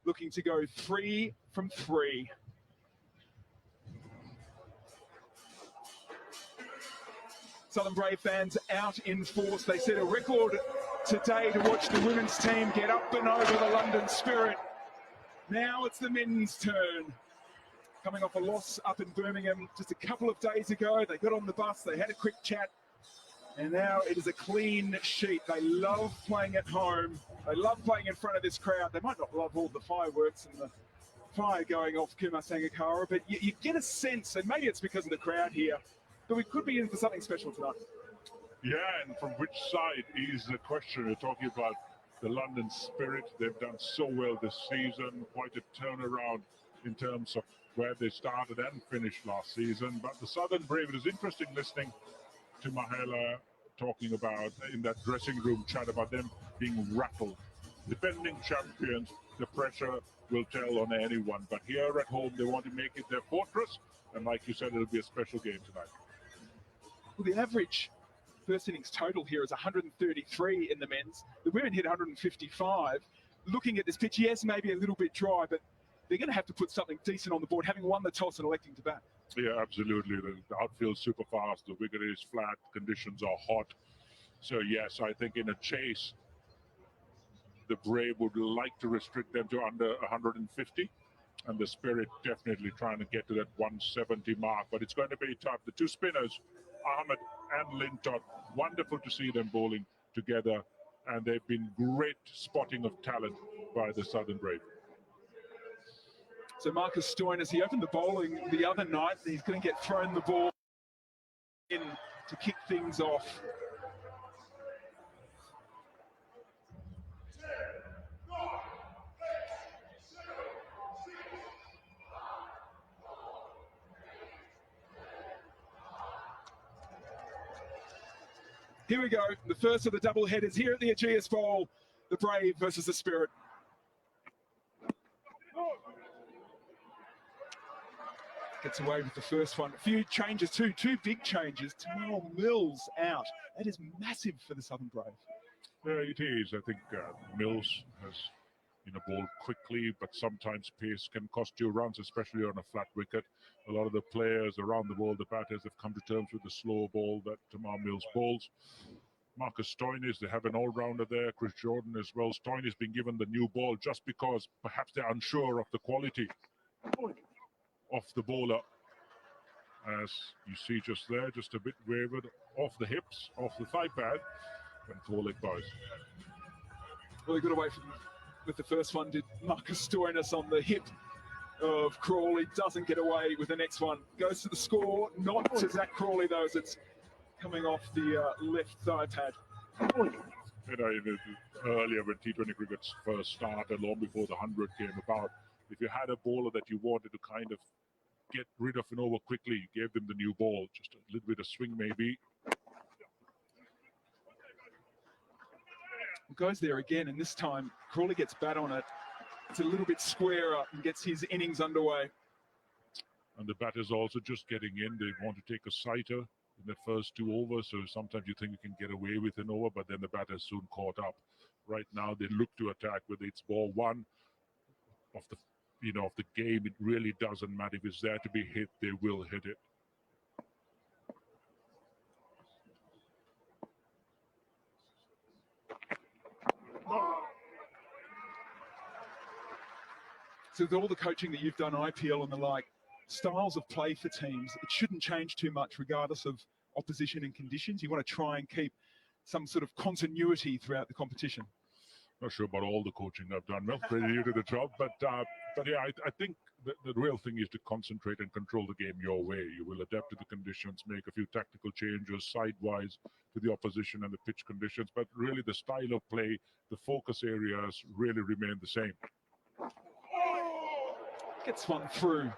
looking to go 3 from 3. Southern Brave fans out in force. They set a record today to watch the women's team get up and over the London Spirit. Now it's the men's turn. Coming off a loss up in Birmingham just a couple of days ago. They got on the bus, they had a quick chat, and now it is a clean sheet. They love playing at home. They love playing in front of this crowd. They might not love all the fireworks and the fire going off Kumar Sangakkara, but you get a sense, and maybe it's because of the crowd here, that we could be in for something special tonight. Yeah, and from which side is the question. You're talking about the London Spirit. They've done so well this season, quite a turnaround in terms of where they started and finished last season. But the Southern Brave, it is interesting listening to Mahela talking about in that dressing room chat about them being rattled. Defending champions, the pressure will tell on anyone. But here at home, they want to make it their fortress. And like you said, it'll be a special game tonight. Well, the average first innings total here is 133 in the men's. The women hit 155. Looking at this pitch, yes, maybe a little bit dry, but they're going to have to put something decent on the board, having won the toss and electing to bat. Yeah, absolutely. The outfield's super fast. The wicket is flat. Conditions are hot. So, yes, I think in a chase, the Brave would like to restrict them to under 150. And the Spirit definitely trying to get to that 170 mark. But it's going to be tough. The two spinners, Ahmed and Lintott, wonderful to see them bowling together. And they've been great spotting of talent by the Southern Brave. So Marcus Stoinis, he opened the bowling the other night. He's going to get thrown the ball in to kick things off. Here we go, the first of the double headers here at the Ageas Bowl, the Brave versus the Spirit. Gets away with the first one. A few changes too, two big changes. Tamal Mills out. That is massive for the Southern Brave. Yeah, it is. I think Mills has bowled quickly, but sometimes pace can cost you runs, especially on a flat wicket. A lot of the players around the world, the batters, have come to terms with the slow ball that Tamal Mills bowls. Marcus Stoinis, they have an all-rounder there, Chris Jordan as well. Stoinis being given the new ball just because perhaps they're unsure of the quality of the bowler. As you see just there, just a bit wavered off the hips, off the thigh pad, and 4-leg bows. Well, he got away with the first one, did Marcus Stoinis on the hip of Crawley. Doesn't get away with the next one. Goes to the score, not to Zach Crawley though, as it's coming off the left thigh pad. Earlier when T20 cricket first started, long before the 100 came about, if you had a bowler that you wanted to kind of get rid of and over quickly, you gave them the new ball, just a little bit of swing maybe. Goes there again, and this time Crawley gets bat on it. It's a little bit squarer and gets his innings underway. And the batters also just getting in. They want to take a sighter in the first 2 overs, so sometimes you think you can get away with an over, but then the batters soon caught up. Right now they look to attack, whether it's ball 1 of the of the game. It really doesn't matter. If it's there to be hit, they will hit it. So with all the coaching that you've done, IPL and the like, styles of play for teams, it shouldn't change too much regardless of opposition and conditions. You want to try and keep some sort of continuity throughout the competition. Not sure about all the coaching I've done. Well, credit you to the job, but yeah, I think the real thing is to concentrate and control the game your way. You will adapt to the conditions, make a few tactical changes sidewise to the opposition and the pitch conditions, but really the style of play, the focus areas really remain the same. Gets one through.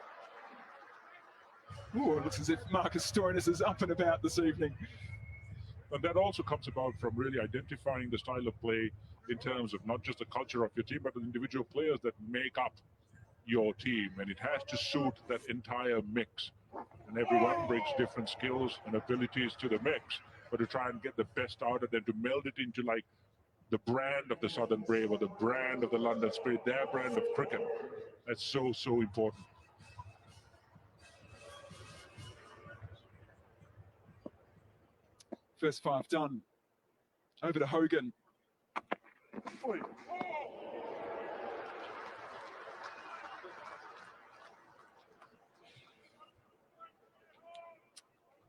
Ooh, it looks as if Marcus Stoinis is up and about this evening. And that also comes about from really identifying the style of play in terms of not just the culture of your team, but the individual players that make up your team. And it has to suit that entire mix. And everyone brings different skills and abilities to the mix. But to try and get the best out of them, to meld it into like the brand of the Southern Brave or the brand of the London Spirit, their brand of cricket. That's so, so important. First 5 done. Over to Hogan.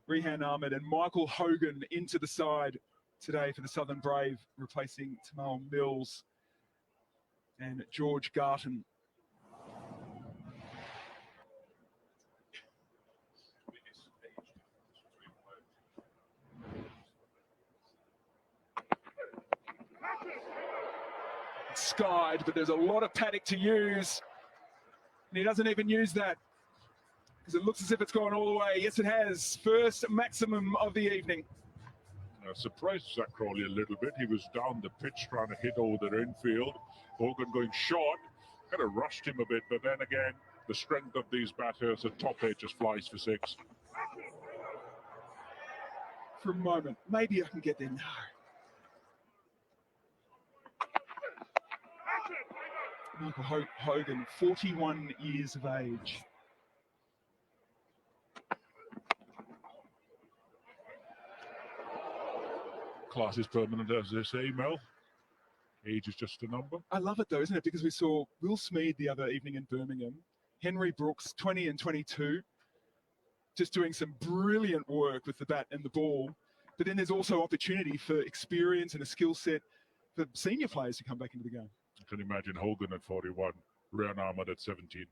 Rehan Ahmed and Michael Hogan into the side today for the Southern Brave, replacing Tamal Mills and George Garton. Skied, but there's a lot of paddock to use, and he doesn't even use that because it looks as if it's gone all the way. Yes, it has. First maximum of the evening. Surprised Zach Crawley a little bit. He was down the pitch trying to hit over the infield. Hogan going short, kind of rushed him a bit, but then again, the strength of these batters, the top edge just flies for 6. For a moment, maybe I can get there. No. Michael Hogan, 41 years of age. Class is permanent, as they say, Mel. Age is just a number. I love it though, isn't it? Because we saw Will Smead the other evening in Birmingham, Henry Brooks, 20 and 22, just doing some brilliant work with the bat and the ball. But then there's also opportunity for experience and a skill set for senior players to come back into the game. I can imagine Hogan at 41, Rehan Ahmed at 17,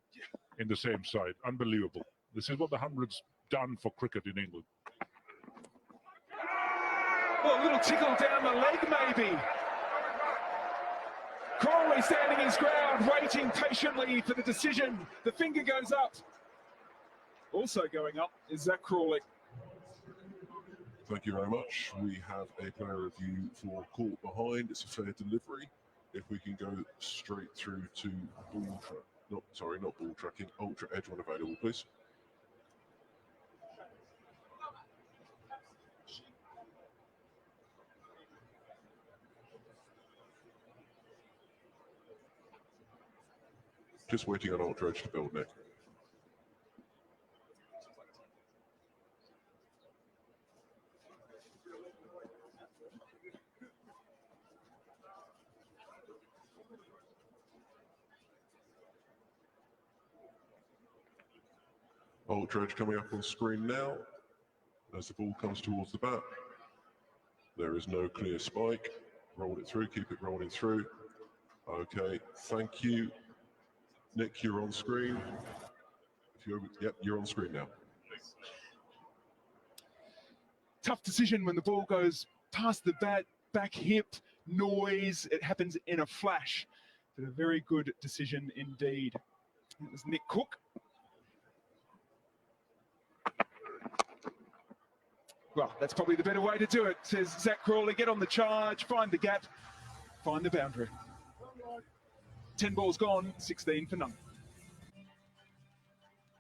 in the same side. Unbelievable. This is what the 100's done for cricket in England. Oh, a little tickle down the leg, maybe. Crawley standing his ground, waiting patiently for the decision. The finger goes up. Also going up is Zach Crawley. Thank you very much. We have a player review for caught behind. It's a fair delivery. If we can go straight through to ball track, not ball tracking, ultra edge when available, please. Just waiting on ultra edge to build, Nick. Ultra edge coming up on screen now. As the ball comes towards the bat, there is no clear spike. Roll it through, keep it rolling through. Okay, thank you. Nick, you're on screen. Yep, you're on screen now. Tough decision when the ball goes past the bat, back hip, noise. It happens in a flash. But a very good decision indeed. It was Nick Cook. Well, that's probably the better way to do it, says Zach Crawley. Get on the charge, find the gap, find the boundary. 10 balls gone, 16 for none.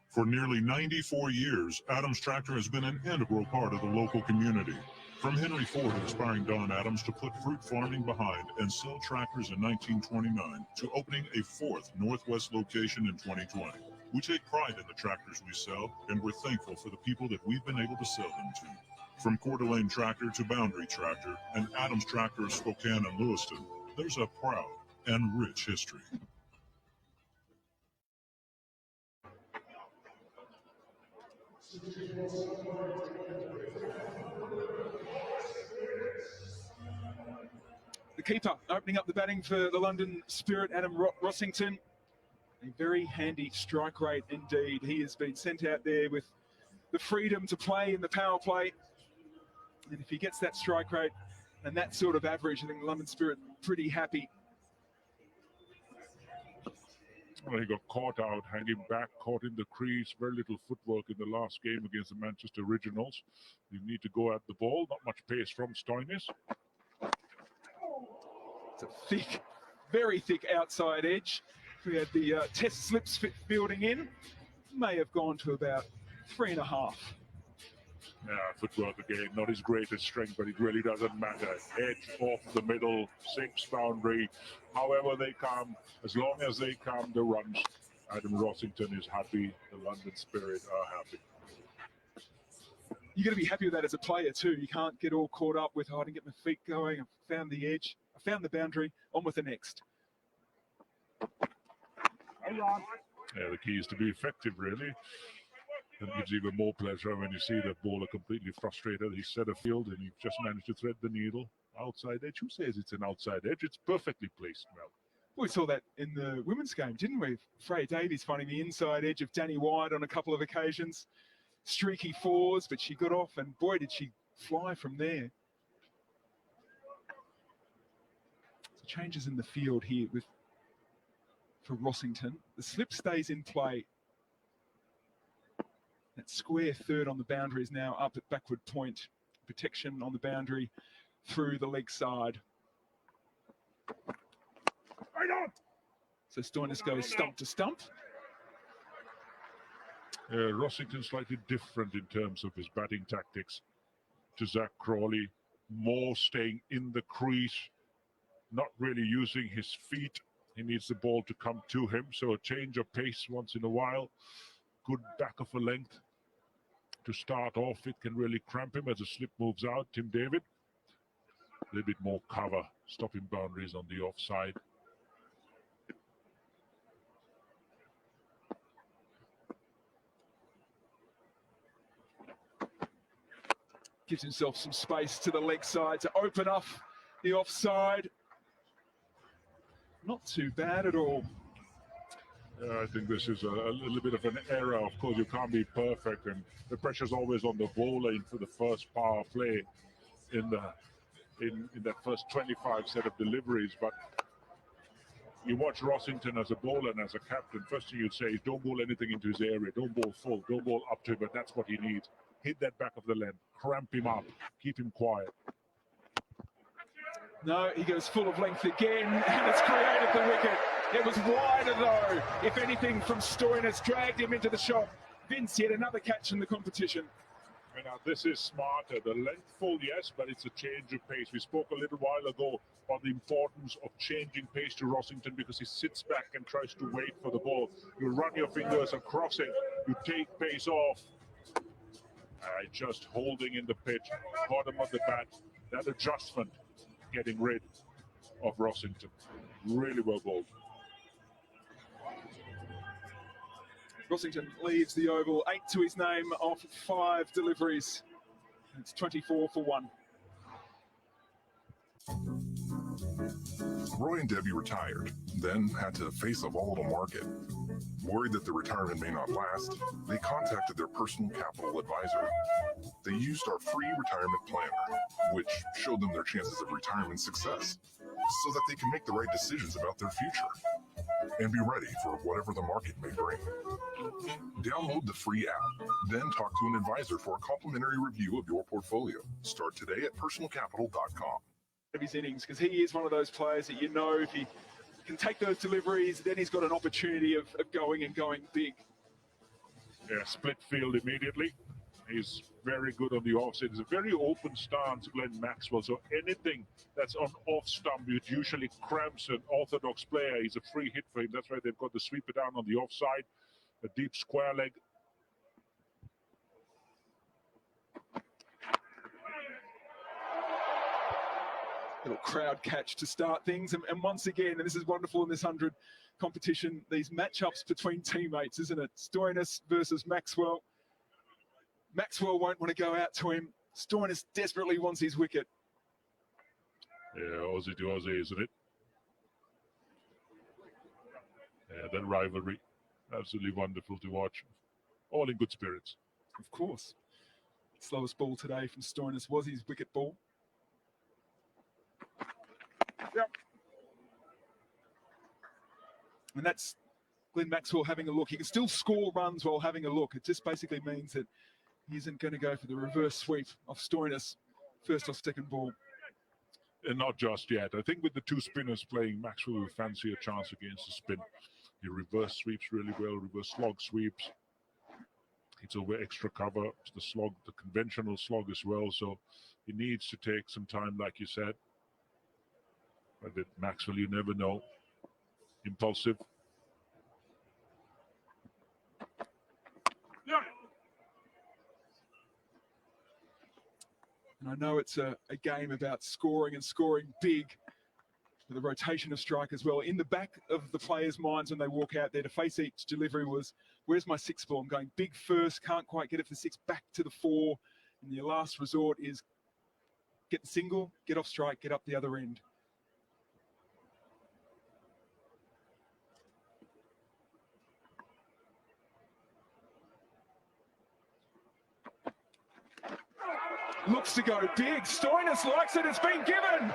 For nearly 94 years, Adams Tractor has been an integral part of the local community. From Henry Ford inspiring Don Adams to put fruit farming behind and sell tractors in 1929 to opening a 4th Northwest location in 2020. We take pride in the tractors we sell, and we're thankful for the people that we've been able to sell them to. From Coeur d'Alene Tractor to Boundary Tractor and Adams Tractor of Spokane and Lewiston, there's a proud and rich history. The keeper opening up the batting for the London Spirit, Adam Rossington. A very handy strike rate indeed. He has been sent out there with the freedom to play in the power play. And if he gets that strike rate and that sort of average, I think the London Spirit pretty happy. Well, he got caught out, hanging back, caught in the crease, very little footwork in the last game against the Manchester Originals. You need to go at the ball, not much pace from Stoinis. It's a thick, very thick outside edge. We had the test slips fielding in. May have gone to about 3.5. Yeah, footwork again, not his greatest strength, but it really doesn't matter. Edge off the middle, 6 boundary. However they come, as long as they come, the runs. Adam Rossington is happy. The London Spirit are happy. You're going to be happy with that as a player too. You can't get all caught up with, oh, I didn't get my feet going. I found the edge. I found the boundary. On with the next. Yeah, the key is to be effective, really. That gives even more pleasure when you see the bowler completely frustrated. He's set a field and he just managed to thread the needle. Outside edge. Who says it's an outside edge? It's perfectly placed, Mel. We saw that in the women's game, didn't we? Freya Davies finding the inside edge of Danny Wyatt on a couple of occasions. Streaky fours, but she got off, and boy, did she fly from there. So changes in the field here for Rossington. The slip stays in play. That square third on the boundary is now up at backward point. Protection on the boundary through the leg side. So Stoinis goes stump to stump. Rossington slightly different in terms of his batting tactics to Zach Crawley. More staying in the crease, not really using his feet. He needs the ball to come to him. So a change of pace once in a while. Good back of a length. To start off, it can really cramp him as the slip moves out. Tim David, a little bit more cover, stopping boundaries on the offside. Gives himself some space to the leg side to open up the offside. Not too bad at all. I think this is a little bit of an error. Of course, you can't be perfect, and the pressure's always on the bowler into the first power play in that first 25 set of deliveries. But you watch Rossington as a bowler and as a captain, first thing you'd say is don't bowl anything into his area, don't bowl full, don't bowl up to him, but that's what he needs. Hit that back of the length, cramp him up, keep him quiet. No, he goes full of length again, and it's created the wicket. It was wider though. If anything, from Stoinis, dragged him into the shot. Vince yet another catch in the competition. Now this is smarter. The length full, yes, but it's a change of pace. We spoke a little while ago on the importance of changing pace to Rossington because he sits back and tries to wait for the ball. You run your fingers across it. You take pace off. Just holding in the pitch, bottom of the bat. That adjustment, getting rid of Rossington. Really well bowled. Rossington leaves the oval, 8 to his name off 5 deliveries. It's 24 for 1. Roy and Debbie retired, then had to face a volatile market. Worried that the retirement may not last, they contacted their personal capital advisor. They used our free retirement planner, which showed them their chances of retirement success, so that they can make the right decisions about their future and be ready for whatever the market may bring. Download the free app, then talk to an advisor for a complimentary review of your portfolio. Start today at personalcapital.com. Of his innings, because he is one of those players that you know if he can take those deliveries, then he's got an opportunity of going big. Yeah, split field immediately. He's very good on the offside. It's a very open stance, Glenn Maxwell. So anything that's on off stump, it usually cramps an orthodox player. He's a free hit for him. That's why they've got the sweeper down on the offside, a deep square leg. Little crowd catch to start things, and once again, and this is wonderful in this 100 competition, these matchups between teammates, isn't it? Stoinis versus Maxwell. Maxwell won't want to go out to him. Stoinis desperately wants his wicket. Yeah, Aussie to Aussie, isn't it? Yeah, that rivalry, absolutely wonderful to watch. All in good spirits. Of course. Slowest ball today from Stoinis was his wicket ball. Yep. And that's Glenn Maxwell having a look. He can still score runs while having a look. It just basically means that he isn't going to go for the reverse sweep of Stoinis, first or second ball. And not just yet. I think with the two spinners playing, Maxwell will fancy a chance against the spin. He reverse sweeps really well, reverse slog sweeps. It's over extra cover, the slog, the conventional slog as well. So he needs to take some time, like you said. But with Maxwell, you never know. Impulsive. And I know it's a game about scoring and scoring big. With the rotation of strike as well. In the back of the players' minds when they walk out there to face each delivery was, where's my 6 ball? I'm going big first, can't quite get it for 6, back to the 4. And your last resort is get the single, get off strike, get up the other end. Looks to go big. Stoinis likes it. It's been given.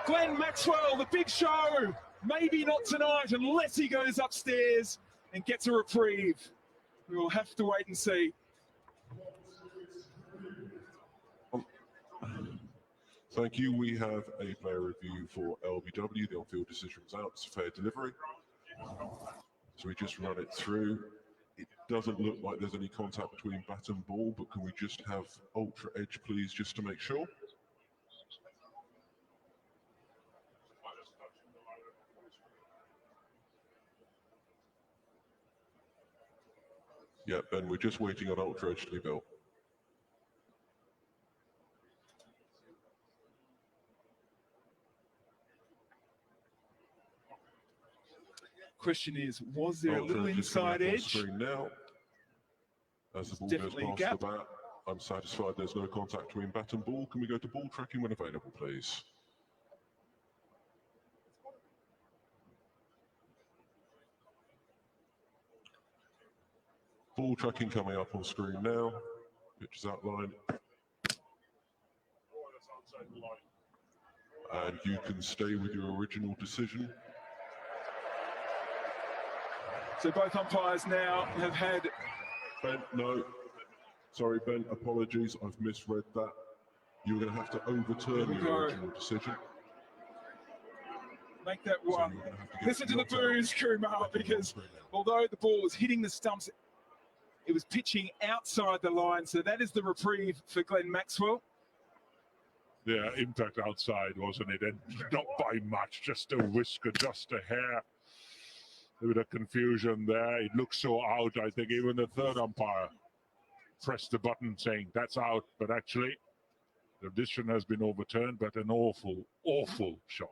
Glenn Maxwell, the big show. Maybe not tonight unless he goes upstairs and gets a reprieve. We will have to wait and see. Thank you. We have a player review for LBW. The on-field decision was out. It's a fair delivery. So we just run it through. It doesn't look like there's any contact between bat and ball, but can we just have ultra edge, please, just to make sure? Yeah, Ben, we're just waiting on ultra edge to be built. Question is, was there a little inside edge? Now, as the ball Definitely goes past the bat, I'm satisfied there's no contact between bat and ball. Can we go to ball tracking when available, please? Ball tracking coming up on screen now. Pitch is outlined. And you can stay with your original decision. So both umpires now have had... Ben, no. Sorry, Ben, apologies. I've misread that. You're going to have to overturn your original decision. Make that one. So Listen to the boos, Kumar, because although the ball was hitting the stumps, it was pitching outside the line. So that is the reprieve for Glenn Maxwell. Yeah, impact outside, wasn't it? And not by much, just a whisker, just a hair. A bit of confusion there. It looks so out. I think even the third umpire pressed the button saying that's out, but actually the decision has been overturned, but an awful, awful shot.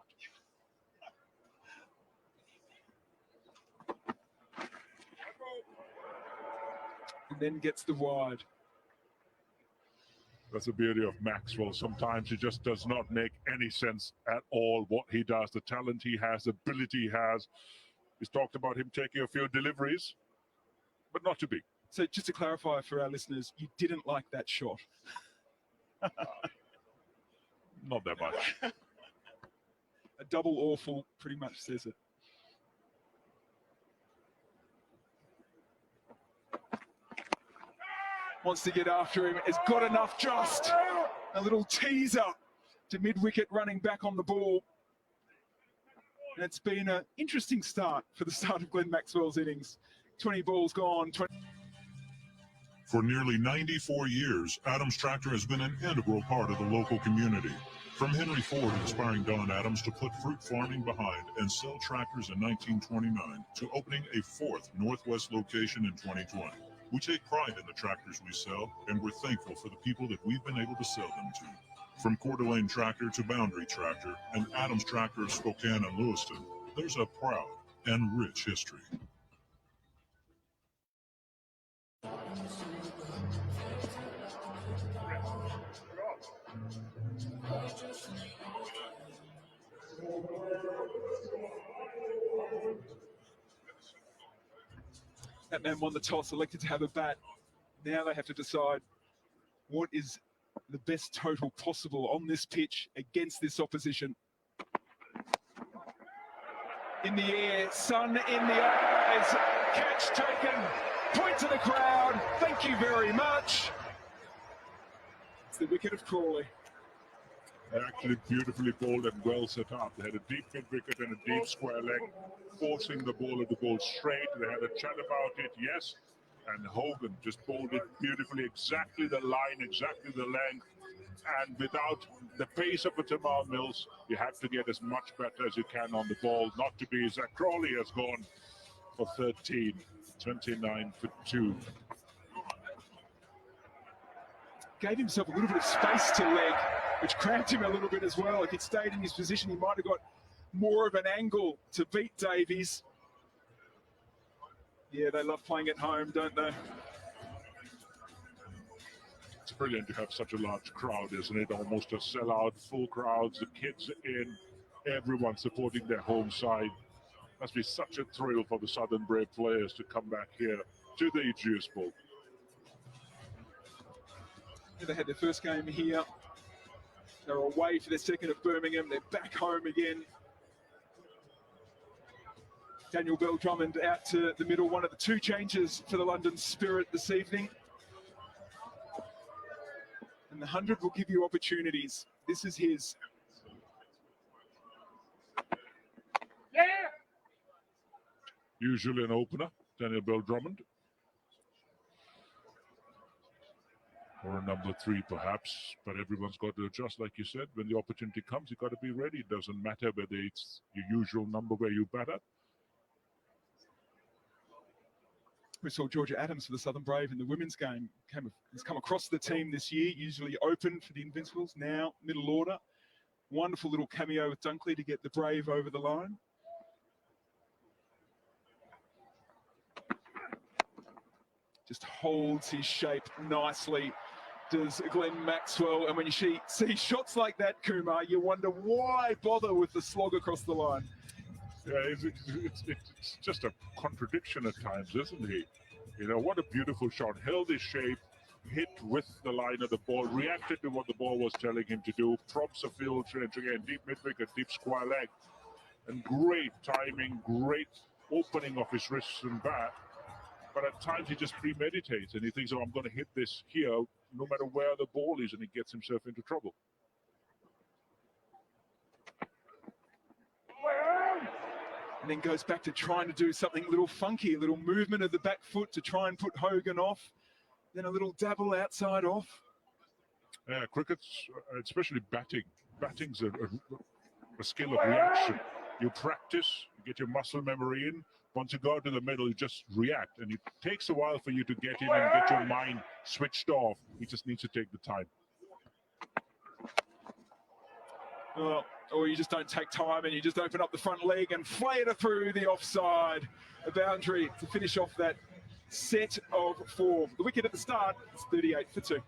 And then gets the wide. That's the beauty of Maxwell. Sometimes it just does not make any sense at all what he does, the talent he has, the ability he has. He's talked about him taking a few deliveries, but not too big. So just to clarify for our listeners, you didn't like that shot? Not that much. A double awful pretty much says it. Wants to get after him, has got enough just. A little teaser to mid-wicket running back on the ball. And it's been an interesting start for the start of Glenn Maxwell's innings. 20 balls gone. For nearly 94 years, Adams Tractor has been an integral part of the local community. From Henry Ford inspiring Don Adams to put fruit farming behind and sell tractors in 1929 to opening a 4th Northwest location in 2020. We take pride in the tractors we sell, and we're thankful for the people that we've been able to sell them to. From Coeur d'Alene Tractor to Boundary Tractor and Adams Tractor of Spokane and Lewiston, there's a proud and rich history. That man won the toss, elected to have a bat. Now they have to decide what is the best total possible on this pitch against this opposition. In the air, sun in the eyes, catch taken, point to the crowd, thank you very much. It's the wicket of Crawley. Actually beautifully bowled and well set up. They had a deep mid wicket and a deep square leg, forcing the bowler to bowl straight. They had a chat about it, yes. And Hogan just bowled it beautifully, exactly the line, exactly the length. And without the pace of a Tamar Mills, you have to get as much better as you can on the ball. Not to be, Zach Crawley has gone for 13, 29 for 2. Gave himself a little bit of space to leg, which cramped him a little bit as well. If he'd stayed in his position, he might have got more of an angle to beat Davies. Yeah, they love playing at home, don't they? It's brilliant to have such a large crowd, isn't it? Almost a sellout, full crowds, the kids in, everyone supporting their home side. Must be such a thrill for the Southern Brave players to come back here to the Ageas Bowl. They had their first game here. They're away for their second at Birmingham. They're back home again. Daniel Bell-Drummond out to the middle, one of the two changes for the London Spirit this evening. And the 100 will give you opportunities. This is his. Usually an opener, Daniel Bell-Drummond. Or a number 3 perhaps, but everyone's got to adjust, like you said. When the opportunity comes, you've got to be ready. It doesn't matter whether it's your usual number where you bat at. We saw Georgia Adams for the Southern Brave in the women's game. Has come across the team this year, usually open for the Invincibles, now middle order. Wonderful little cameo with Dunkley to get the Brave over the line. Just holds his shape nicely, does Glenn Maxwell. And when you see shots like that, Kumar, you wonder why bother with the slog across the line. Yeah, it's just a contradiction at times, isn't he? You know, what a beautiful shot. Held his shape, hit with the line of the ball, reacted to what the ball was telling him to do, props a field trench again, deep mid-wicket, deep square leg. And great timing, great opening of his wrists and bat. But at times he just premeditates and he thinks, oh, I'm going to hit this here, no matter where the ball is, and he gets himself into trouble. And then goes back to trying to do something a little funky, a little movement of the back foot to try and put Hogan off. Then a little dabble outside off. Yeah, cricket's, especially batting. Batting's a skill of reaction. You practice, you get your muscle memory in. Once you go to the middle, you just react. And it takes a while for you to get in and get your mind switched off. You just need to take the time. Or you just don't take time and you just open up the front leg and flay it through the offside boundary to finish off that set of 4. The wicket at the start is 38 for 2.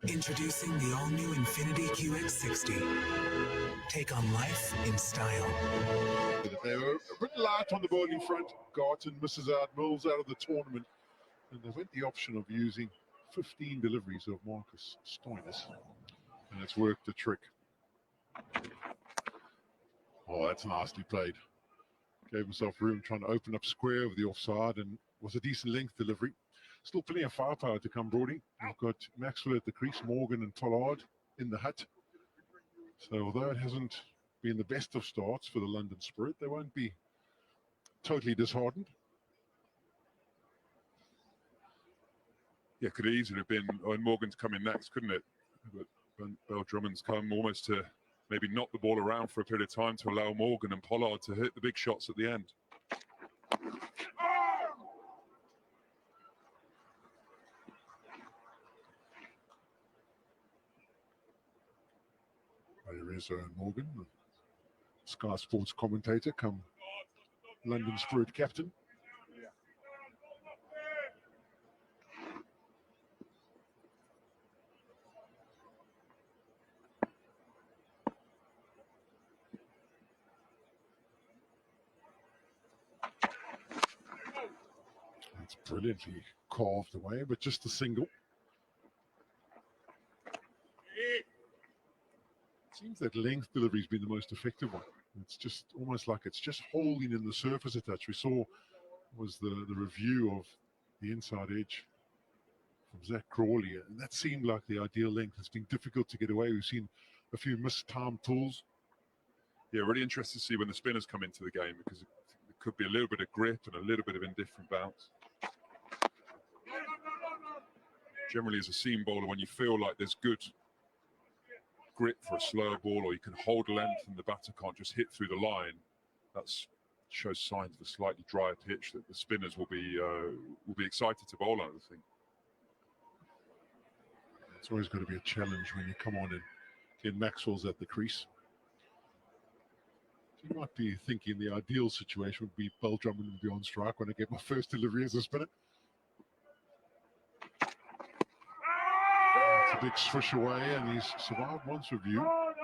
Introducing the all-new Infiniti QX60. Take on life in style. They were a bit light on the bowling front. Garton misses out, Mills out of the tournament. And they went the option of using 15 deliveries of Marcus Stoinis. And it's worked the trick. Oh, that's nicely played. Gave himself room trying to open up square with the offside and was a decent length delivery. Still plenty of firepower to come, Brody. We've got Maxwell at the crease, Morgan and Pollard in the hut. So although it hasn't been the best of starts for the London Spirit, they won't be totally disheartened. Yeah, could have easily have been when Morgan's coming next, couldn't it? But Bell-Drummond's come almost to maybe knock the ball around for a period of time to allow Morgan and Pollard to hit the big shots at the end. There is Morgan, Sky Sports commentator, come London Spirit captain. It's brilliantly carved away, but just a single. Seems that length delivery has been the most effective one. It's just almost like it's just holding in the surface a touch. We saw was the review of the inside edge from Zach Crawley, and that seemed like the ideal length. It's been difficult to get away. We've seen a few mistimed tools. Yeah, really interested to see when the spinners come into the game, because it could be a little bit of grip and a little bit of indifferent bounce. Generally, as a seam bowler, when you feel like there's good grip for a slower ball, or you can hold length and the batter can't just hit through the line, that shows signs of a slightly drier pitch that the spinners will be excited to bowl on, I think. It's always going to be a challenge when you come on and Glenn Maxwell's at the crease. So you might be thinking the ideal situation would be Bell Drummond would be on strike when I get my first delivery as a spinner. It's a big swish away, and he's survived once review. I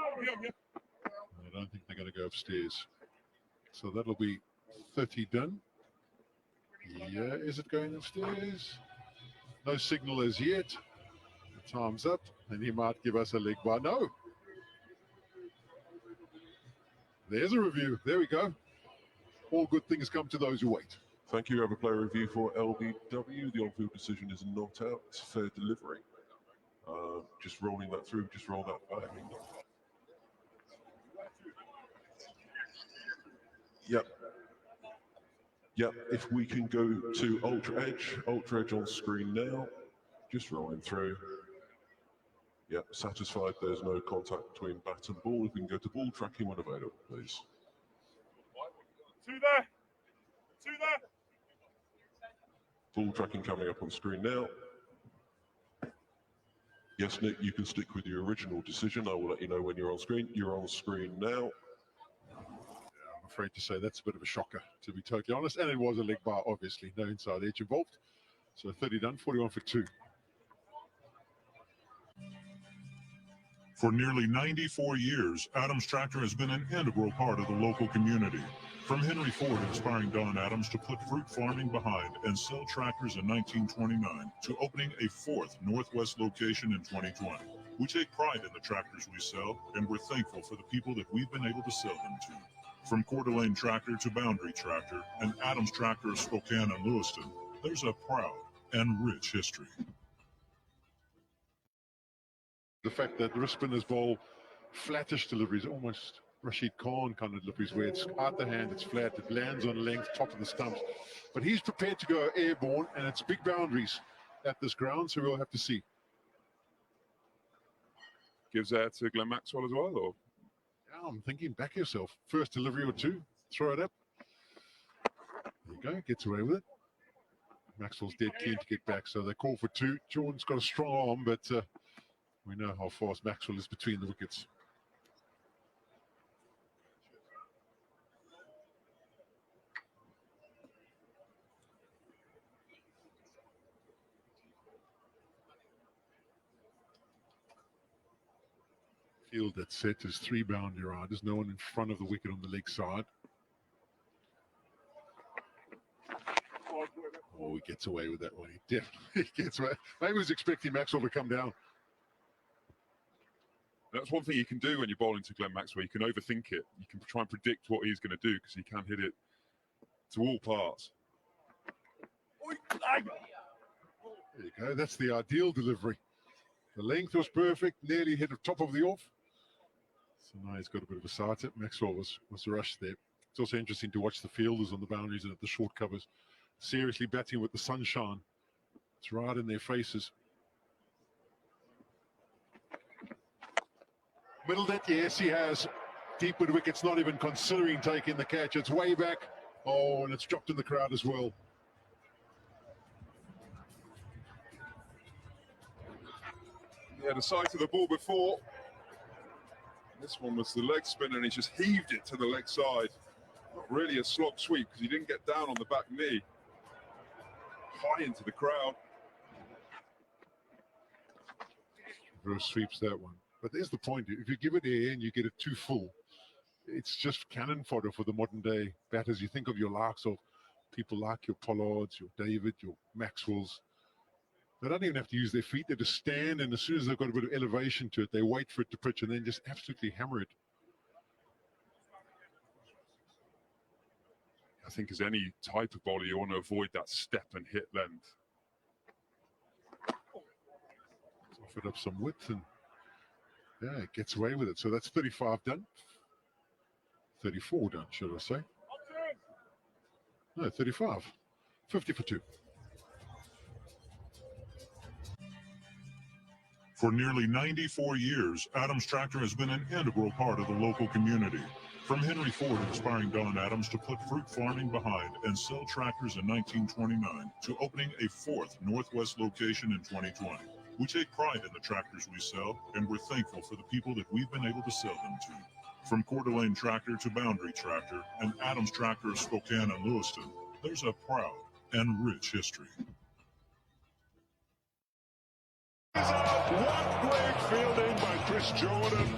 don't think they're going to go upstairs. So that'll be 30 done. Yeah, is it going upstairs? No signal as yet. The time's up, and he might give us a leg bar. No. There's a review. There we go. All good things come to those who wait. Thank you. Have a player review for LBW. The on-field decision is not out. It's fair delivery. Just rolling that through. Just roll that back. Yep. Yep. If we can go to Ultra Edge on screen now. Just rolling through. Yep, satisfied there's no contact between bat and ball. If we can go to ball tracking when available, please. Two there. Two there. Ball tracking coming up on screen now. Yes, Nick, you can stick with your original decision. I will let you know when you're on screen. You're on screen now. Yeah, I'm afraid to say that's a bit of a shocker, to be totally honest. And it was a leg bar, obviously. No inside edge involved. So 30 done, 41 for 2. For nearly 94 years, Adams Tractor has been an integral part of the local community. From Henry Ford inspiring Don Adams to put fruit farming behind and sell tractors in 1929 to opening a 4th Northwest location in 2020. We take pride in the tractors we sell, and we're thankful for the people that we've been able to sell them to. From Coeur d'Alene Tractor to Boundary Tractor and Adams Tractor of Spokane and Lewiston, there's a proud and rich history. The fact that the spinners bowl flattish deliveries, almost Rashid Khan kind of deliveries, where it's out the hand, it's flat, it lands on length, top of the stumps. But he's prepared to go airborne, and it's big boundaries at this ground, so we'll have to see. Gives that to Glenn Maxwell as well, or? Yeah, I'm thinking, back yourself. First delivery or two, throw it up. There you go, gets away with it. Maxwell's dead keen to get back, so they call for 2. Jordan's got a strong arm, but we know how fast Maxwell is between the wickets. Field that's set is 3 boundary riders, no one in front of the wicket on the leg side. Oh, he gets away with that one. He definitely gets away. Maybe he was expecting Maxwell to come down. That's one thing you can do when you're bowling to Glenn Maxwell. You can overthink it. You can try and predict what he's going to do, because he can hit it to all parts. There you go. That's the ideal delivery. The length was perfect, nearly hit the top of the off. So now he's got a bit of a sight. Maxwell was rushed there. It's also interesting to watch the fielders on the boundaries and at the short covers seriously batting with the sunshine. It's right in their faces. Middleton, yes, he has. Deep mid wickets, not even considering taking the catch. It's way back. Oh, and it's dropped in the crowd as well. He had a sight of the ball before. This one was the leg spin, and he just heaved it to the leg side. Not really a slog sweep, because he didn't get down on the back knee. High into the crowd. Reverse sweeps that one. But there's the point. If you give it air and you get it too full, it's just cannon fodder for the modern day batters. You think of your likes of people like your Pollards, your David, your Maxwells. They don't even have to use their feet. They just stand, and as soon as they've got a bit of elevation to it, they wait for it to pitch and then just absolutely hammer it. I think as any type of bowler, you want to avoid that step and hit length. It's offered up some width, and yeah, it gets away with it. So that's 35 done. 34 done, should I say? No, 35. 50 for 2. For nearly 94 years, Adams Tractor has been an integral part of the local community. From Henry Ford inspiring Don Adams to put fruit farming behind and sell tractors in 1929 to opening a 4th Northwest location in 2020. We take pride in the tractors we sell, and we're thankful for the people that we've been able to sell them to. From Coeur d'Alene Tractor to Boundary Tractor and Adams Tractor of Spokane and Lewiston, there's a proud and rich history. What great fielding by Chris Jordan.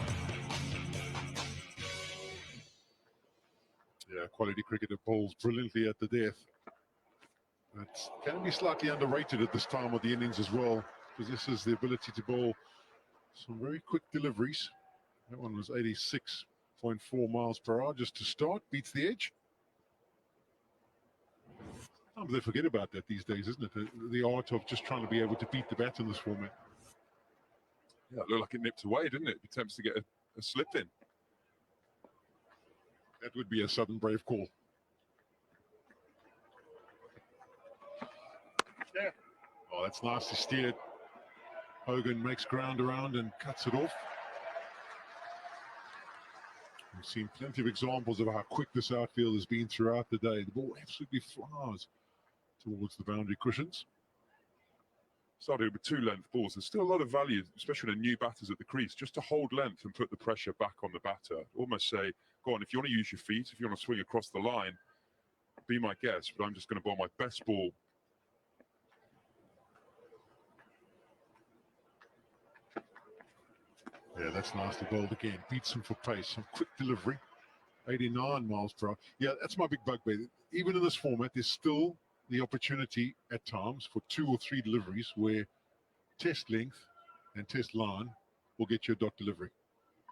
Yeah, quality cricketer bowls brilliantly at the death. It can be slightly underrated at this time of the innings as well, possesses the ability to bowl some very quick deliveries. That one was 86.4 miles per hour just to start, beats the edge. Sometimes they forget about that these days, isn't it? The art of just trying to be able to beat the bat in this format. Yeah, it looked like it nipped away, didn't it? Attempts to get a slip in. That would be a sudden brave call. Yeah. Oh, that's nicely steered. Hogan makes ground around and cuts it off. We've seen plenty of examples of how quick this outfield has been throughout the day. The ball absolutely flies towards the boundary cushions. Started with 2 length balls. There's still a lot of value, especially in new batters at the crease, just to hold length and put the pressure back on the batter. Almost say, go on, if you want to use your feet, if you want to swing across the line, be my guest, but I'm just going to bowl my best ball. Yeah, that's nicely bowled again. Beats him for pace. Some quick delivery. 89 miles per hour. Yeah, that's my big bugbear. Even in this format, there's still the opportunity at times for 2 or 3 deliveries where test length and test line will get you a dot delivery.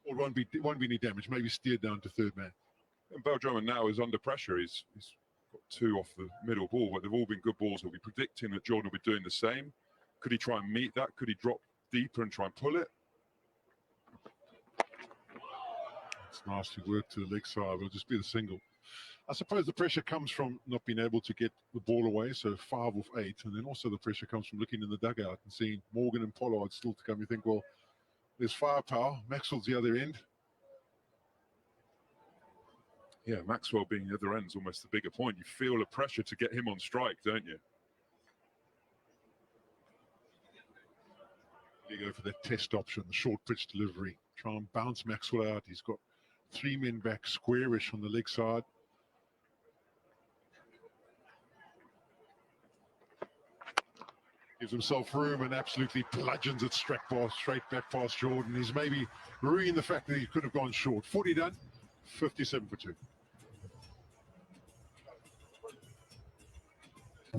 Or won't be any damage. Maybe steered down to third man. And Beau Drummond now is under pressure. He's got 2 off the middle ball, but they've all been good balls. We'll be predicting that Jordan will be doing the same. Could he try and meet that? Could he drop deeper and try and pull it? It's nicely worked to the leg side. It'll just be the single. I suppose the pressure comes from not being able to get the ball away, so 5 off 8. And then also the pressure comes from looking in the dugout and seeing Morgan and Pollard still to come. You think, well, there's firepower. Maxwell's the other end. Yeah, Maxwell being the other end is almost the bigger point. You feel the pressure to get him on strike, don't you? You go for that test option, the short pitch delivery. Try and bounce Maxwell out. He's got 3 men back squarish on the leg side. Gives himself room and absolutely bludgeons it straight back past Jordan. He's maybe ruining the fact that he could have gone short. 40 done, 57 for 2.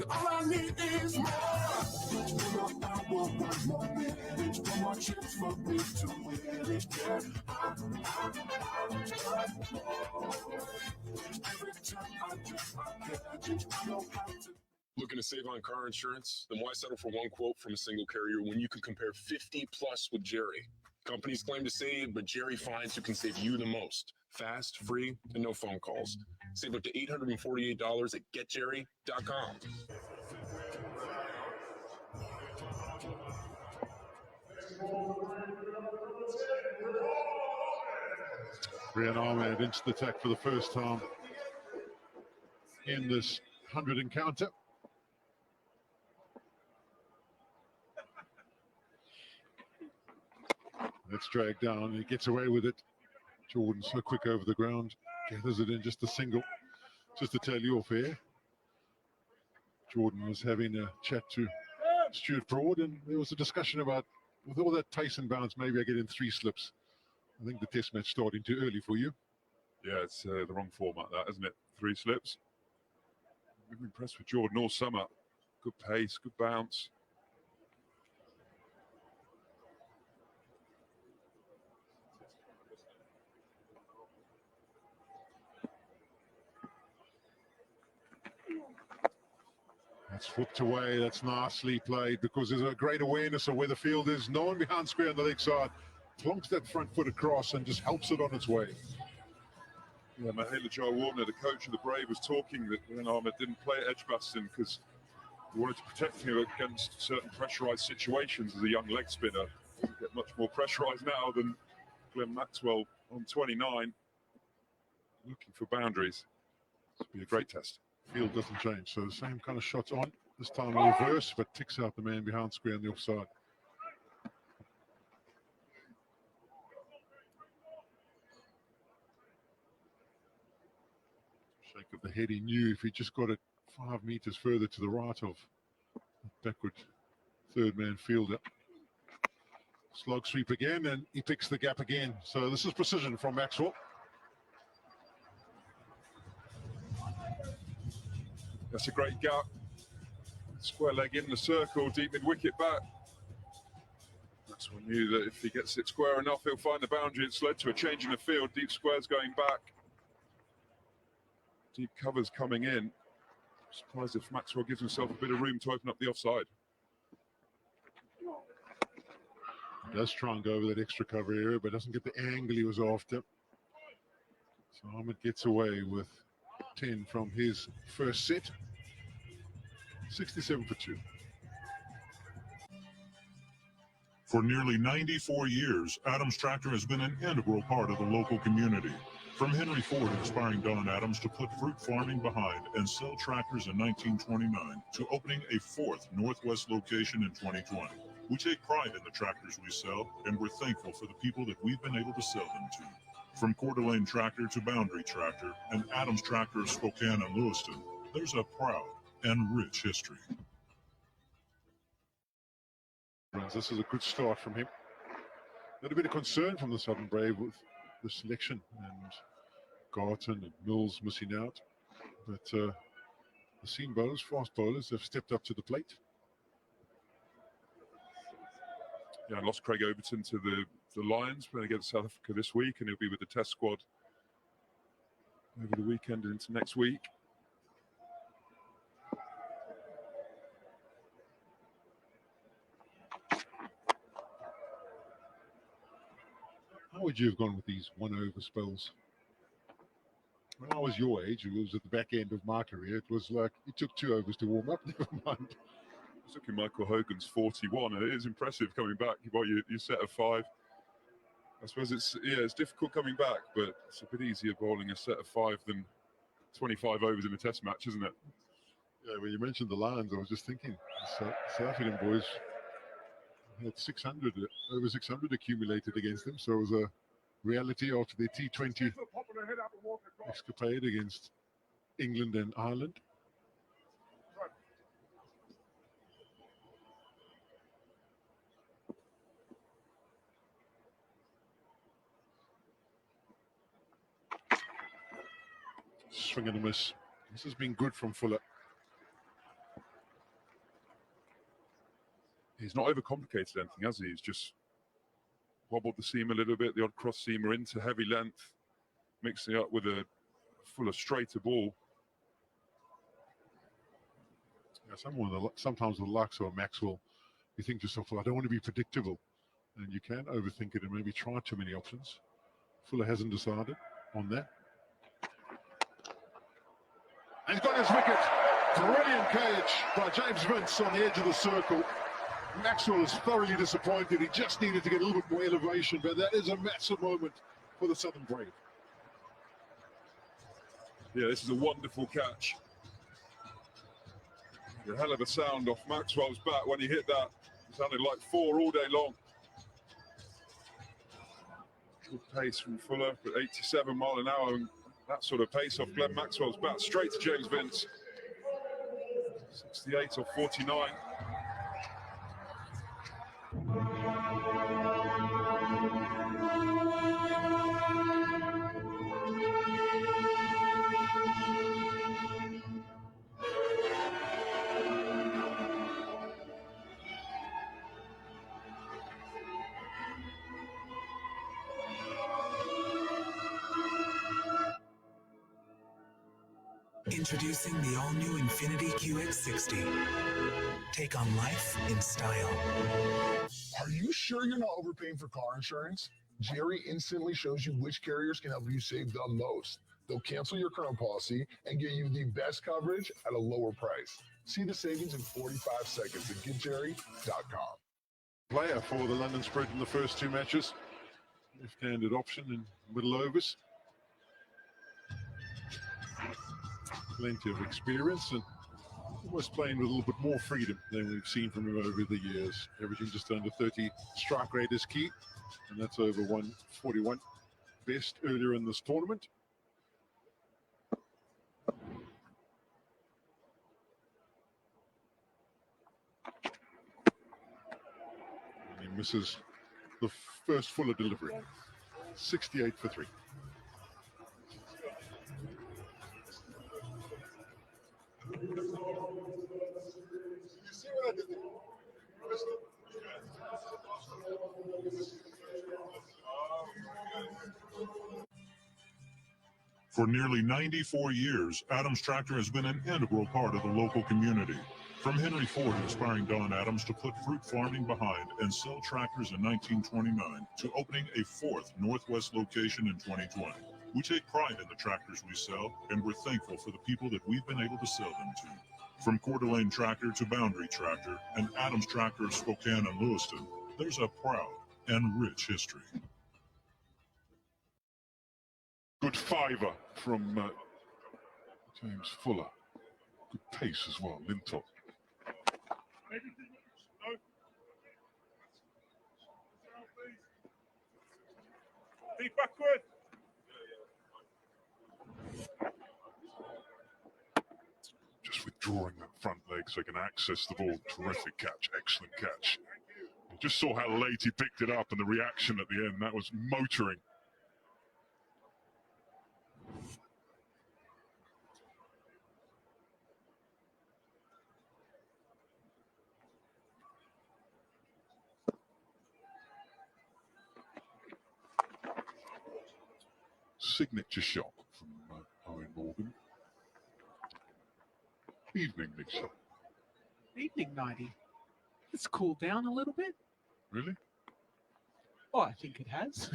All I need is more. I want one more minute, one more chance for me to win it. Yeah, I want more. Every time I get my gadget, I know how to. Looking to save on car insurance? Then why settle for one quote from a single carrier when you can compare 50 plus with Jerry? Companies claim to save, but Jerry finds who can save you the most. Fast, free, and no phone calls. Save up to $848 at getjerry.com. Rian Ahmed into the attack for the first time in this 100 encounter. Let's drag down. He gets away with it. Jordan so quick over the ground. Gathers it in just a single. Just to tell you off air, Jordan was having a chat to Stuart Broad, and there was a discussion about, with all that pace and bounce, maybe I get in 3 slips. I think the test match starting too early for you. Yeah, it's the wrong format, that, isn't it? 3 slips. We've been impressed with Jordan all summer. Good pace, good bounce. It's flipped away. That's nicely played because there's a great awareness of where the field is. No one behind square on the leg side. Plonks that front foot across and just helps it on its way. Yeah, Mahela Joe Warner, the coach of the Brave, was talking that Glenn Ahmed didn't play at Edgbaston because he wanted to protect him against certain pressurised situations as a young leg spinner. He doesn't get much more pressurised now than Glenn Maxwell on 29, looking for boundaries. This will be a great test. Field doesn't change, so the same kind of shots on. This time in reverse, but ticks out the man behind square on the offside. Shake of the head, he knew if he just got it 5 meters further to the right of the backward third man fielder. Slog sweep again, and he picks the gap again. So this is precision from Maxwell. That's a great gap. Square leg in the circle, deep mid wicket back. Maxwell knew that if he gets it square enough, he'll find the boundary. It's led to a change in the field. Deep squares going back. Deep covers coming in. Surprised if Maxwell gives himself a bit of room to open up the offside. Does try and go over that extra cover area, but doesn't get the angle he was after. So Ahmed gets away with 10 from his first set. 67 for 2. For nearly 94 years, Adams Tractor has been an integral part of the local community. From Henry Ford inspiring Don Adams to put fruit farming behind and sell tractors in 1929 to opening a 4th Northwest location in 2020. We take pride in the tractors we sell, and we're thankful for the people that we've been able to sell them to. From Coeur d'Alene Tractor to Boundary Tractor and Adams Tractor of Spokane and Lewiston, there's a proud and rich history. This is a good start from him. A little bit of concern from the Southern Brave with the selection and Garton and Mills missing out. But the seam bowlers, fast bowlers, have stepped up to the plate. Yeah, I lost Craig Overton to the Lions playing against South Africa this week, and he'll be with the Test squad over the weekend and into next week. How would you have gone with these one-over spells? When I was your age, it was at the back end of my career. It was like it took 2 overs to warm up. Never mind. I was looking at Michael Hogan's 41, and it is impressive coming back. You got your set of 5. I suppose it's difficult coming back, but it's a bit easier bowling a set of 5 than 25 overs in a Test match, isn't it? Yeah, when you mentioned the Lions, I was just thinking, South African boys had over 600 accumulated against them. So it was a reality after their T20 escapade against England and Ireland. Swing and a miss. This has been good from Fuller. He's not overcomplicated anything, has he? He's just wobbled the seam a little bit, the odd cross seamer into heavy length, mixing it up with a Fuller straighter ball. Yeah, sometimes with the likes of Maxwell, you think to yourself, well, I don't want to be predictable. And you can overthink it and maybe try too many options. Fuller hasn't decided on that. And he's got his wicket. Brilliant cage by James Vince on the edge of the circle. Maxwell is thoroughly disappointed. He just needed to get a little bit more elevation, but that is a massive moment for the Southern Brave. Yeah, this is a wonderful catch. A hell of a sound off Maxwell's bat when he hit that. It sounded like 4 all day long. Good pace from Fuller, but 87 mile an hour. And that sort of pace off Glenn Maxwell's bat straight to James Vince. 68 or 49. In Introducing the all-new Infiniti QX60. Take on life in style. Are you sure you're not overpaying for car insurance? Jerry instantly shows you which carriers can help you save the most. They'll cancel your current policy and get you the best coverage at a lower price. See the savings in 45 seconds at getjerry.com. Player for the London Spirit in the first two matches. Left-handed option in middle overs. Plenty of experience and almost playing with a little bit more freedom than we've seen from him over the years. Averaging just under 30 strike rate is key, and that's over 141. Best earlier in this tournament. And he misses the first fuller delivery. 68 for 3. For nearly 94 years, Adams Tractor has been an integral part of the local community. From Henry Ford inspiring Don Adams to put fruit farming behind and sell tractors in 1929 to opening a fourth Northwest location in 2020. We take pride in the tractors we sell, and we're thankful for the people that we've been able to sell them to. From Coeur d'Alene Tractor to Boundary Tractor and Adams Tractor of Spokane and Lewiston, there's a proud and rich history. Good fiver from James Fuller. Good pace as well, Lintop. Be backward. Just withdrawing that front leg so he can access the ball. Terrific catch, excellent catch. You just saw how late he picked it up and the reaction at the end. That was motoring. Signature shot from Owen Morgan. Evening, Lisa. Evening, Nighty. It's cooled down a little bit. Really? Oh, I think it has.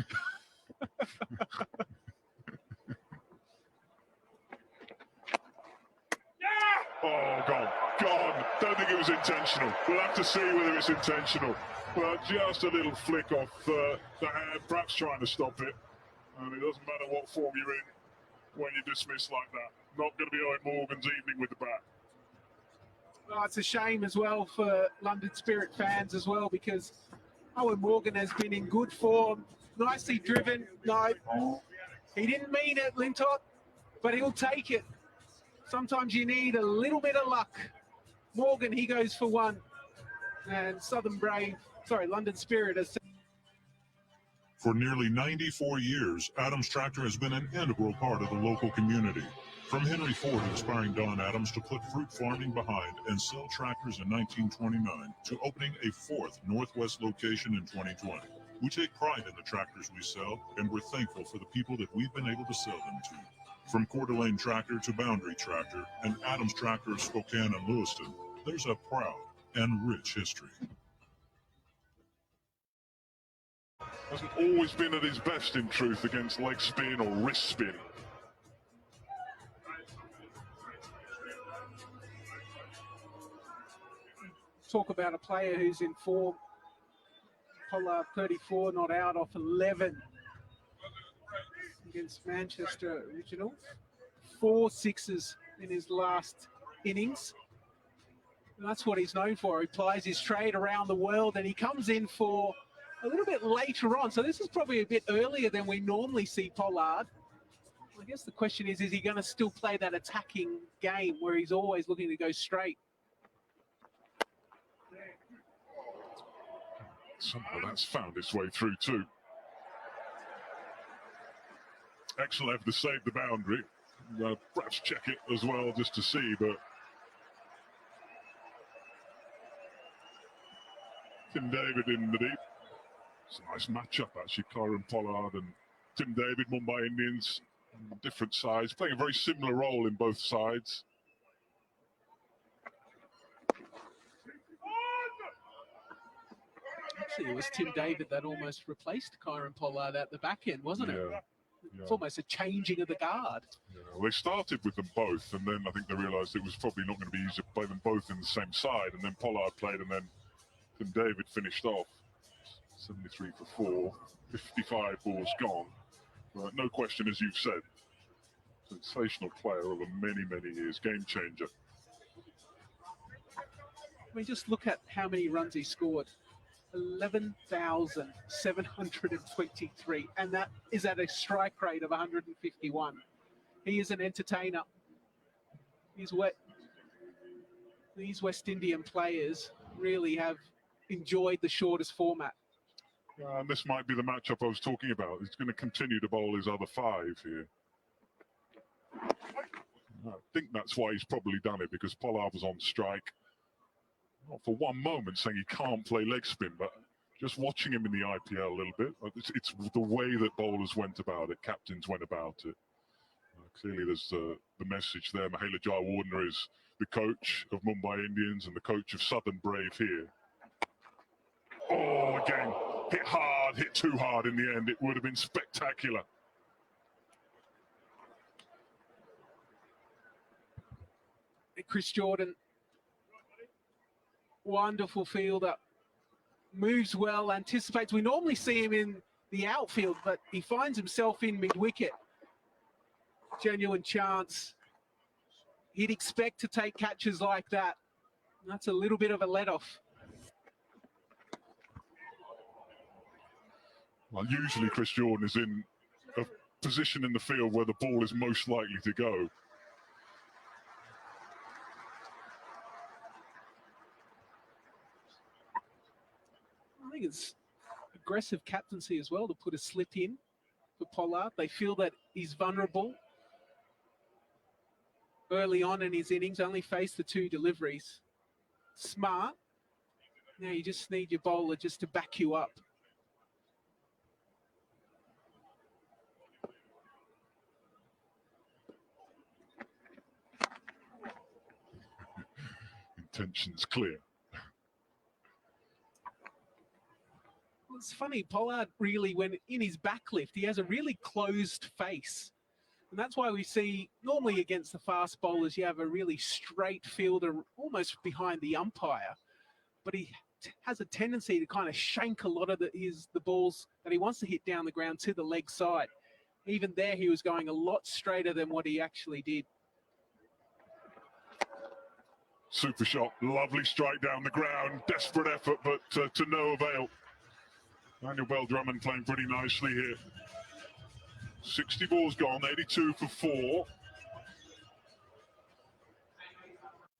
Oh, gone. Don't think it was intentional. We'll have to see whether it's intentional. But just a little flick off the hand, perhaps trying to stop it. And it doesn't matter what form you're in when you dismiss like that. Not going to be Owen Morgan's evening with the bat. Oh, it's a shame as well for London Spirit fans as well, because Owen Morgan has been in good form, nicely driven. No, he didn't mean it, Lintott, but he'll take it. Sometimes you need a little bit of luck. Morgan, he goes for one. And London Spirit has... For nearly 94 years, Adams Tractor has been an integral part of the local community. From Henry Ford inspiring Don Adams to put fruit farming behind and sell tractors in 1929 to opening a fourth Northwest location in 2020. We take pride in the tractors we sell, and we're thankful for the people that we've been able to sell them to. From Coeur d'Alene Tractor to Boundary Tractor and Adams Tractor of Spokane and Lewiston, there's a proud and rich history. Hasn't always been at his best, in truth, against leg spin or wrist spin. Talk about a player who's in form. Pollard 34, not out off 11 against Manchester Original. 4 sixes in his last innings. And that's what he's known for. He plies his trade around the world, and he comes in for a little bit later on. So this is probably a bit earlier than we normally see Pollard. I guess the question is he going to still play that attacking game where he's always looking to go straight? Somehow that's found its way through too. Excellent effort to save the boundary. Perhaps check it as well just to see, but Tim David in the deep. It's a nice matchup actually, Kyron Pollard and Tim David, Mumbai Indians. Different sides, playing a very similar role in both sides. Actually, it was Tim David that almost replaced Kyron Pollard at the back end, wasn't it? It's almost a changing of the guard. Yeah, well, they started with them both, and then I think they realised it was probably not going to be easy to play them both in the same side, and then Pollard played, and then Tim David finished off. 73 for 4, 55 balls gone. But no question, as you've said, sensational player over many, many years, game changer. I mean, just look at how many runs he scored. 11,723, and that is at a strike rate of 151. He is an entertainer. These West Indian players really have enjoyed the shortest format. And this might be the matchup I was talking about. He's going to continue to bowl his other 5 here. I think that's why he's probably done it, because Pollard was on strike. Not for one moment saying he can't play leg spin, but just watching him in the IPL a little bit, it's the way that bowlers went about it, captains went about it. Clearly there's the message there. Mahela Jayawardene is the coach of Mumbai Indians and the coach of Southern Brave here. Oh, again, hit hard, hit too hard in the end. It would have been spectacular. Chris Jordan, wonderful fielder, moves well, anticipates. We normally see him in the outfield, but he finds himself in mid-wicket. Genuine chance. He'd expect to take catches like that. That's a little bit of a let-off. Well, usually Chris Jordan is in a position in the field where the ball is most likely to go. I think it's aggressive captaincy as well to put a slip in for Pollard. They feel that he's vulnerable. Early on in his innings, only faced the 2 deliveries. Smart. Now you just need your bowler just to back you up. Intentions clear. It's funny, Pollard really, when in his backlift, he has a really closed face. And that's why we see, normally against the fast bowlers, you have a really straight fielder almost behind the umpire. But he has a tendency to kind of shank a lot of the balls that he wants to hit down the ground to the leg side. Even there, he was going a lot straighter than what he actually did. Super shot, lovely strike down the ground, desperate effort, but to no avail. Daniel Bell Drummond playing pretty nicely here. 60 balls gone, 82 for 4.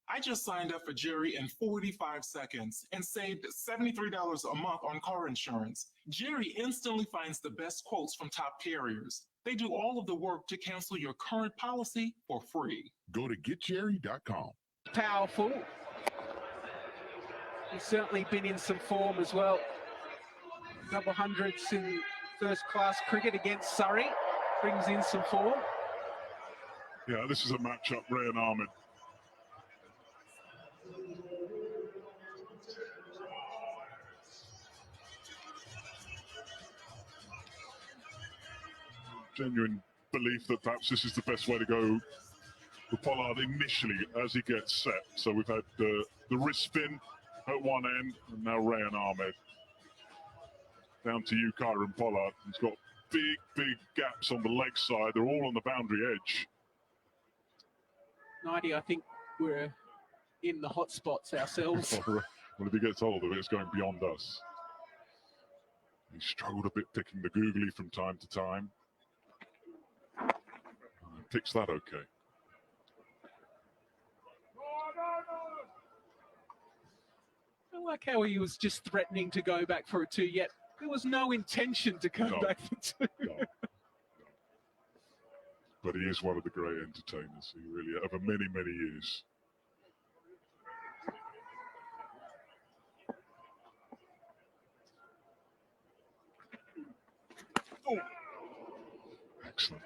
I just signed up for Jerry in 45 seconds and saved $73 a month on car insurance. Jerry instantly finds the best quotes from top carriers. They do all of the work to cancel your current policy for free. Go to getjerry.com. Powerful. He's certainly been in some form as well. Double hundreds in first-class cricket against Surrey. Brings in some form. Yeah, this is a matchup, Rayan Ahmed. Genuine belief that perhaps this is the best way to go for Pollard initially as he gets set. So we've had the wrist spin at one end, and now Rayan Ahmed. Down to you, Kyron Pollard. He's got big gaps on the leg side. They're all on the boundary edge. 90, I think we're in the hot spots ourselves. Well, if he gets hold of it, it's going beyond us. He struggled a bit picking the googly from time to time. Picks that okay. I like how he was just threatening to go back for a 2, yet there was no intention to go back for 2. No. But he is one of the great entertainers. He really, over many, many years. Oh. Excellent.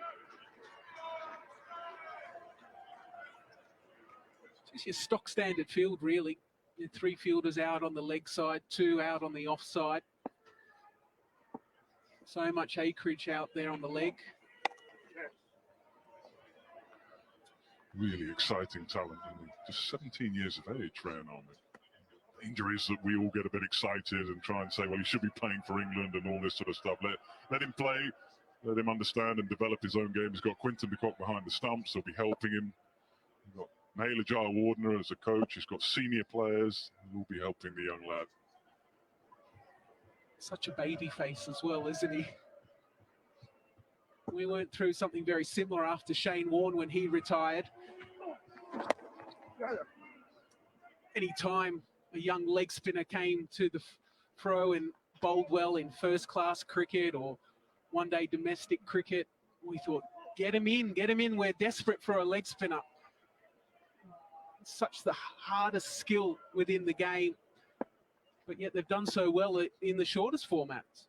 It's your stock standard field, really. Your 3 fielders out on the leg side, 2 out on the offside. So much acreage out there on the leg. Really exciting talent, and just 17 years of age, Ryan Ahmed. Danger is that we all get a bit excited and try and say, well, he should be playing for England and all this sort of stuff. Let him play, let him understand and develop his own game. He's got Quinton de Kock behind the stumps. He'll be helping him. He's got Naila Jaya-Wardner as a coach. He's got senior players who will be helping the young lad. Such a baby face as well, isn't he? We went through something very similar after Shane Warne when he retired. Anytime a young leg spinner came to the pro and bowled well in first-class cricket or one-day domestic cricket, we thought, get him in. We're desperate for a leg spinner. Such the hardest skill within the game, but yet they've done so well in the shortest formats.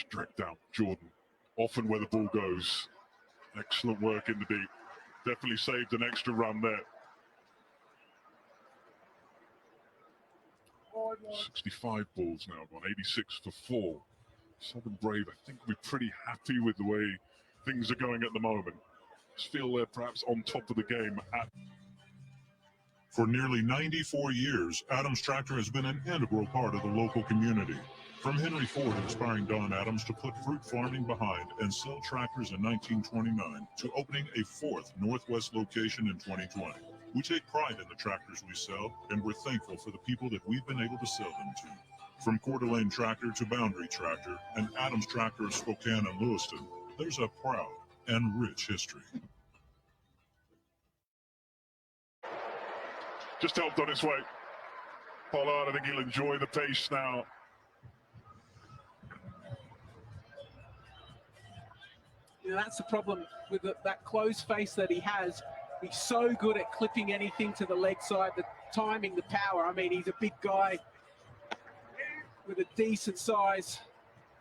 Direct down, Jordan. Often where the ball goes. Excellent work in the deep. Definitely saved an extra run there. 65 balls now gone, 86 for 4. Southern Brave, I think we're pretty happy with the way things are going at the moment. Just feel they're perhaps on top of the game at. For nearly 94 years, Adams Tractor has been an integral part of the local community. From Henry Ford inspiring Don Adams to put fruit farming behind and sell tractors in 1929 to opening a 4th Northwest location in 2020. We take pride in the tractors we sell, and we're thankful for the people that we've been able to sell them to. From Coeur d'Alene Tractor to Boundary Tractor and Adams Tractor of Spokane and Lewiston, there's a proud and rich history. Just helped on his way. Pollard, I think he'll enjoy the pace now. You know, that's the problem with that closed face that he has. He's so good at clipping anything to the leg side, the timing, the power. I mean, he's a big guy with a decent size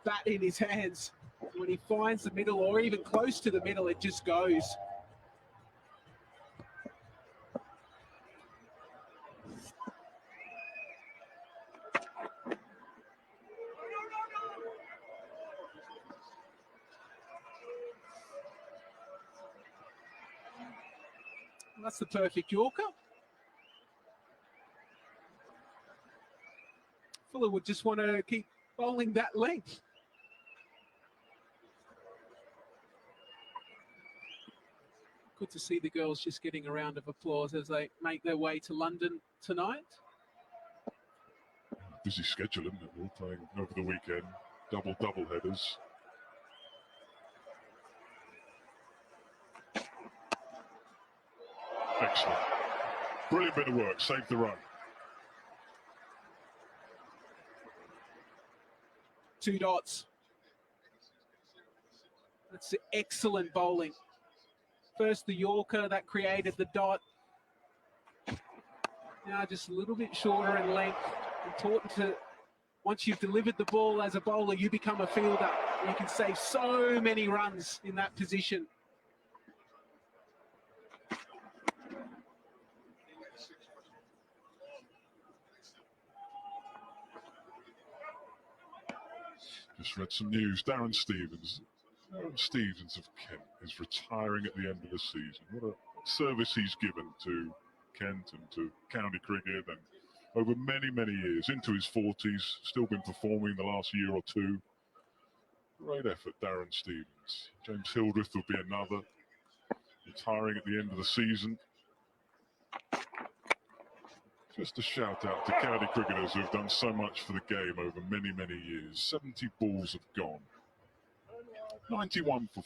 bat in his hands. When he finds the middle or even close to the middle, it just goes. That's the perfect Yorker. Fuller would just want to keep bowling that length. Good to see the girls just getting a round of applause as they make their way to London tonight. Busy schedule, isn't it? We're all playing over the weekend. Double headers. Excellent. Brilliant bit of work. Saved the run. 2 dots. That's excellent bowling. First the Yorker that created the dot. Now just a little bit shorter in length. Important to, once you've delivered the ball as a bowler, you become a fielder. You can save so many runs in that position. Just read some news. Darren Stevens of Kent is retiring at the end of the season. What a service he's given to Kent and to county cricket, and over many years, into his 40s, still been performing the last year or two. Great effort, Darren Stevens. James Hildreth will be another, retiring at the end of the season. Just a shout out to county cricketers who have done so much for the game over many years. 70 balls have gone. 91 for...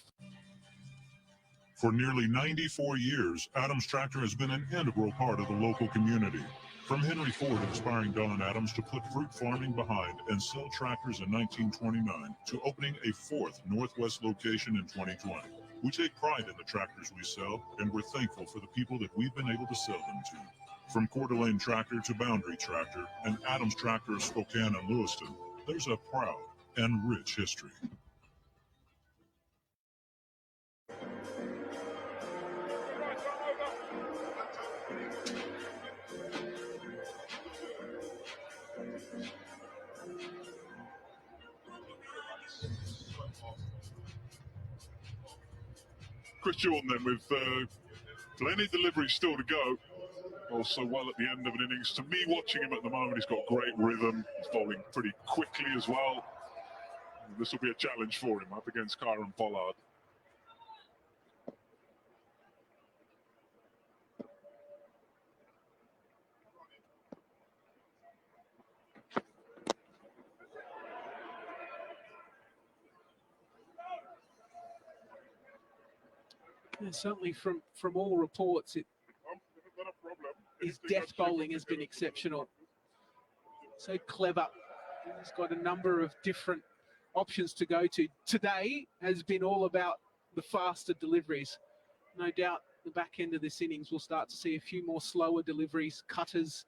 For nearly 94 years, Adams Tractor has been an integral part of the local community. From Henry Ford inspiring Don Adams to put fruit farming behind and sell tractors in 1929 to opening a 4th Northwest location in 2020. We take pride in the tractors we sell, and we're thankful for the people that we've been able to sell them to. From Coeur d'Alene Tractor to Boundary Tractor and Adams Tractor of Spokane and Lewiston, there's a proud and rich history. Chris Jordan then with plenty of deliveries still to go. Also well at the end of an innings. To me, watching him at the moment, he's got great rhythm. He's bowling pretty quickly as well. This will be a challenge for him up against Kieron Pollard. Yeah, certainly from all reports, his death bowling has been exceptional. So clever. He's got a number of different options to go to. Today has been all about the faster deliveries. No doubt the back end of this innings we'll start to see a few more slower deliveries, cutters.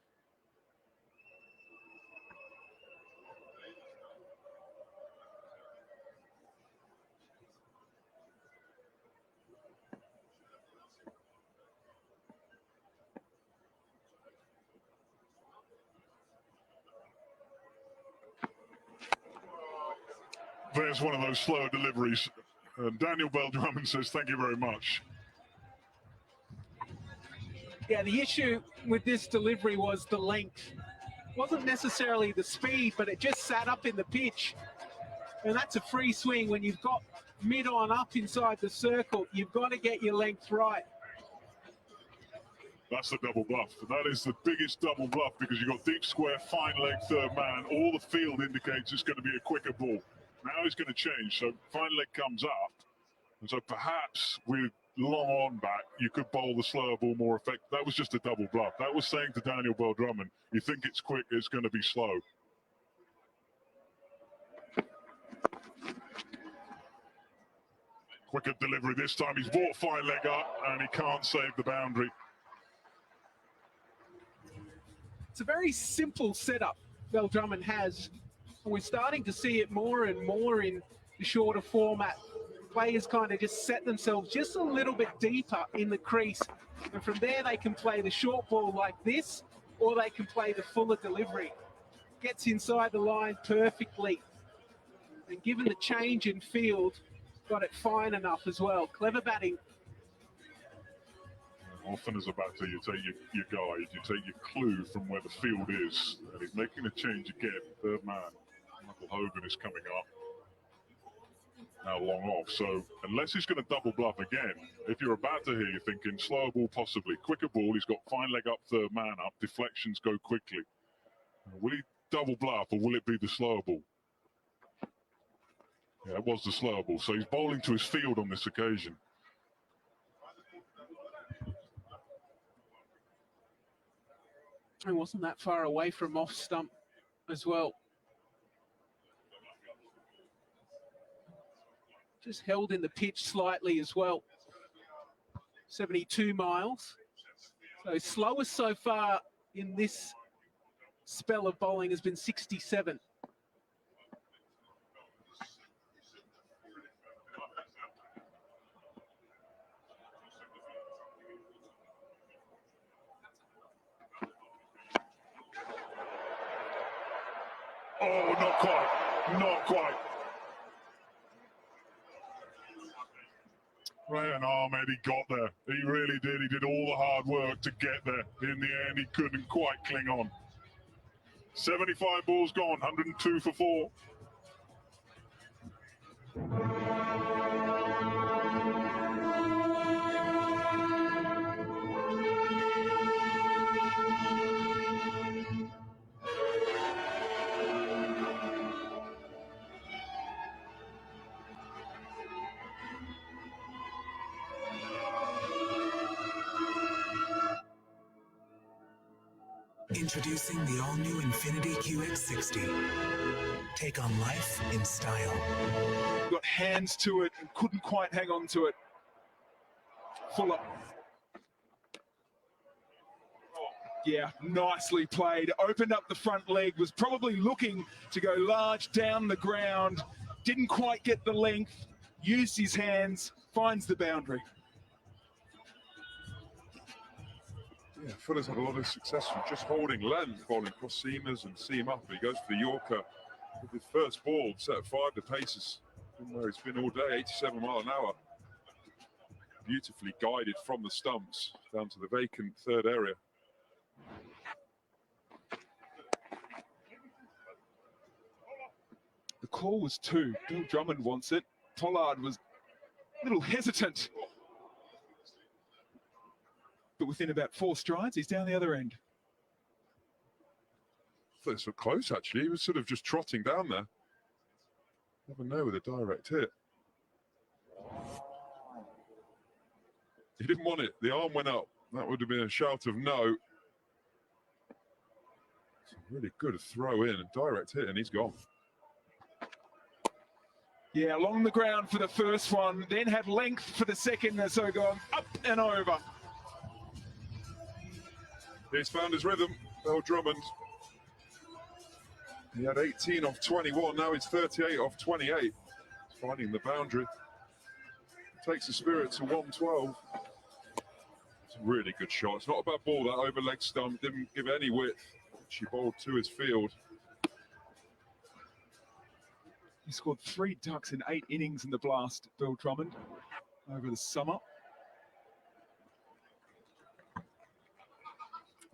There's one of those slower deliveries. Daniel Bell-Drummond says, thank you very much. Yeah, the issue with this delivery was the length. It wasn't necessarily the speed, but it just sat up in the pitch. And that's a free swing when you've got mid-on up inside the circle. You've got to get your length right. That's the double bluff. That is the biggest double bluff because you've got deep square, fine leg, third man. All the field indicates it's going to be a quicker ball. Now he's going to change, so fine leg comes up. And so perhaps with long on back, you could bowl the slower ball more effective. That was just a double bluff. That was saying to Daniel Bell-Drummond, you think it's quick, it's going to be slow. Quicker delivery this time. He's brought fine leg up and he can't save the boundary. It's a very simple setup Bell-Drummond has. And we're starting to see it more and more in the shorter format. Players kind of just set themselves just a little bit deeper in the crease. And from there, they can play the short ball like this, or they can play the fuller delivery. Gets inside the line perfectly. And given the change in field, got it fine enough as well. Clever batting. Often as a batter, you take your guide, you take your clue from where the field is. And he's making a change again. Third man, Michael Hogan is coming up. Now long off, so unless he's going to double bluff again, if you're a batter here, you're thinking slower ball possibly, quicker ball, he's got fine leg up, third man up, deflections go quickly. Will he double bluff or will it be the slower ball? Yeah, it was the slower ball, so he's bowling to his field on this occasion. He wasn't that far away from off stump as well. Just held in the pitch slightly as well. 72 miles. So slowest so far in this spell of bowling has been 67. Oh, not quite, not quite. Ryan Ahmed, he got there. He really did. He did all the hard work to get there. In the end, he couldn't quite cling on. 75 balls gone, 102 for 4. Introducing the all-new Infiniti QX60. Take on life in style. Got hands to it and couldn't quite hang on to it. Fuller. Yeah, nicely played. Opened up the front leg, was probably looking to go large down the ground. Didn't quite get the length, used his hands, finds the boundary. Yeah, Fuller's had a lot of success from just holding length, bowling cross seamers and seam up. He goes for the Yorker with his first ball, set of 5. The pace has been where it's been all day, 87 mile an hour. beautifully guided from the stumps down to the vacant third area. The call was 2. Bill Drummond wants it. Pollard was a little hesitant. But within about 4 strides, he's down the other end. I thought it was so close, actually. He was sort of just trotting down there. Never know with a direct hit. He didn't want it. The arm went up. That would have been a shout of no. It's a really good throw in and direct hit, and he's gone. Yeah, along the ground for the first one, then had length for the second, and so gone up and over. He's found his rhythm, Bill Drummond. He had 18 off 21, now he's 38 off 28. He's finding the boundary. Takes the Spirit to 112. It's a really good shot. It's not a bad ball, that over leg stump. Didn't give any width. She bowled to his field. He scored 3 ducks in 8 innings in the Blast, Bill Drummond, over the summer.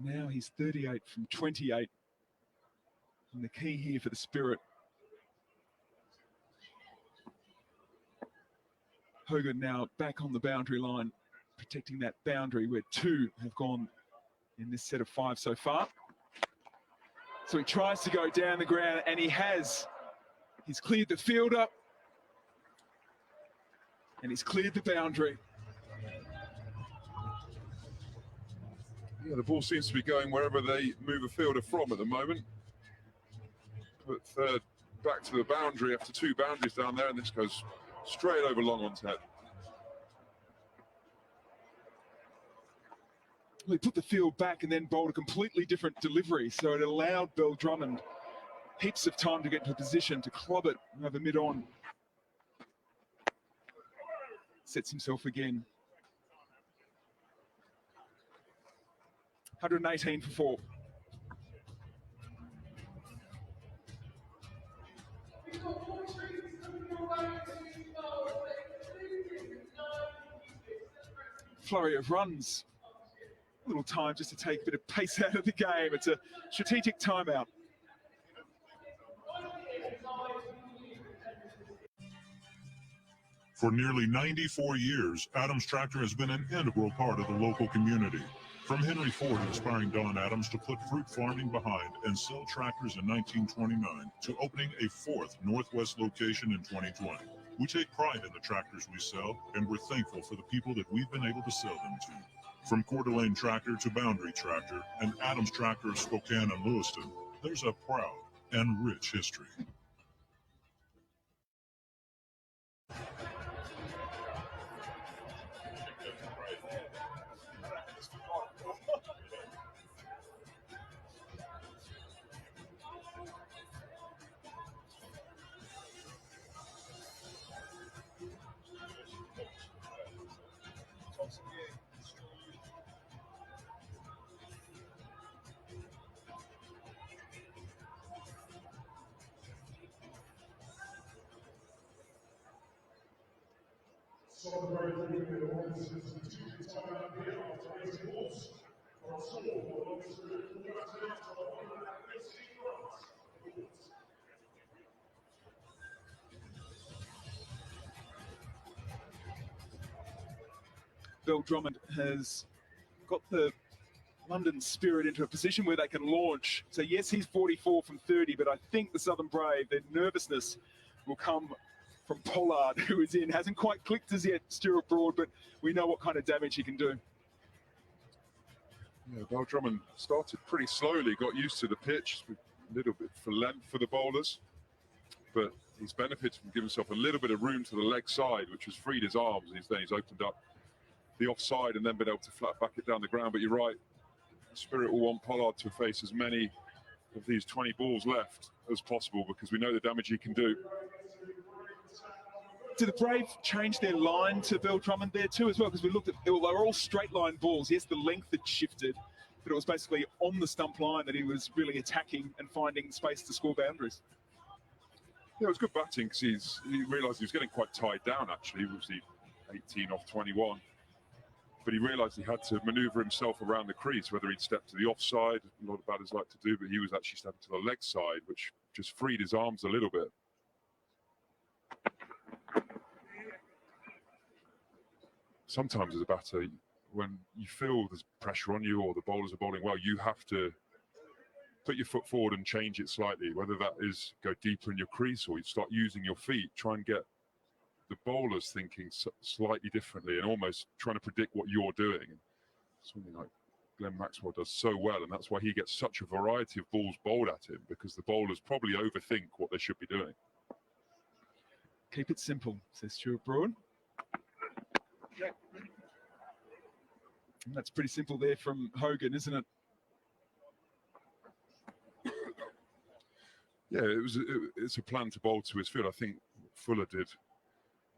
Now he's 38 from 28. And the key here for the Spirit. Hogan now back on the boundary line, protecting that boundary where 2 have gone in this set of 5 so far. So he tries to go down the ground, and he has. He's cleared the fielder, and he's cleared the boundary. Yeah, the ball seems to be going wherever they move a fielder from at the moment. Put third back to the boundary after 2 boundaries down there, and this goes straight over long on's head. Well, he put the field back and then bowled a completely different delivery, so it allowed Bill Drummond heaps of time to get into a position to club it over mid-on. Sets himself again. 118 for 4. Flurry of runs. A little time just to take a bit of pace out of the game. It's a strategic timeout. For nearly 94 years, Adams Tractor has been an integral part of the local community. From Henry Ford inspiring Don Adams to put fruit farming behind and sell tractors in 1929 to opening a 4th Northwest location in 2020. We take pride in the tractors we sell, and we're thankful for the people that we've been able to sell them to. From Coeur d'Alene Tractor to Boundary Tractor and Adams Tractor of Spokane and Lewiston, there's a proud and rich history. Bill Drummond has got the London Spirit into a position where they can launch. So yes, he's 44 from 30, but I think the Southern Brave, their nervousness will come from Pollard, who is in. Hasn't quite clicked as yet, Stuart Broad, but we know what kind of damage he can do. Yeah, Bill Drummond started pretty slowly, got used to the pitch, a little bit for length for the bowlers, but he's benefited from giving himself a little bit of room to the leg side, which has freed his arms, and then he's opened up the offside and then been able to flat back it down the ground. But you're right, Spirit will want Pollard to face as many of these 20 balls left as possible, because we know the damage he can do. Did the Brave change their line to Bill Drummond there too as well? Because we looked at, they were all straight line balls. Yes, the length had shifted, but it was basically on the stump line that he was really attacking and finding space to score boundaries. Yeah, it was good batting because he realised he was getting quite tied down, actually. He was the 18 off 21. but he realised he had to manoeuvre himself around the crease, whether he'd step to the offside, a lot of batters like to do, but he was actually stepping to the leg side, which just freed his arms a little bit. Sometimes as a batter, when you feel there's pressure on you or the bowlers are bowling well, you have to put your foot forward and change it slightly, whether that is go deeper in your crease or you start using your feet, try and get the bowlers thinking slightly differently and almost trying to predict what you're doing. Something like Glenn Maxwell does so well, and that's why he gets such a variety of balls bowled at him, because the bowlers probably overthink what they should be doing. Keep it simple, says Stuart Bruin. And that's pretty simple there from Hogan, isn't it? Yeah, it's a plan to bowl to his field. I think Fuller did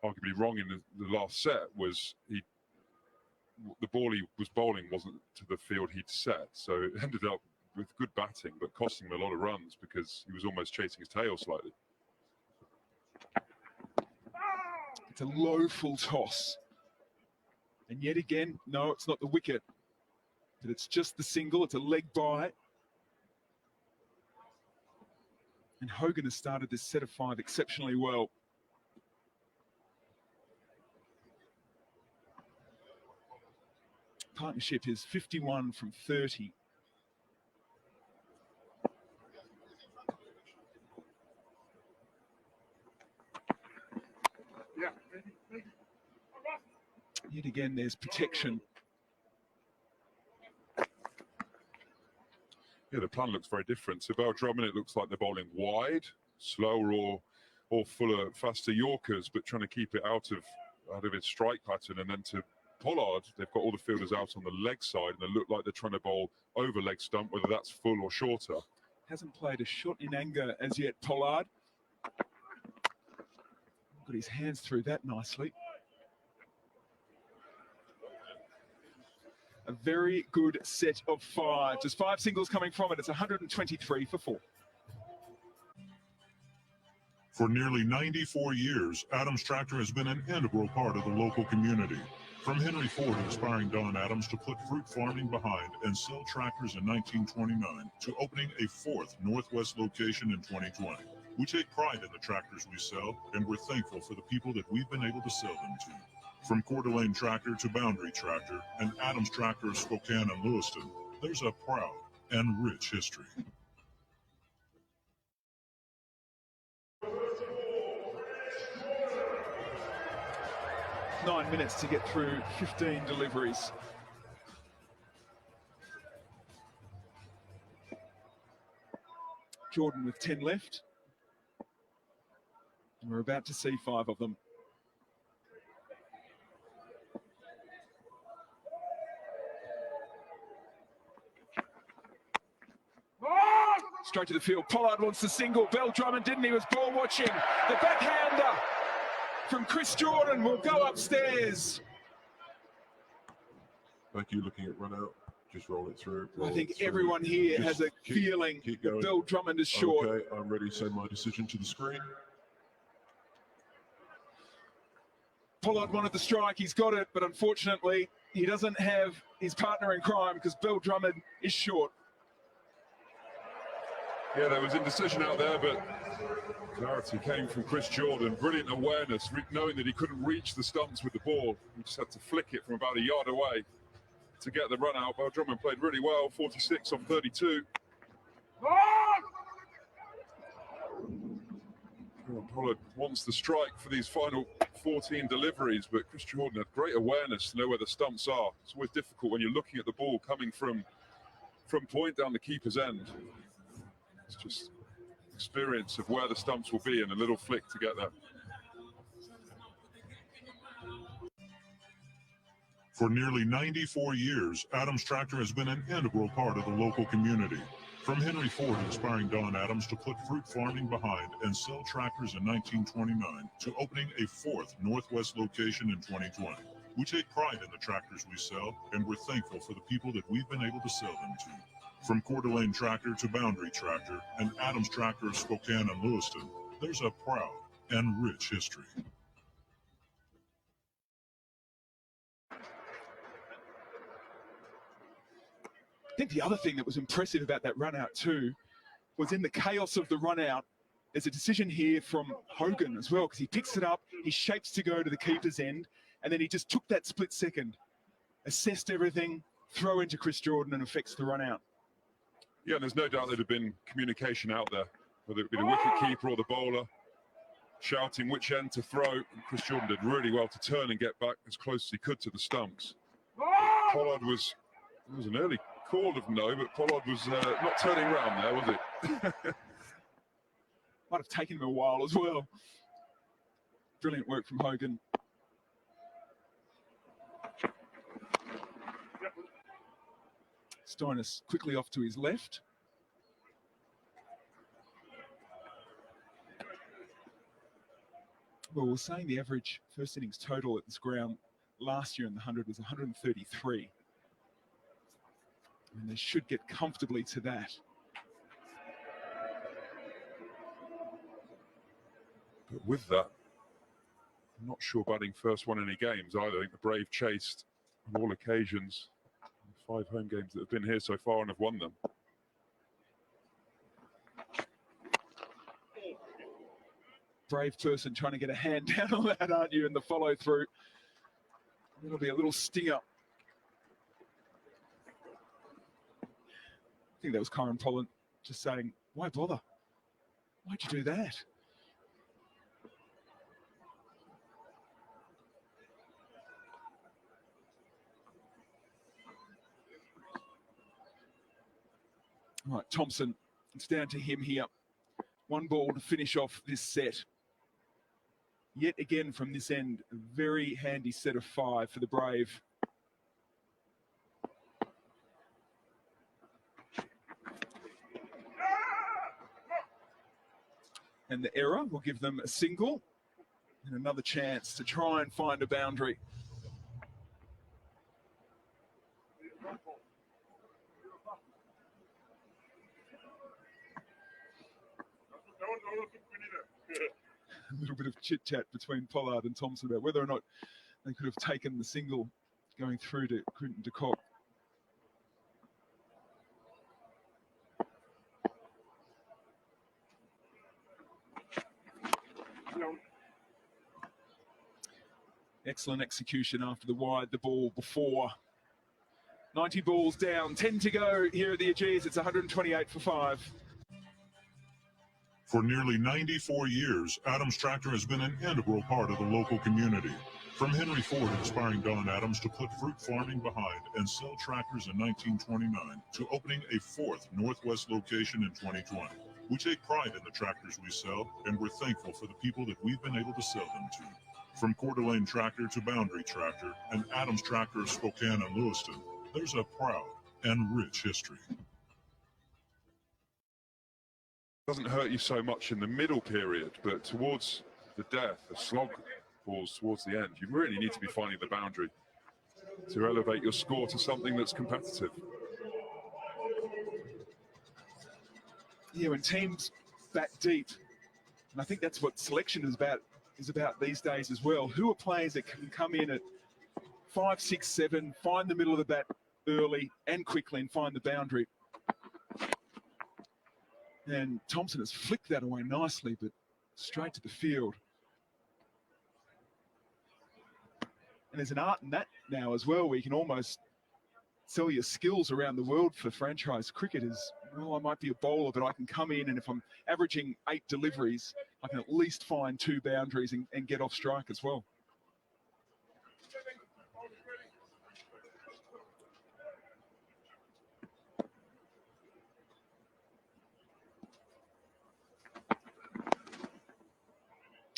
arguably wrong in the last set was the ball he was bowling wasn't to the field he'd set, so it ended up with good batting but costing him a lot of runs because he was almost chasing his tail slightly. It's a low full toss, and yet again, no, it's not the wicket, but it's just the single. It's a leg by, and Hogan has started this set of 5 exceptionally well. Partnership is 51 from 30. Yet again, there's protection. Yeah, the plan looks very different. So Bell Drummond, it looks like they're bowling wide, slower or fuller, faster Yorkers, but trying to keep it out of its strike pattern. And then to Pollard, they've got all the fielders out on the leg side, and they look like they're trying to bowl over leg stump, whether that's full or shorter. Hasn't played a shot in anger as yet, Pollard. Got his hands through that nicely. A very good set of 5. Just 5 singles coming from it. It's 123 for 4. For nearly 94 years, Adams Tractor has been an integral part of the local community. From Henry Ford inspiring Don Adams to put fruit farming behind and sell tractors in 1929 to opening a 4th Northwest location in 2020. We take pride in the tractors we sell, and we're thankful for the people that we've been able to sell them to. From Coeur d'Alene Tractor to Boundary Tractor and Adams Tractor of Spokane and Lewiston, there's a proud and rich history. Nine minutes to get through 15 deliveries. Jordan with 10 left. And we're about to see 5 of them. Straight to the field. Pollard wants the single. Bell Drummond didn't. He was ball watching. The backhander from Chris Jordan will go upstairs. Thank you. Looking at run out. Just roll it through. I think everyone here has a feeling that Bell Drummond is short. Okay, I'm ready to send my decision to the screen. Pollard wanted the strike. He's got it, but unfortunately, he doesn't have his partner in crime because Bell Drummond is short. Yeah, there was indecision out there, but clarity came from Chris Jordan. Brilliant awareness, knowing that he couldn't reach the stumps with the ball. He just had to flick it from about a yard away to get the run out. Bell Drummond played really well, 46 on 32. Pollard wants the strike for these final 14 deliveries, but Chris Jordan had great awareness to know where the stumps are. It's always difficult when you're looking at the ball coming from point down the keeper's end. It's just experience of where the stumps will be and a little flick to get there. For nearly 94 years, Adams Tractor has been an integral part of the local community. From Henry Ford inspiring Don Adams to put fruit farming behind and sell tractors in 1929 to opening a 4th Northwest location in 2020. We take pride in the tractors we sell, and we're thankful for the people that we've been able to sell them to. From Coeur d'Alene Tractor to Boundary Tractor and Adams Tractor of Spokane and Lewiston, there's a proud and rich history. I think the other thing that was impressive about that run out too was in the chaos of the run out, there's a decision here from Hogan as well, because he picks it up, he shapes to go to the keeper's end, and then he just took that split second, assessed everything, throw into Chris Jordan and affects the run out. Yeah, and there's no doubt there'd have been communication out there, whether it be the wicket keeper or the bowler, shouting which end to throw. And Chris Jordan did really well to turn and get back as close as he could to the stumps. Pollard it was an early call of no, but Pollard was not turning around there, was it? Might have taken him a while as well. Brilliant work from Hogan. Stoinis quickly off to his left. Well, we're saying the average first innings total at this ground last year in the 100 was 133. And they should get comfortably to that. But with that, I'm not sure batting first won any games either. I think the Brave chased on all occasions. 5 home games that have been here so far and have won them. Brave person trying to get a hand down on that, aren't you, in the follow through. It'll be a little stinger. I think that was Kieran Pollan just saying, why bother? Why'd you do that? All right, Thompson, it's down to him here. 1 ball to finish off this set. Yet again from this end, a very handy set of 5 for the Brave. And the error will give them a single and another chance to try and find a boundary. A little bit of chit-chat between Pollard and Thompson about whether or not they could have taken the single going through to Quinton de Kock. Excellent execution after the wide, the ball before. 90 balls down, 10 to go here at the Ageas. It's 128 for 5. For nearly 94 years, Adams Tractor has been an integral part of the local community. From Henry Ford inspiring Don Adams to put fruit farming behind and sell tractors in 1929 to opening a 4th Northwest location in 2020. We take pride in the tractors we sell, and we're thankful for the people that we've been able to sell them to. From Coeur d'Alene Tractor to Boundary Tractor and Adams Tractor of Spokane and Lewiston, there's a proud and rich history. Doesn't hurt you so much in the middle period, but towards the death, the slog balls towards the end, you really need to be finding the boundary to elevate your score to something that's competitive. Yeah, when teams bat deep, and I think that's what selection is about these days as well. Who are players that can come in at 5, 6, 7, find the middle of the bat early and quickly and find the boundary. And Thompson has flicked that away nicely, but straight to the field. And there's an art in that now as well, where you can almost sell your skills around the world for franchise cricket. Is, well, I might be a bowler, but I can come in, and if I'm averaging 8 deliveries, I can at least find 2 boundaries and get off strike as well.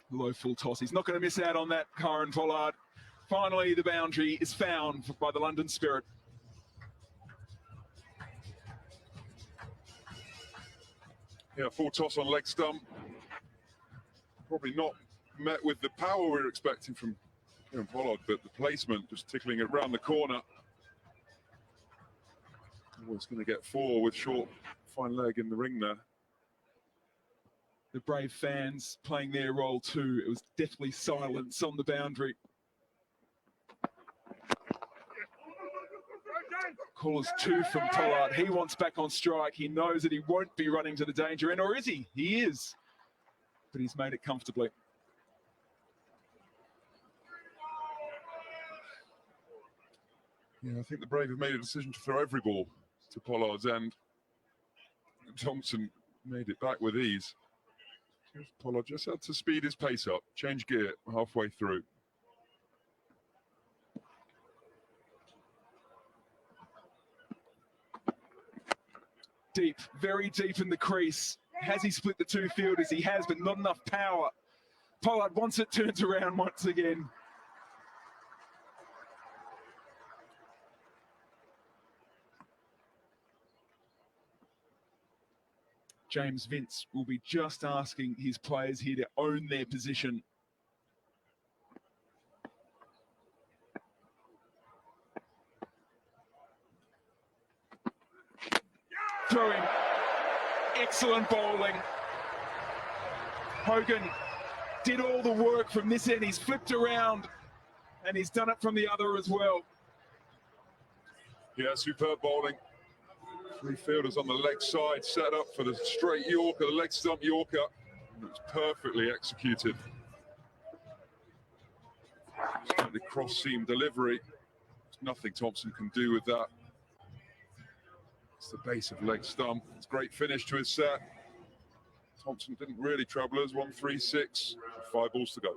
Low full toss. He's not going to miss out on that, Kieran Pollard. Finally, the boundary is found by the London Spirit. Yeah, full toss on leg stump. Probably not met with the power we were expecting from Kieran Pollard, but the placement just tickling it round the corner. Was going to get 4 with short, fine leg in the ring there. The Brave fans playing their role too. It was definitely silence on the boundary. Calls 2 from Pollard. He wants back on strike. He knows that he won't be running to the danger end, or is he? He is. But he's made it comfortably. Yeah, I think the Brave have made a decision to throw every ball to Pollard's end. Thompson made it back with ease. Pollard just had to speed his pace up, change gear halfway through. Deep, very deep in the crease. Has he split the 2 fielders? He has, but not enough power. Pollard, once it turns around once again. James Vince will be just asking his players here to own their position. Throwing excellent bowling. Hogan did all the work from this end. He's flipped around and he's done it from the other as well. Yeah, superb bowling. 3 fielders on the leg side, set up for the straight Yorker, the leg stump Yorker. It's perfectly executed. Slightly cross-seam delivery. There's nothing Thompson can do with that. It's the base of leg stump. It's a great finish to his set. Thompson didn't really trouble us. 1-3-6, 5 balls to go.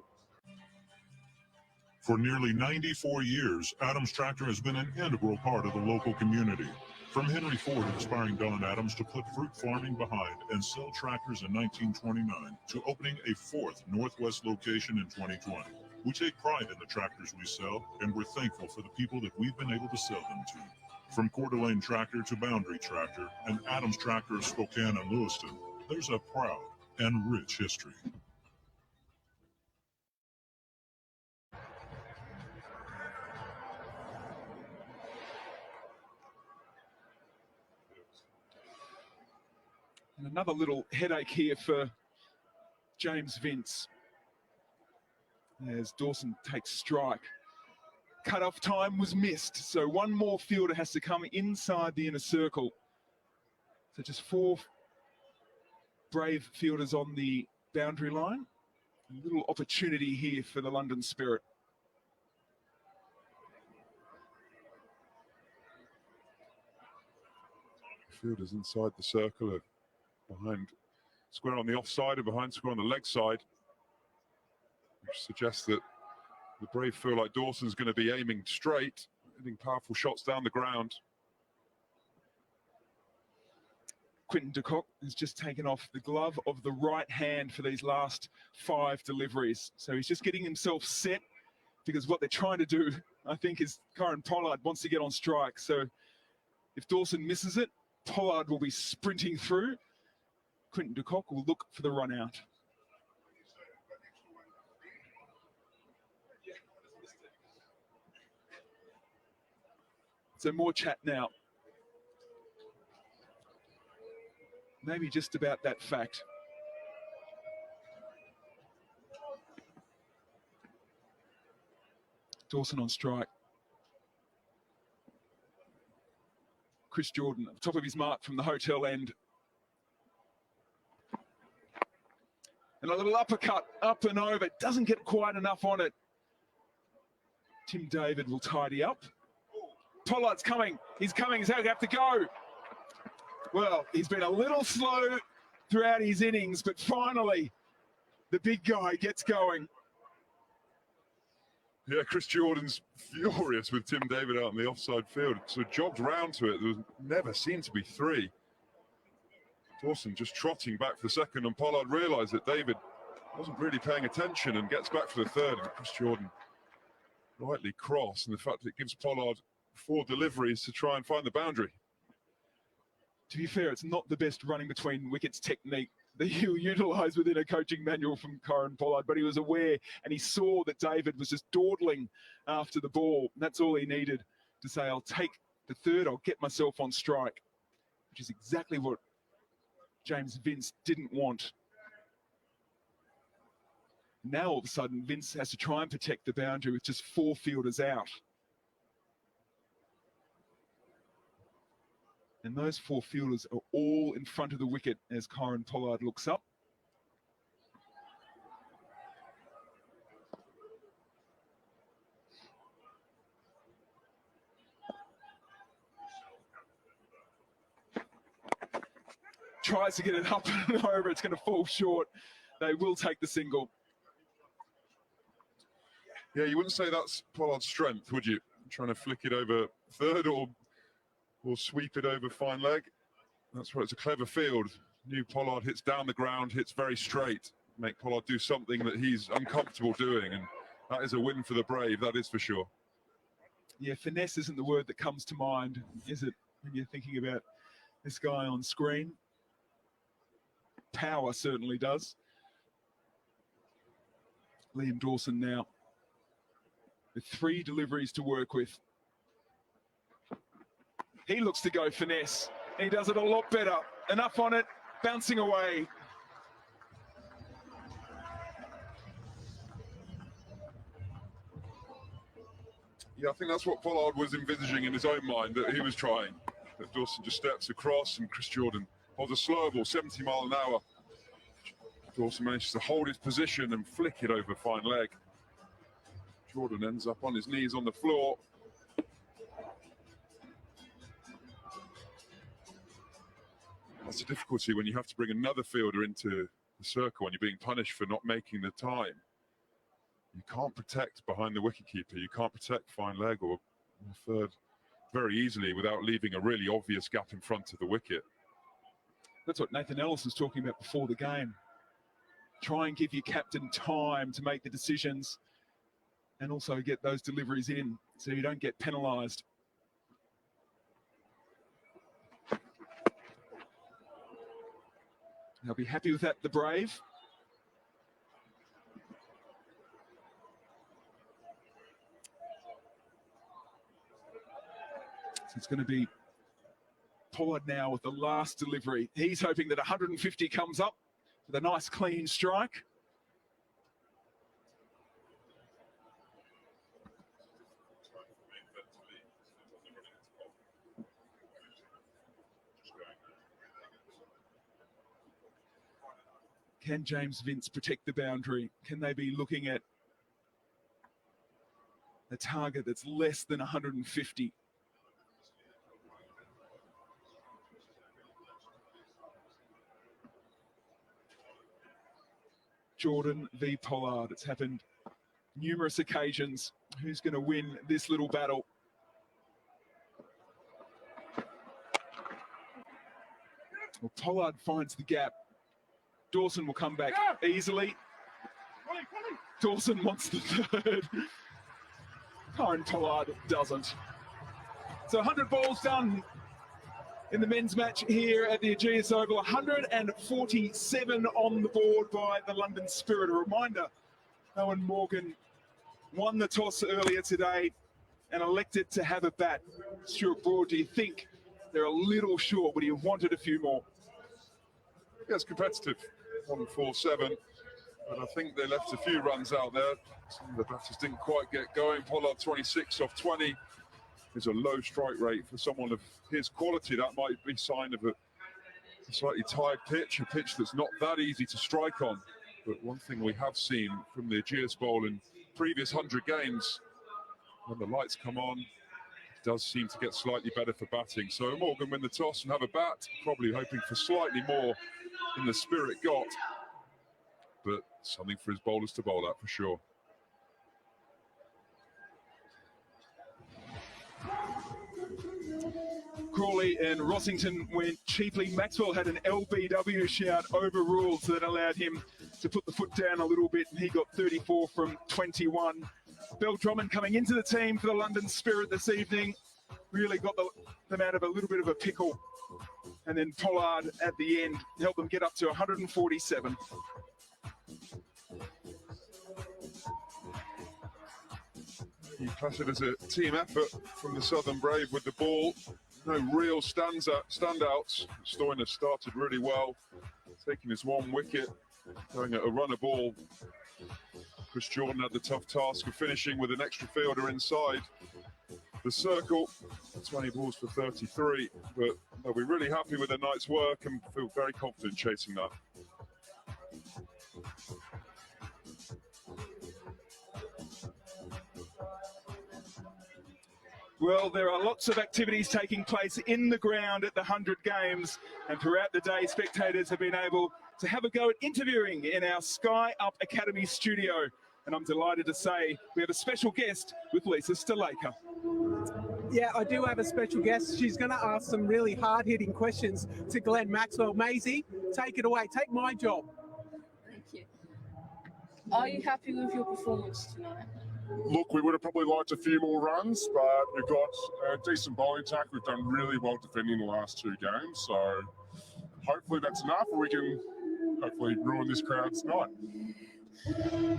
For nearly 94 years, Adams Tractor has been an integral part of the local community. From Henry Ford inspiring Don Adams to put fruit farming behind and sell tractors in 1929 to opening a 4th Northwest location in 2020. We take pride in the tractors we sell, and we're thankful for the people that we've been able to sell them to. From Coeur d'Alene Tractor to Boundary Tractor and Adams Tractor of Spokane and Lewiston, there's a proud and rich history. And another little headache here for James Vince as Dawson takes strike. Cut-off time was missed, so 1 more fielder has to come inside the inner circle. So just 4 Brave fielders on the boundary line. A little opportunity here for the London Spirit. Fielders inside the circle of behind square on the offside and behind square on the leg side, which suggests that the Brave feel like Dawson's going to be aiming straight, hitting powerful shots down the ground. Quinton de Kock has just taken off the glove of the right hand for these last 5 deliveries. So he's just getting himself set, because what they're trying to do, I think, is Kieran Pollard wants to get on strike. So if Dawson misses it, Pollard will be sprinting through. Quinton de Kock will look for the run out. So more chat now. Maybe just about that fact. Dawson on strike. Chris Jordan at the top of his mark from the hotel end. And a little uppercut, up and over. Doesn't get quite enough on it. Tim David will tidy up. Pollard's coming. He's coming. He's going to have to go. Well, he's been a little slow throughout his innings, but finally the big guy gets going. Yeah, Chris Jordan's furious with Tim David out in the offside field. So jogged round to it. There never seemed to be 3. Dawson just trotting back for the second, and Pollard realised that David wasn't really paying attention and gets back for the third. And Chris Jordan rightly cross, and the fact that it gives Pollard 4 deliveries to try and find the boundary. To be fair, it's not the best running between wickets technique that he'll utilise within a coaching manual from Kieran Pollard, but he was aware and he saw that David was just dawdling after the ball. And that's all he needed to say, I'll take the third, I'll get myself on strike, which is exactly what James Vince didn't want. Now all of a sudden Vince has to try and protect the boundary with just 4 fielders out. And those four fielders are all in front of the wicket as Kieran Pollard looks up. Tries to get it up and over. It's going to fall short. They will take the single. Yeah, you wouldn't say that's Pollard's strength, would you? Trying to flick it over third or sweep it over fine leg. That's why it's a clever field. New Pollard hits down the ground, hits very straight. Make Pollard do something that he's uncomfortable doing, and that is a win for the Brave, that is for sure. Yeah, finesse isn't the word that comes to mind, is it, when you're thinking about this guy on screen? Power certainly does. Liam Dawson now with 3 deliveries to work with. He looks to go finesse. He does it a lot better. Enough on it, bouncing away. Yeah, I think that's what Pollard was envisaging in his own mind, that he was trying. That Dawson just steps across and Chris Jordan holds a slow ball, 70 mile an hour. Dawson manages to hold his position and flick it over fine leg. Jordan ends up on his knees on the floor. That's the difficulty when you have to bring another fielder into the circle and you're being punished for not making the time. You can't protect behind the wicketkeeper. You can't protect fine leg or third very easily without leaving a really obvious gap in front of the wicket. That's what Nathan Ellis was talking about before the game. Try and give your captain time to make the decisions and also get those deliveries in so you don't get penalised. They'll be happy with that, the Brave. So it's going to be Pollard now with the last delivery. He's hoping that 150 comes up with a nice clean strike. Can James Vince protect the boundary? Can they be looking at a target that's less than 150? Jordan v Pollard. It's happened numerous occasions. Who's going to win this little battle? Well, Pollard finds the gap. Dawson will come back easily. Dawson wants the third. Kieran Pollard doesn't. So 100 balls done in the men's match here at the Ageas Oval. 147 on the board by the London Spirit. A reminder, Owen Morgan won the toss earlier today and elected to have a bat. Stuart Broad, do you think they're a little short? Would he have wanted a few more? Yeah, it's competitive. 147, but I think they left a few runs out there. Some of the batters didn't quite get going. Pollard 26 off 20 is a low strike rate for someone of his quality. That might be a sign of a slightly tired pitch, a pitch that's not that easy to strike on. But one thing we have seen from the Ageas Bowl in previous 100 games, when the lights come on, it does seem to get slightly better for batting. So Morgan win the toss and have a bat, probably hoping for slightly more than the Spirit got, but something for his bowlers to bowl at for sure. Crawley and Rossington went cheaply. Maxwell had an LBW shout overruled, so that allowed him to put the foot down a little bit, and he got 34 from 21. Bell Drummond coming into the team for the London Spirit this evening really got them out of a little bit of a pickle. And then Pollard at the end helped them get up to 147. You class it as a team effort from the Southern Brave with the ball. No real standouts. Stoinis started really well, taking his one wicket, going at a runner ball. Chris Jordan had the tough task of finishing with an extra fielder inside the circle. 20 balls for 33, but They'll be really happy with their night's work and feel very confident chasing that. Well, there are lots of activities taking place in the ground at the 100 Games, and throughout the day, spectators have been able to have a go at interviewing in our Sky Up Academy studio. And I'm delighted to say we have a special guest with Lisa Sthalekar. Yeah, I do have a special guest. She's going to ask some really hard-hitting questions to Glenn Maxwell. Maisie, take it away. Take my job. Thank you. Are you happy with your performance tonight? Look, we would have probably liked a few more runs, but we've got a decent bowling attack. We've done really well defending the last 2 games, so hopefully that's enough, and we can hopefully ruin this crowd's night.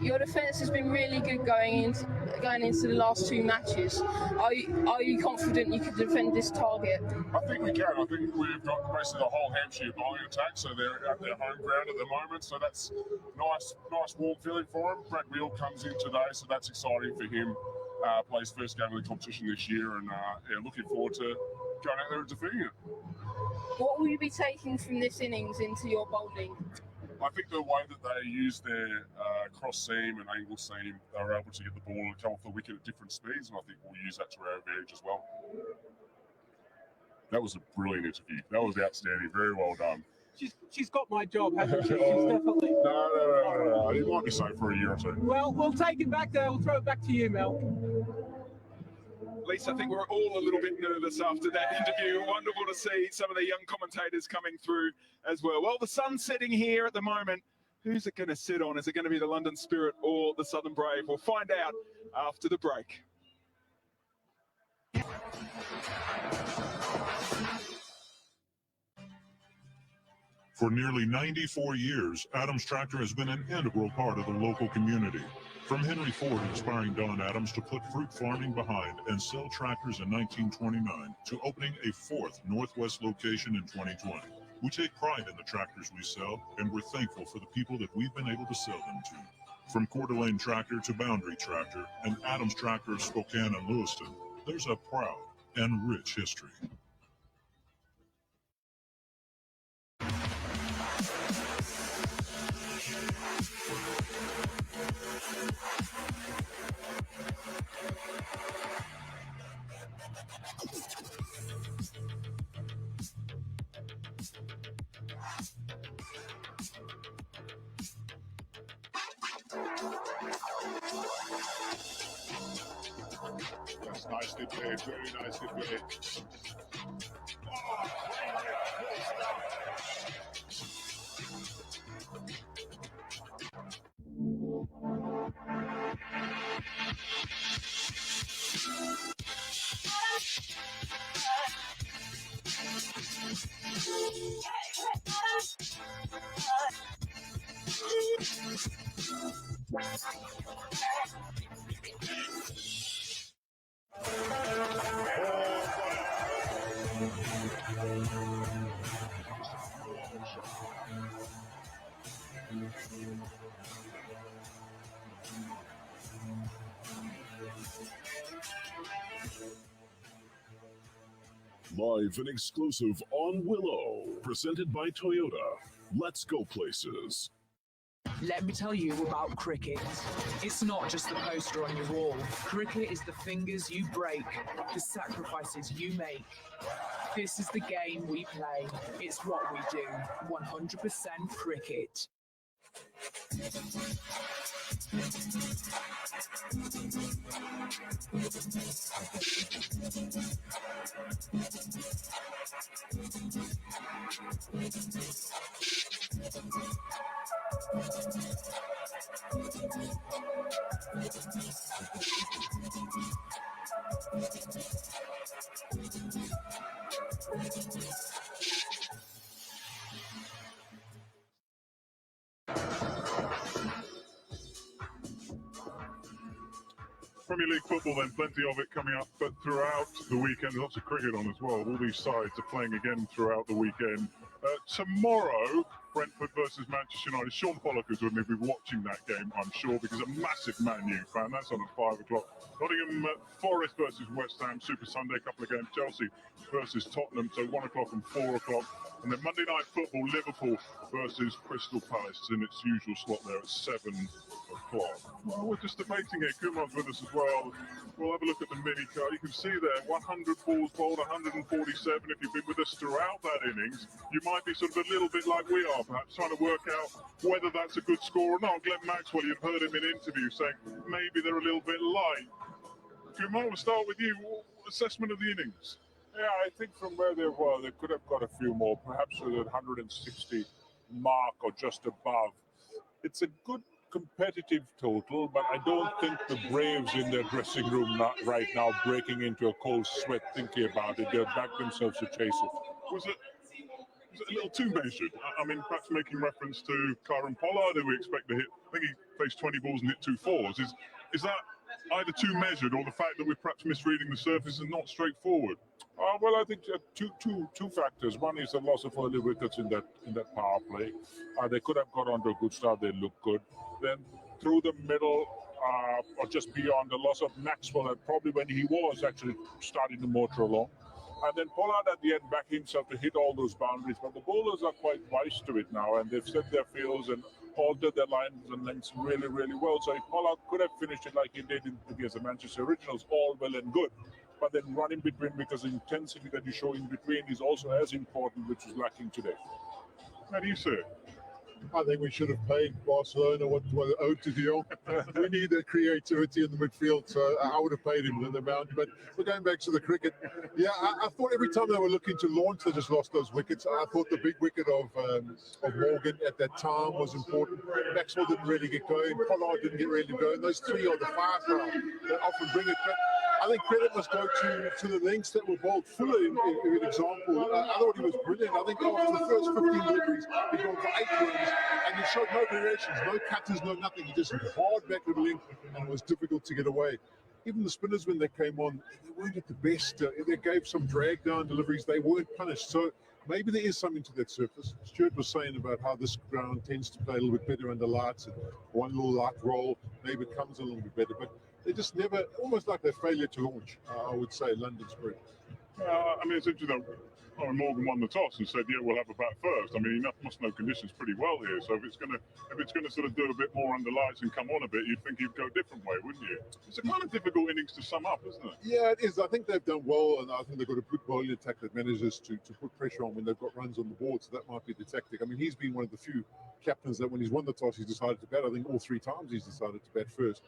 Your defence has been really good going into the last 2 matches. Are you confident you can defend this target? I think we can. I think we've got basically the whole Hampshire bowling attack, so they're at their home ground at the moment, so that's nice warm feeling for them. Brett Wheel comes in today, so that's exciting for him. Plays first game of the competition this year, and looking forward to going out there and defending it. What will you be taking from this innings into your bowling? I think the way that they use their cross seam and angle seam, they were able to get the ball and come off the wicket at different speeds, and I think we'll use that to our advantage as well. That was a brilliant interview. That was outstanding. Very well done. She's got my job, hasn't she? She's definitely... No. It might be so for a year or 2. Well, we'll take it back there. We'll throw it back to you, Mel. Lisa, I think we're all a little bit nervous after that interview. Wonderful to see some of the young commentators coming through as well. Well, the sun's setting here at the moment. Who's it going to sit on? Is it going to be the London Spirit or the Southern Brave? We'll find out after the break. For nearly 94 years, Adams Tractor has been an integral part of the local community. From Henry Ford inspiring Don Adams to put fruit farming behind and sell tractors in 1929 to opening a 4th Northwest location in 2020. We take pride in the tractors we sell, and we're thankful for the people that we've been able to sell them to. From Coeur d'Alene Tractor to Boundary Tractor and Adams Tractor of Spokane and Lewiston, there's a proud and rich history. That's nicely played, very nicely played. Live and exclusive on Willow, presented by Toyota. Let's go places. Let me tell you about cricket. It's not just the poster on your wall. Cricket is the fingers you break, the sacrifices you make. This is the game we play. It's what we do. 100% cricket. Premier League football, then plenty of it coming up, but throughout the weekend, lots of cricket on as well. All these sides are playing again throughout the weekend. Tomorrow, Brentford versus Manchester United. Sean Pollock is going to be watching that game, I'm sure, because a massive Man U fan. That's on at 5 o'clock. Nottingham Forest versus West Ham, Super Sunday, couple of games. Chelsea versus Tottenham, so 1 o'clock and 4 o'clock. And then Monday Night Football, Liverpool versus Crystal Palace in its usual slot there at 7 o'clock. Well, we're just debating it. Kumar's with us as well. We'll have a look at the mini card. You can see there, 100 balls bowled, 147. If you've been with us throughout that innings, you might be sort of a little bit like we are, perhaps trying to work out whether that's a good score or not. Glenn Maxwell, you've heard him in interviews saying maybe they're a little bit light. Kumar, we'll start with you. Assessment of the innings. Yeah, I think from where they were, they could have got a few more, perhaps with a 160 mark or just above. It's a good competitive total, but I don't think the Braves in their dressing room right now breaking into a cold sweat thinking about it. They'll back themselves to chase it. Was it a little too measured? I mean, perhaps making reference to Kieran Pollard, who we expect to hit. I think he faced 20 balls and hit 2 fours. Is that either too measured or the fact that we're perhaps misreading the surface and not straightforward? Well, I think two factors. One is the loss of early wickets in that power play. They could have got onto a good start. They look good. Then through the middle or just beyond, the loss of Maxwell, and probably when he was actually starting to motor along. And then Pollard at the end back himself to hit all those boundaries. But the bowlers are quite wise to it now, and they've set their fields and altered their lines and lengths really, really well. So if Pollard could have finished it like he did against the Manchester Originals, all well and good. But then run in between, because the intensity that you show in between is also as important, which is lacking today. How do you see it? I think we should have paid Barcelona what owed to De Jong. We need that creativity in the midfield, so I would have paid him the amount. But we're going back to the cricket. Yeah, I thought every time they were looking to launch, they just lost those wickets. I thought the big wicket of Morgan at that time was important. Maxwell didn't really get going. Pollard didn't get really going. Those three are the firepower that often bring it. But I think credit must go to the links that were bowled. Fuller, in example, I thought he was brilliant. I think after the first 15 deliveries, he gone for 8 runs, and he showed no variations, no cutters, no nothing. He just hard back to the link, and it was difficult to get away. Even the spinners, when they came on, they weren't at the best. They gave some drag down deliveries. They weren't punished. So maybe there is something to that surface. Stuart was saying about how this ground tends to play a little bit better under lights, and one little light roll maybe comes a little bit better. But they just never, almost like their failure to launch, I would say, London Spirit. I mean, it's interesting that Morgan won the toss and said, yeah, we'll have a bat first. I mean, he must know conditions pretty well here. So if it's going to sort of do a bit more under lights and come on a bit, you'd think he'd go a different way, wouldn't you? It's a kind of difficult innings to sum up, isn't it? Yeah, it is. I think they've done well, and I think they've got a good bowling attack that manages to put pressure on when they've got runs on the board. So that might be the tactic. I mean, he's been one of the few captains that when he's won the toss, he's decided to bat. I think all 3 times he's decided to bat first.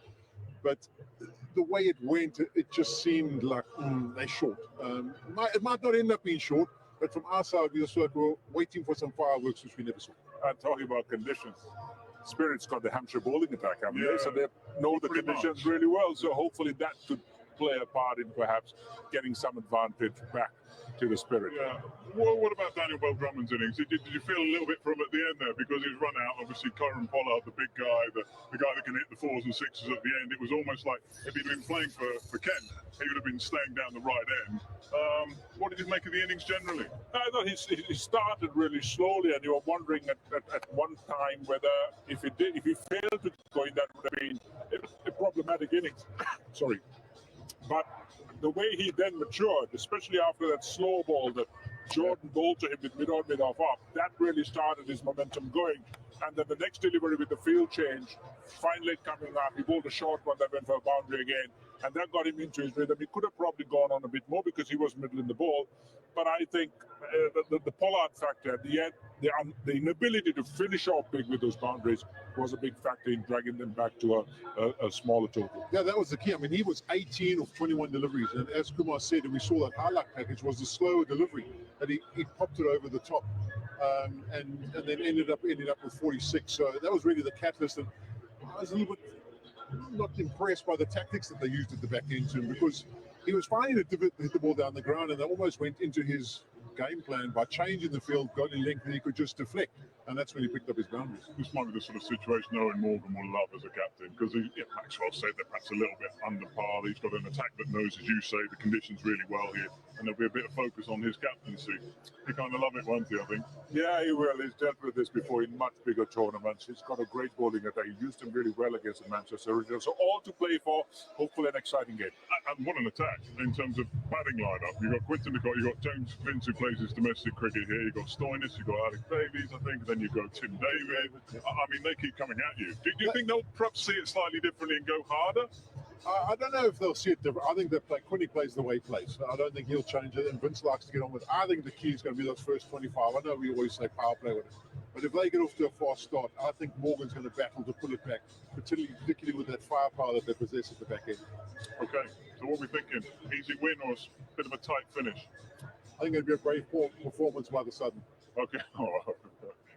But the way it went, it just seemed like they're short. It might not end up being short, but from our side, we were waiting for some fireworks, which we never saw. And talking about conditions, Spirit's got the Hampshire bowling attack, haven't they? So they know the conditions really well. So hopefully that could play a part in perhaps getting some advantage back to the Spirit. Yeah. Well, what about Daniel Bell-Drummond's innings? Did you feel a little bit for him at the end there? Because he was run out, obviously, Kieran Pollard, the big guy, the guy that can hit the 4s and 6s at the end. It was almost like if he'd been playing for Kent, he would have been staying down the right end. What did you make of the innings generally? I thought he started really slowly, and you were wondering at one time whether if he failed to go in, that would have been a problematic innings. Sorry. But the way he then matured, especially after that slow ball that Jordan bowled to him with mid-on, mid-off up, that really started his momentum going. And then the next delivery with the field change, fine leg coming up, he bowled a short one that went for a boundary again, and that got him into his rhythm. He could have probably gone on a bit more because he was middle in the ball. But I think the Pollard factor at the end, the inability to finish off big with those boundaries was a big factor in dragging them back to a smaller total. Yeah, that was the key. I mean, he was 18 of 21 deliveries. And as Kumar said, and we saw that highlight package, was the slower delivery that he popped it over the top and then ended up with 46. So that was really the catalyst. And I was a little bit not impressed by the tactics that they used at the back end to him, because he was finding it to hit the ball down the ground, and they almost went into his game plan by changing the field, got in length, and he could just deflect. And that's when he picked up his boundaries. This might be the sort of situation Owen Morgan will love as a captain, because Maxwell said they're perhaps a little bit under par. He's got an attack that knows, as you say, the conditions really well here, and there'll be a bit of focus on his captaincy. He kind of love it, won't he, I think? Yeah, he will. He's dealt with this before in much bigger tournaments. He's got a great bowling attack. He used him really well against the Manchester Originals. So all to play for. Hopefully an exciting game. And what an attack in terms of batting lineup. You've got Quinton de Kock, you've got James Vince, who plays his domestic cricket here. You've got Stoinis, you've got Alex Davies, I think. Then you've got Tim David. I mean, they keep coming at you. Do you think they'll perhaps see it slightly differently and go harder? I don't know if they'll see it different. I think Quinny plays the way he plays. I don't think he'll change it, and Vince likes to get on with it. I think the key is going to be those first 25. I know we always say power play with it, but if they get off to a fast start, I think Morgan's going to battle to pull it back, particularly with that firepower that they possess at the back end. Okay, so what are we thinking? Easy win or a bit of a tight finish? I think it'll be a brave performance by the Southern. Okay,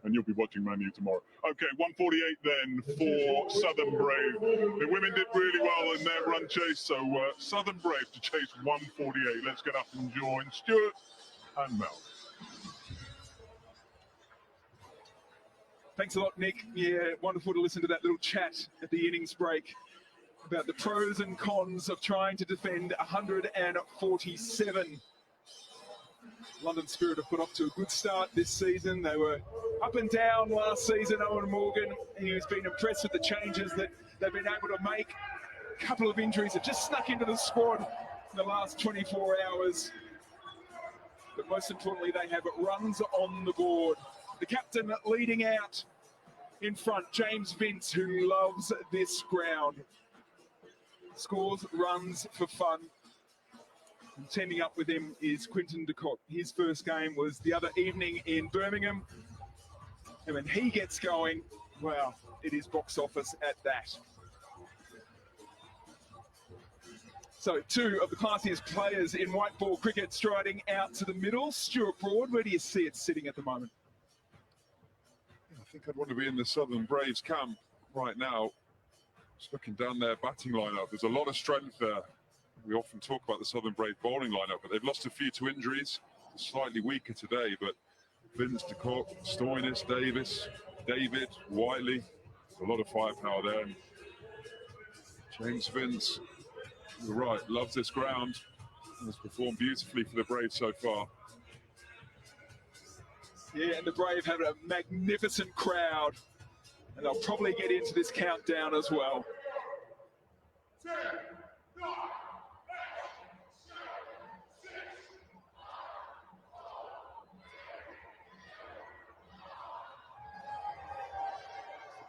and you'll be watching Man U tomorrow. Okay, 148 then for Southern Brave. The women did really well in their run chase, so Southern Brave to chase 148. Let's get up and join Stuart and Mel. Thanks a lot, Nick. Yeah, wonderful to listen to that little chat at the innings break about the pros and cons of trying to defend 147. London Spirit have put off to a good start this season. They were up and down last season, Owen Morgan. He's been impressed with the changes that they've been able to make. A couple of injuries have just snuck into the squad in the last 24 hours. But most importantly, they have runs on the board. The captain leading out in front, James Vince, who loves this ground. Scores runs for fun. And teaming up with him is Quinton de Kock. His first game was the other evening in Birmingham. And when he gets going, well, it is box office at that. So 2 of the classiest players in white ball cricket striding out to the middle. Stuart Broad, where do you see it sitting at the moment? I think I'd want to be in the Southern Braves camp right now. Just looking down their batting lineup, there's a lot of strength there. We often talk about the Southern Brave bowling lineup, but they've lost a few to injuries. They're slightly weaker today, but Vince, de Kock, Stoinis, Davis, David, Whiteley, a lot of firepower there. And James Vince, you're right, loves this ground. Has performed beautifully for the Braves so far. Yeah, and the Brave have a magnificent crowd, and they'll probably get into this countdown as well.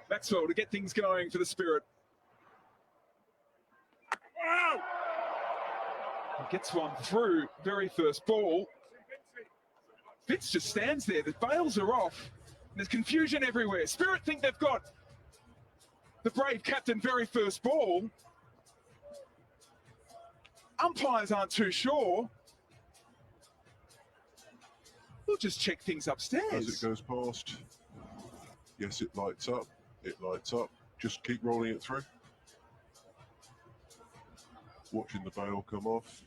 Maxwell to get things going for the Spirit. Wow! He gets one through, very first ball. Vince just stands there, the bails are off. There's confusion everywhere. Spirit think they've got the Brave captain very first ball. Umpires aren't too sure. We'll just check things upstairs. As it goes past, yes, it lights up. It lights up. Just keep rolling it through. Watching the bail come off.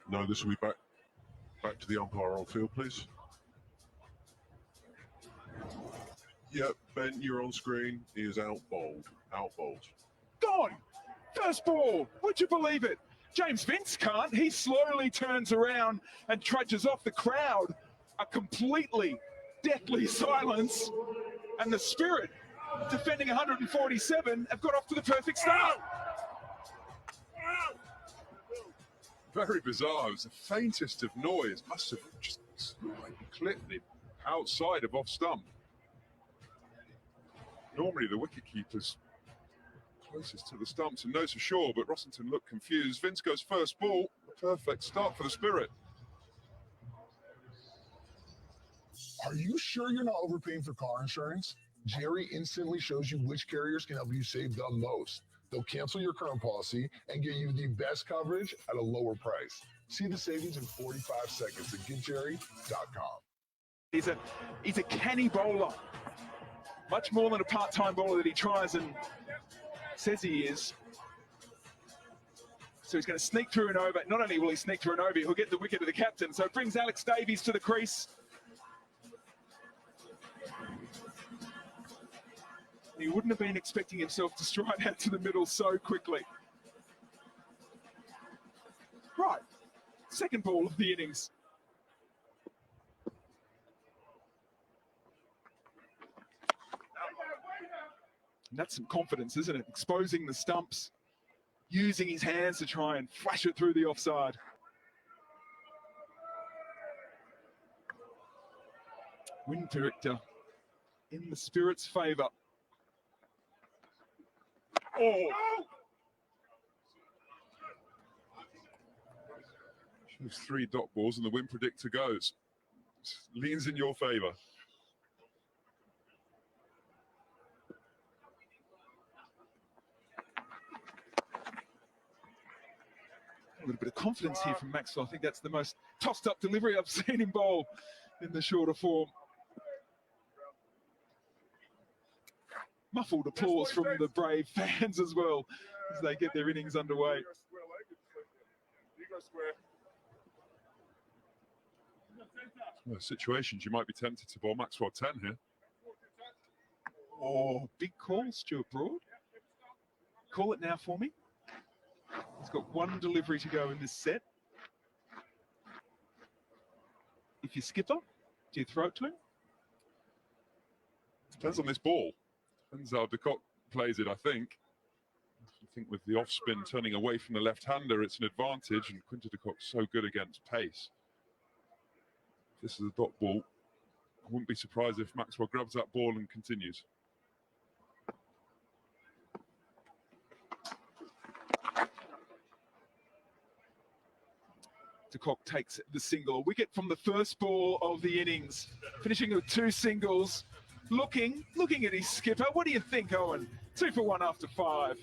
No, this will be back to the umpire on field, please. Yep, Ben, you're on screen. He is out bowled. Out bowled. Gone! First ball! Would you believe it? James Vince can't. He slowly turns around and trudges off. The crowd are completely deathly silence. And the Spirit, defending 147, have got off to the perfect start. Very bizarre. It was the faintest of noise. Must have just clipped him outside of off stump. Normally the wicketkeeper's closest to the stumps and knows for sure, but Rossington looked confused. Vince goes first ball. A perfect start for the Spirit. Are you sure you're not overpaying for car insurance? Jerry instantly shows you which carriers can help you save the most. They'll cancel your current policy and get you the best coverage at a lower price. See the savings in 45 seconds at getjerry.com. He's a canny bowler. Much more than a part-time bowler that he tries and says he is. So he's going to sneak through and over. Not only will he sneak through and over, he'll get the wicket of the captain. So it brings Alex Davies to the crease. He wouldn't have been expecting himself to stride out to the middle so quickly. Right, second ball of the innings. And that's some confidence, isn't it? Exposing the stumps, using his hands to try and flash it through the offside. Wind director in the Spirit's favour. Oh! Shows 3 dot balls and the wind predictor goes. Leans in your favour. A little bit of confidence here from Maxwell. I think that's the most tossed up delivery I've seen him bowl in the shorter form. Muffled applause from the Brave fans as well as they get their innings underway. Well, situations you might be tempted to bowl Maxwell 10 here. Oh, big call, Stuart Broad. Call it now for me. He's got 1 delivery to go in this set. If you skipper, do you throw it to him? Depends on this ball. Depends how de Kock plays it, I think. I think with the off spin turning away from the left-hander, it's an advantage, and Quinton de Kock's so good against pace. If this is a dot ball, I wouldn't be surprised if Maxwell grabs that ball and continues. De Kock takes the single. A wicket from the first ball of the innings, finishing with 2 singles. Looking at his skipper. What do you think, Owen? 2 for 1 after 5.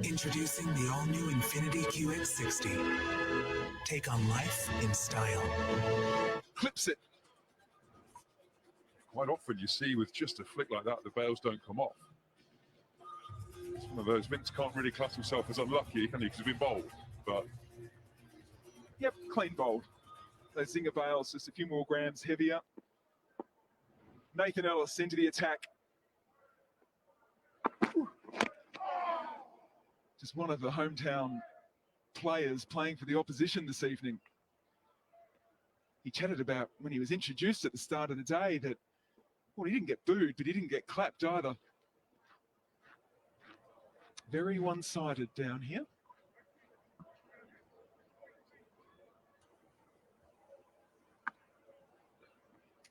Introducing the all-new Infiniti QX60. Take on life in style. Clips it. Quite often you see with just a flick like that, the bails don't come off. It's one of those. Vince can't really class himself as unlucky, can he? Because he's been bowled. But Yep, clean bowled. Those zinger bails just a few more grams heavier. Nathan Ellis into the attack. Just one of the hometown players playing for the opposition this evening. He chatted about when he was introduced at the start of the day that, well, he didn't get booed, but he didn't get clapped either. Very one-sided down here.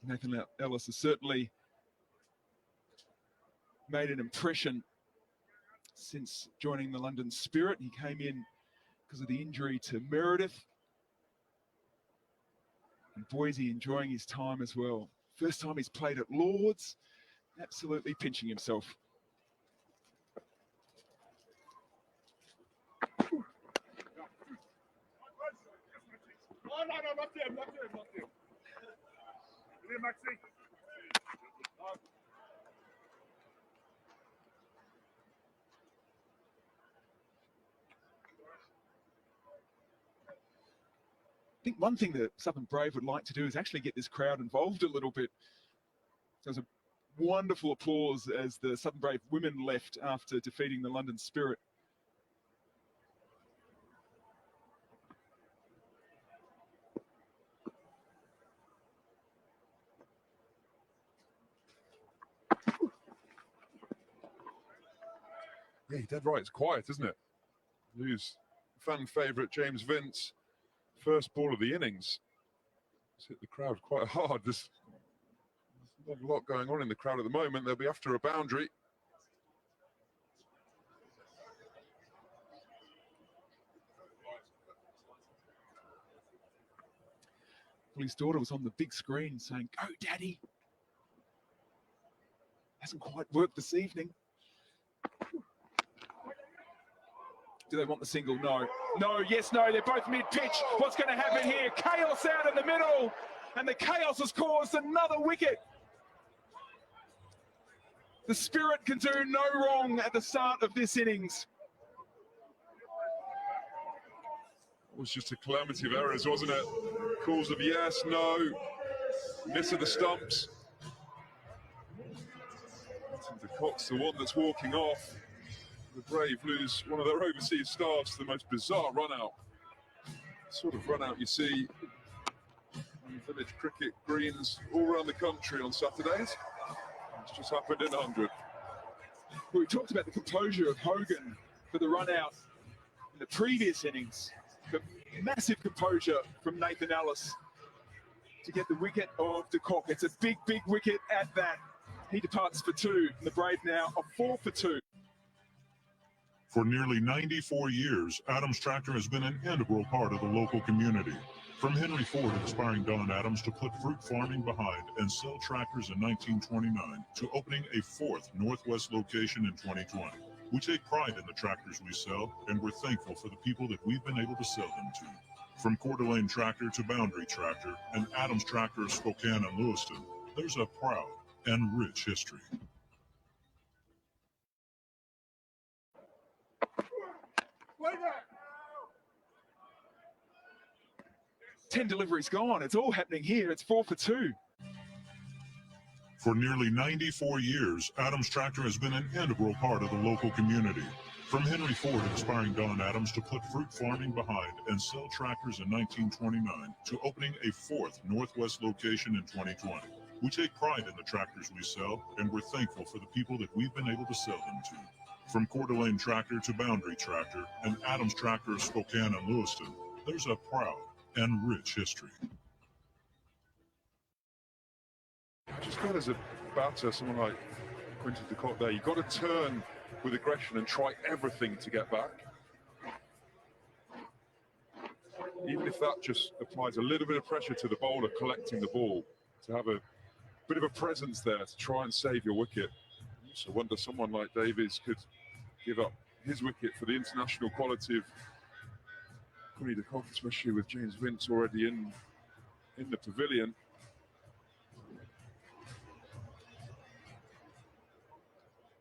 Nathan Ellis has certainly made an impression since joining the London Spirit. He came in because of the injury to Meredith. And boy, is he enjoying his time as well. First time he's played at Lord's, absolutely pinching himself. Oh, no, not him. Maxi. I think one thing that Southern Brave would like to do is actually get this crowd involved a little bit. There was a wonderful applause as the Southern Brave women left after defeating the London Spirit. yeah, you're dead right. It's quiet, isn't it? Lose fan favourite James Vince. First ball of the innings. It's hit the crowd quite hard. There's not a lot going on in the crowd at the moment. They'll be after a boundary. Well, his daughter was on the big screen saying, "Go, Daddy." Hasn't quite worked this evening. Do they want the single? No. No, yes, no. They're both mid-pitch. What's going to happen here? Chaos out in the middle. And the chaos has caused another wicket. The Spirit can do no wrong at the start of this innings. It was just a calamity of errors, wasn't it? Calls of yes, no, miss of the stumps. De Kock's the one that's walking off. The Brave lose one of their overseas stars to the most bizarre run out. Sort of run out you see on village cricket greens all around the country on Saturdays. It's just happened in 100. We talked about the composure of Hogan for the run out in the previous innings. The massive composure from Nathan Ellis to get the wicket of De Kock. It's a big, big wicket at that. He departs for 2, and the Brave now are 4 for 2. For nearly 94 years, Adams Tractor has been an integral part of the local community. From Henry Ford inspiring Don Adams to put fruit farming behind and sell tractors in 1929 to opening a 4th Northwest location in 2020. We take pride in the tractors we sell, and we're thankful for the people that we've been able to sell them to. From Coeur d'Alene Tractor to Boundary Tractor and Adams Tractor of Spokane and Lewiston, there's a proud and rich history. Ten deliveries gone. It's all happening here. It's 4 for 2. For nearly 94 years, Adams Tractor has been an integral part of the local community. From Henry Ford inspiring Don Adams to put fruit farming behind and sell tractors in 1929 to opening a 4th Northwest location in 2020. We take pride in the tractors we sell, and we're thankful for the people that we've been able to sell them to. From Coeur d'Alene Tractor to Boundary Tractor and Adams Tractor of Spokane and Lewiston, there's a proud and rich history. Just got as a batter, someone like Quinton de Kock there, you've got to turn with aggression and try everything to get back. Even if that just applies a little bit of pressure to the bowler collecting the ball, to have a bit of a presence there to try and save your wicket. So I wonder someone like Davies could give up his wicket for the international quality of Quinny de Kock, especially with James Vince already in the pavilion.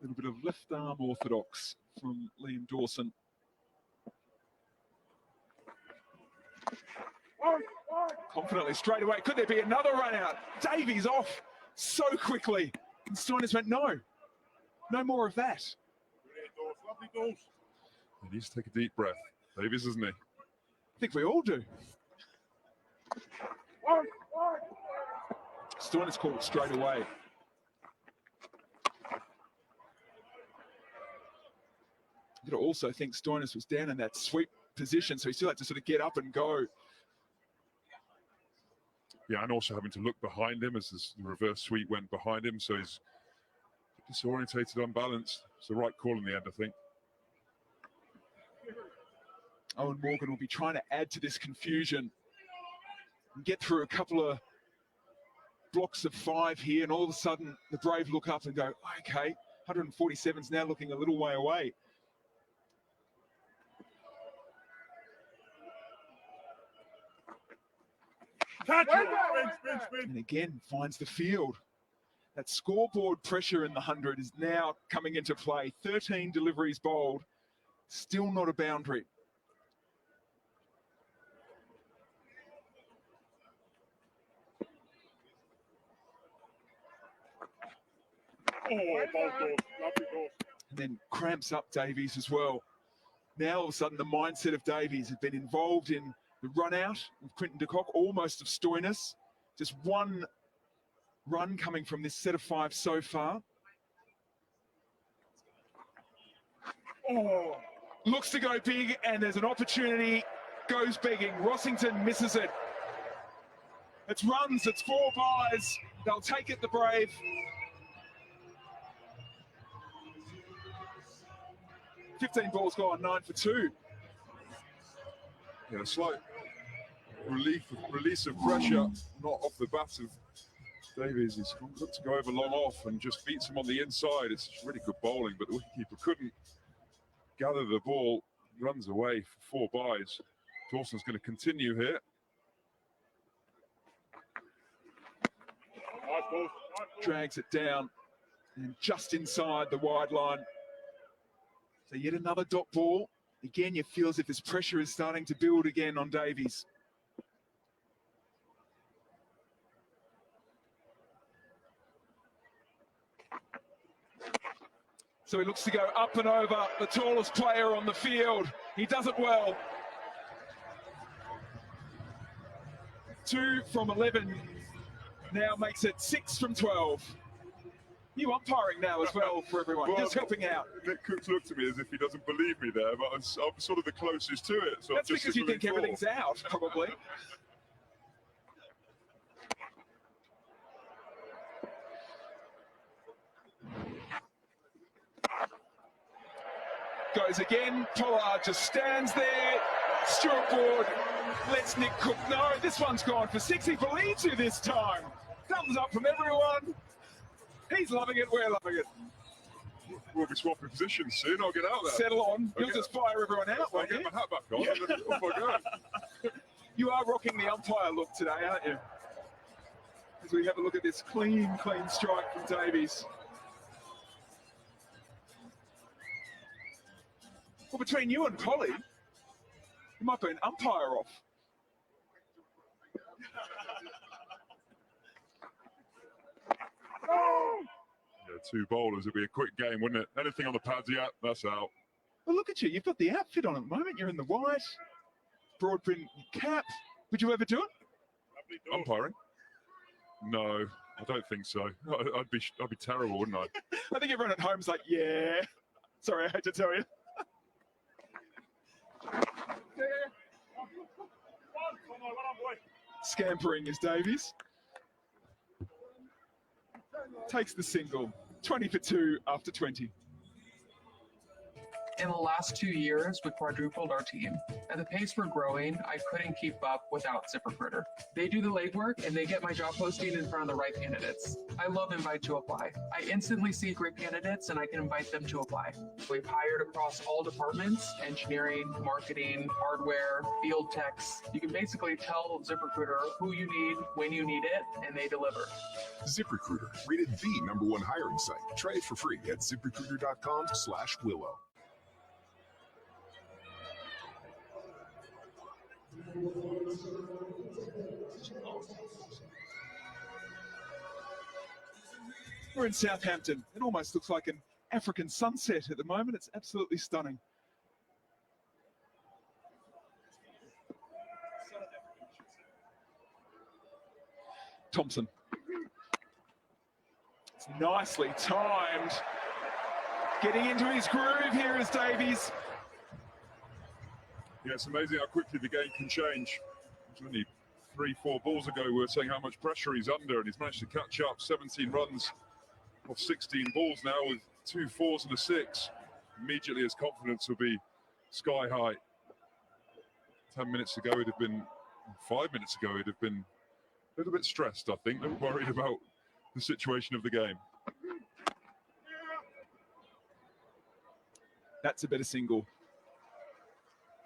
A little bit of left arm orthodox from Liam Dawson. Confidently straight away. Could there be another run out? Davies off so quickly. And Stoinis went, no. No more of that. He needs to take a deep breath. Davies, isn't he? I think we all do. Stoinis called it straight away. I also think Stoinis was down in that sweep position, so he still had to sort of get up and go. Yeah, and also having to look behind him as the reverse sweep went behind him, so he's disorientated, unbalanced. It's the right call in the end, I think. Owen Morgan will be trying to add to this confusion and get through a couple of blocks of 5 here, and all of a sudden the Brave look up and go, okay, 147's now looking a little way away. And again, finds the field. That scoreboard pressure in the 100 is now coming into play. 13 deliveries bowled, still not a boundary. And then cramps up Davies as well. Now all of a sudden the mindset of Davies has been involved in the run out of Quinton de Kock, almost of Stoinis. Just one run coming from this set of 5 so far. Looks to go big, and there's an opportunity. Goes begging. Rossington misses it. It's runs, it's 4 byes. They'll take it, the Brave. $15 balls gone, 9 for 2. Yeah, a slight release of pressure, not off the bat of Davies. He's got to go over long off and just beats him on the inside. It's really good bowling, but the wicketkeeper couldn't gather the ball. Runs away for 4 byes. Dawson's going to continue here. Drags it down and just inside the wide line. So yet another dot ball. Again, you feel as if this pressure is starting to build again on Davies. So he looks to go up and over the tallest player on the field. He does it well. 2 from 11 now makes it 6 from 12. New umpiring now as well for everyone, Well, just helping out. Nick Cook's looked at me as if he doesn't believe me there, but I'm sort of the closest to it. So That's I'm just because you think signaling everything's out, probably. Goes again, Pollard just stands there. Stuart Ward lets Nick Cook know this one's gone for 6. He believes you this time. Thumbs up from everyone. He's loving it, we're loving it. We'll be swapping positions soon. I'll get out there. Settle on. You'll just fire everyone out, I'll won't get you? my hat back on and then off I go. You are rocking the umpire look today, aren't you? As we have a look at this clean strike from Davies. Well, between you and Polly, you might be an umpire off. Yeah, 2 bowlers. It'd be a quick game, wouldn't it? Anything on the pads yet? That's out. Well, look at you. You've got the outfit on at the moment. You're in the white, broad print cap. Would you ever do it? Umpiring? No, I don't think so. I'd be terrible, wouldn't I? I think everyone at home's like, yeah. Sorry, I had to tell you. Scampering is Davies. Takes the single. 20 for 2 after 20. In the last 2 years, we quadrupled our team. At the pace we're growing, I couldn't keep up without ZipRecruiter. They do the legwork and they get my job posting in front of the right candidates. I love Invite to Apply. I instantly see great candidates and I can invite them to apply. We've hired across all departments: engineering, marketing, hardware, field techs. You can basically tell ZipRecruiter who you need, when you need it, and they deliver. ZipRecruiter, rated the #1 hiring site. Try it for free at ZipRecruiter.com/Willow. We're in Southampton. It almost looks like an African sunset at the moment. It's absolutely stunning. Thompson. It's nicely timed. Getting into his groove here is Davies. Yeah, it's amazing how quickly the game can change. It was only 3-4 balls ago we were saying how much pressure he's under, and he's managed to catch up. 17 runs off 16 balls now with 2 4s and a 6. Immediately his confidence will be sky high. 10 minutes ago, 5 minutes ago, he'd have been a little bit stressed, I think, and worried about the situation of the game. That's a better single.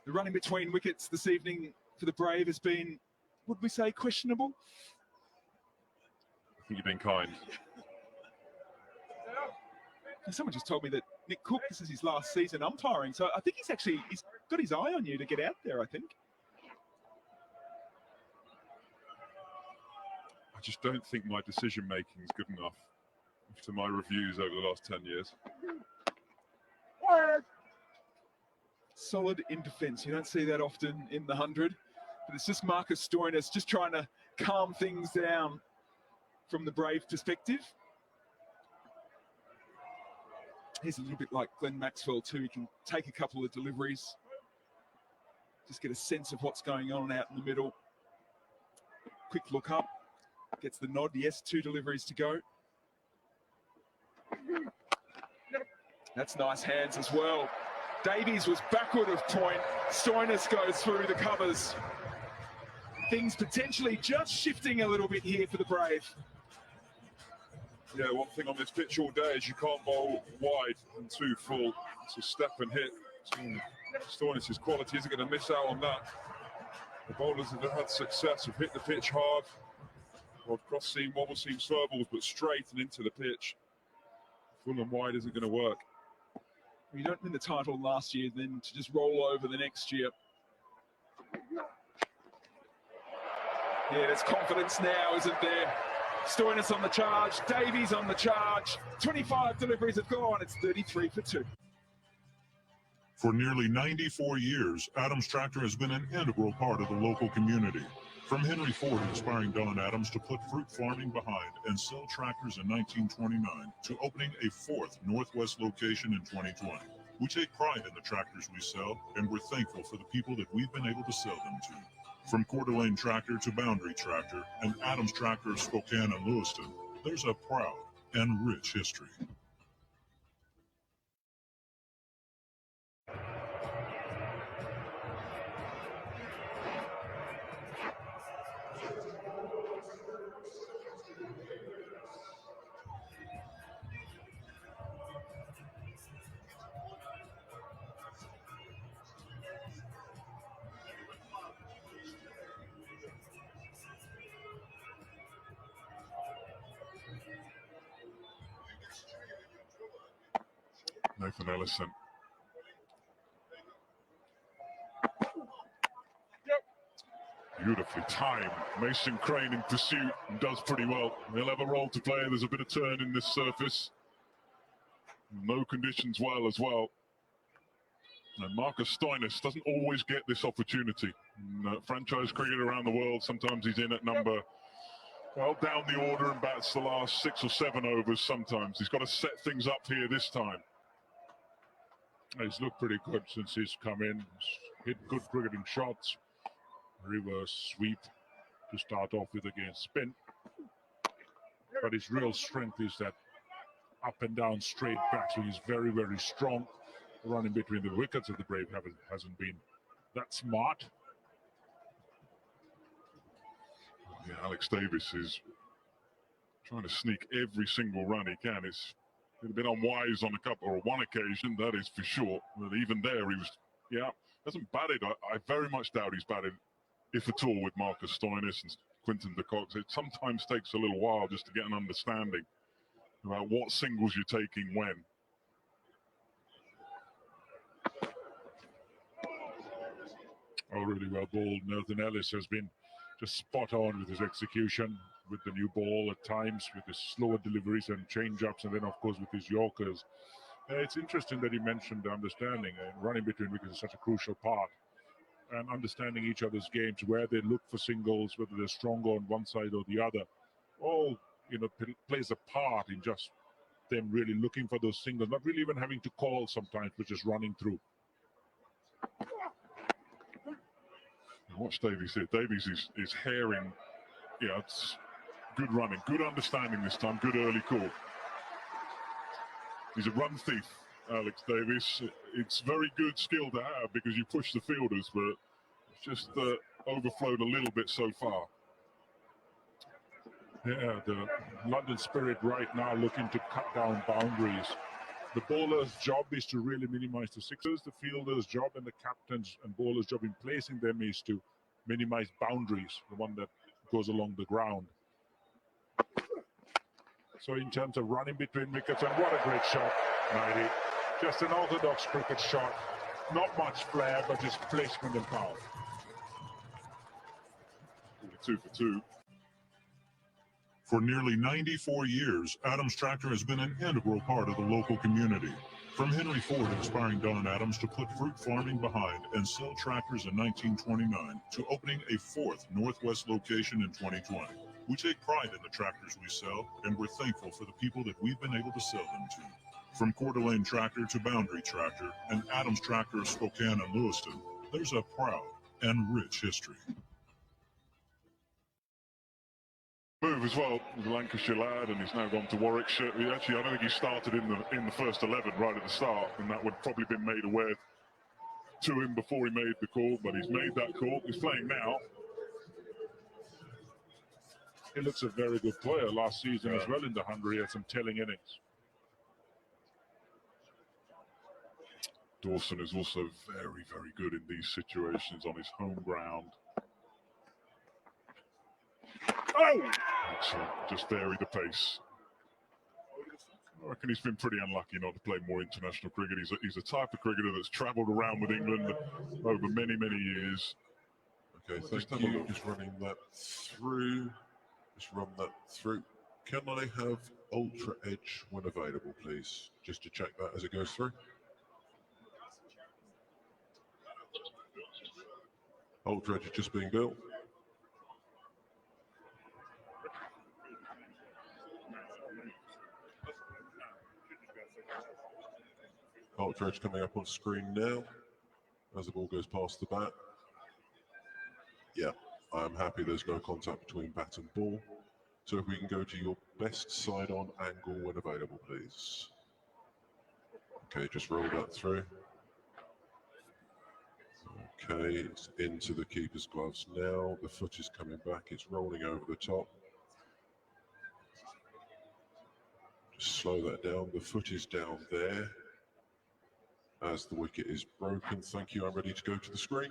The running between wickets this evening for the Brave has been, would we say, questionable? I think you've been kind. Someone just told me that Nick Cook, this is his last season umpiring, so I think he's got his eye on you to get out there, I think. I just don't think my decision making is good enough after my reviews over the last 10 years. Solid in defence. You don't see that often in the 100, but it's just Marcus Stoinis just trying to calm things down from the Brave perspective. He's a little bit like Glenn Maxwell too. He can take a couple of deliveries, just get a sense of what's going on out in the middle. Quick look up, gets the nod. Yes, 2 deliveries to go. That's nice hands as well. Davies was backward of point. Stoinis goes through the covers. things potentially just shifting a little bit here for the Brave. Yeah, one thing on this pitch all day is you can't bowl wide and too full. It's a step and hit. Stoinis' quality isn't going to miss out on that. The bowlers that have had success have hit the pitch hard. Well, cross seam, wobble seam, swerbles, but straight and into the pitch. Full and wide isn't going to work. You don't win the title last year, then to just roll over the next year. Yeah, there's confidence now, isn't there? Stoinis on the charge, Davies on the charge. 25 deliveries have gone. It's 33 for 2. For nearly 94 years, Adams Tractor has been an integral part of the local community. From Henry Ford inspiring Don Adams to put fruit farming behind and sell tractors in 1929 to opening a 4th Northwest location in 2020. We take pride in the tractors we sell, and we're thankful for the people that we've been able to sell them to. From Coeur d'Alene Tractor to Boundary Tractor and Adams Tractor of Spokane and Lewiston, there's a proud and rich history. Nathan Ellison. Beautifully timed. Mason Crane in pursuit and does pretty well. He'll have a role to play. There's a bit of turn in this surface. No conditions well as well. And Marcus Stoinis doesn't always get this opportunity. Franchise cricket around the world, sometimes he's in at number, well, down the order and bats the last 6 or 7 overs sometimes. He's got to set things up here this time. He's looked pretty good since he's come in. He's hit good cricketing shots. Reverse sweep to start off with against spin. But his real strength is that up and down straight batting. He's very, very strong. Running between the wickets of the Brave hasn't been that smart. Yeah, Alex Davis is trying to sneak every single run he can. It's a bit unwise on a couple or one occasion, that is for sure. But even there, he was, hasn't batted. I very much doubt he's batted, if at all, with Marcus Stoinis and Quinton de Kock. It sometimes takes a little while just to get an understanding about what singles you're taking when. Oh, really well bowled. Nathan Ellis has been just spot on with his execution, with the new ball at times, with his slower deliveries and change-ups, and then, of course, with his Yorkers. It's interesting that he mentioned understanding, and running between wickets is such a crucial part, and understanding each other's games, where they look for singles, whether they're stronger on one side or the other, all, plays a part in just them really looking for those singles, not really even having to call sometimes, but just running through. Watch Davies here. Davies is herring. Yeah, it's good running, good understanding this time, good early call. He's a run thief, Alex Davies. It's very good skill to have because you push the fielders, but it's just overflowed a little bit so far. Yeah, the London Spirit right now looking to cut down boundaries. The bowler's job is to really minimize the sixes. The fielder's job and the captain's and bowler's job in placing them is to minimize boundaries, the one that goes along the ground. So in terms of running between wickets, and what a great shot, 90. Just an orthodox cricket shot. Not much flair, but just placement and power. 2 for 2. For nearly 94 years, Adams Tractor has been an integral part of the local community. From Henry Ford inspiring Don Adams to put fruit farming behind and sell tractors in 1929 to opening a 4th Northwest location in 2020. We take pride in the tractors we sell, and we're thankful for the people that we've been able to sell them to. From Coeur d'Alene Tractor to Boundary Tractor and Adams Tractor of Spokane and Lewiston, there's a proud and rich history. Move as well, the Lancashire lad, and he's now gone to Warwickshire. Actually, I don't think he started in the first 11 right at the start, and that would probably been made aware to him before he made the call, but he's made that call. He's playing now. He looks a very good player last season as well in the 100. He had some telling innings. Dawson is also very, very good in these situations on his home ground. Oh! Excellent. Just vary the pace. I reckon he's been pretty unlucky not to play more international cricket. He's a type of cricketer that's travelled around with England over many, many years. Okay, thank you. Just running that through. Just run that through. Can I have Ultra Edge when available, please? Just to check that as it goes through. Ultra Edge is just being built. Ultra Edge coming up on screen now as the ball goes past the bat. Yeah, I'm happy there's no contact between bat and ball. So if we can go to your best side-on angle when available, please. Okay, just roll that through. Okay, it's into the keeper's gloves now. The foot is coming back. It's rolling over the top. Just slow that down. The foot is down there as the wicket is broken. Thank you. I'm ready to go to the screen.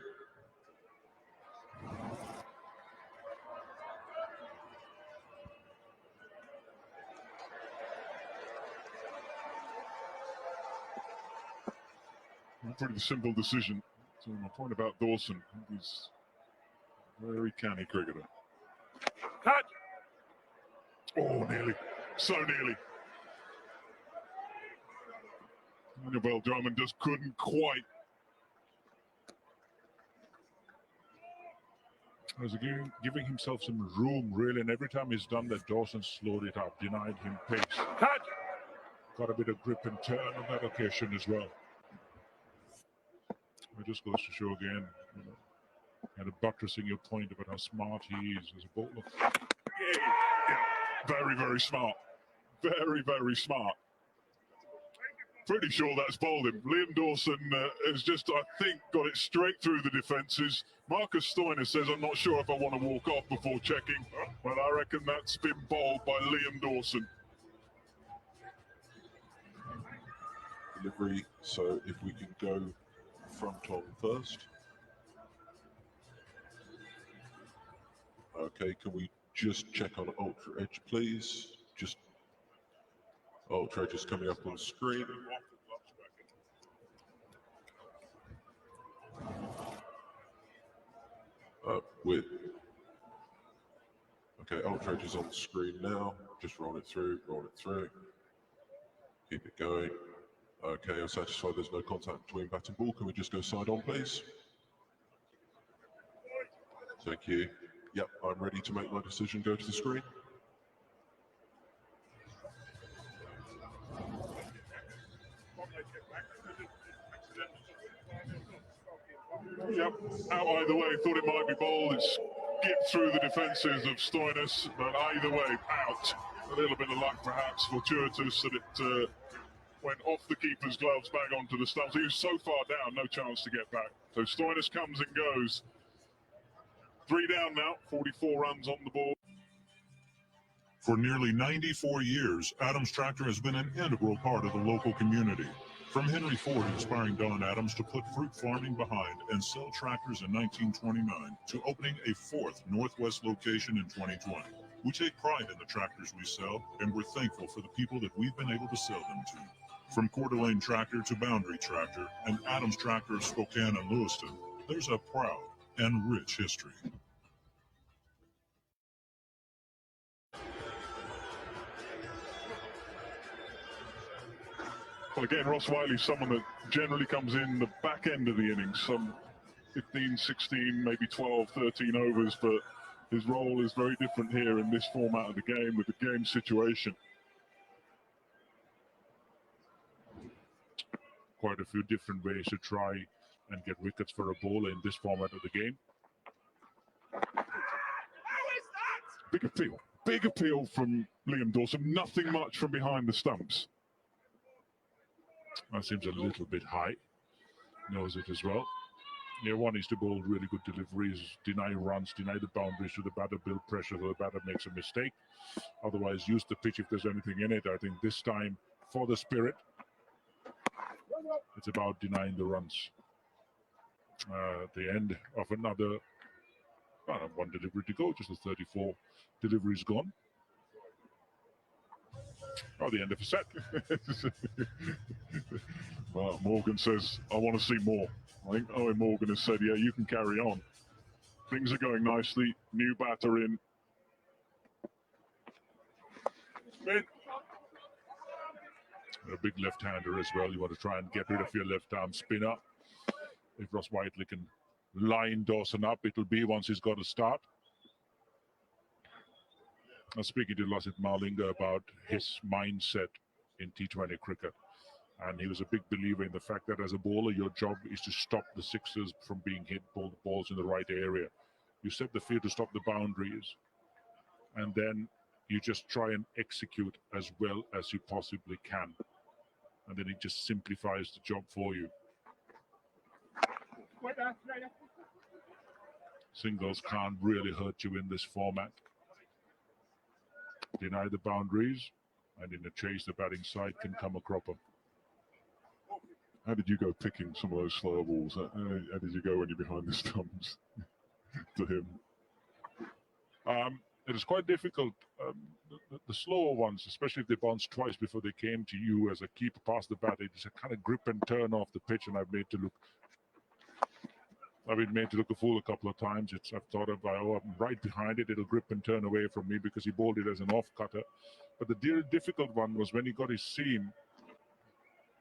A pretty simple decision. So my point about Dawson, he's a very canny cricketer. Cut! Oh, nearly. So nearly. Annabelle Drummond just couldn't quite. Was giving himself some room, really, and every time he's done that, Dawson slowed it up, denied him pace. Cut! Got a bit of grip and turn on that occasion as well. It just goes to show again, you know, kind of buttressing your point about how smart he is as a bowler. Yeah, very, very smart. Very, very smart. Pretty sure that's bowled him. Liam Dawson has just, I think, got it straight through the defences. Marcus Stoinis says, I'm not sure if I want to walk off before checking, but I reckon that's been bowled by Liam Dawson. Delivery, so if we can go front on first. Okay, can we just check on Ultra Edge, please? Just Ultra Edge is coming up on screen. Okay, Ultra Edge is on screen now. Just roll it through, roll it through. Keep it going. Okay, I'm satisfied there's no contact between bat and ball. Can we just go side on, please? Thank you. Yep, I'm ready to make my decision. Go to the screen. Yep, out either way. Thought it might be bowled. It skipped through the defences of Stoinis, but either way, out. A little bit of luck, perhaps, fortuitous that it went off the keeper's gloves back onto the stumps. He was so far down, no chance to get back. So Stoinis comes and goes. 3 down now, 44 runs on the board. For nearly 94 years, Adams Tractor has been an integral part of the local community. From Henry Ford inspiring Don Adams to put fruit farming behind and sell tractors in 1929 to opening a 4th Northwest location in 2020. We take pride in the tractors we sell, and we're thankful for the people that we've been able to sell them to. From Coeur d'Alene Tractor to Boundary Tractor and Adams Tractor of Spokane and Lewiston, there's a proud and rich history. Well, again, Ross Wiley's someone that generally comes in the back end of the innings, some 15, 16, maybe 12, 13 overs, but his role is very different here in this format of the game with the game situation. Quite a few different ways to try and get wickets for a bowler in this format of the game. Big appeal from Liam Dawson, nothing much from behind the stumps. That seems a little bit high. Knows it as well. Yeah, one is to bowl really good deliveries, deny runs, deny the boundaries to the batter, build pressure so the batter makes a mistake. Otherwise, use the pitch if there's anything in it. I think this time, for the Spirit, it's about denying the runs. At the end of another one delivery to go, just the 34 deliveries gone. Oh, the end of a set. Well, Morgan says, I want to see more. I think Owen Morgan has said, yeah, you can carry on. Things are going nicely. New batter in. Spin. A big left-hander as well. You want to try and get rid of your left-arm spinner. If Ross Whiteley can line Dawson up, it'll be once he's got a start. I was speaking to Lasith Malinga about his mindset in T20 cricket. And he was a big believer in the fact that as a bowler, your job is to stop the sixers from being hit, balls in the right area. You set the field to stop the boundaries, and then you just try and execute as well as you possibly can. And then it just simplifies the job for you. Singles can't really hurt you in this format. Deny the boundaries, and in the chase, the batting side can come a cropper. How did you go picking some of those slower balls? How did you go when you're behind the stumps to him? It is quite difficult. The slower ones, especially if they bounced twice before they came to you as a keeper past the bat, it's a kind of grip and turn off the pitch, and I've been made to look a fool a couple of times. I've thought of, I'm right behind it, it'll grip and turn away from me because he bowled it as an off cutter. But the difficult one was when he got his seam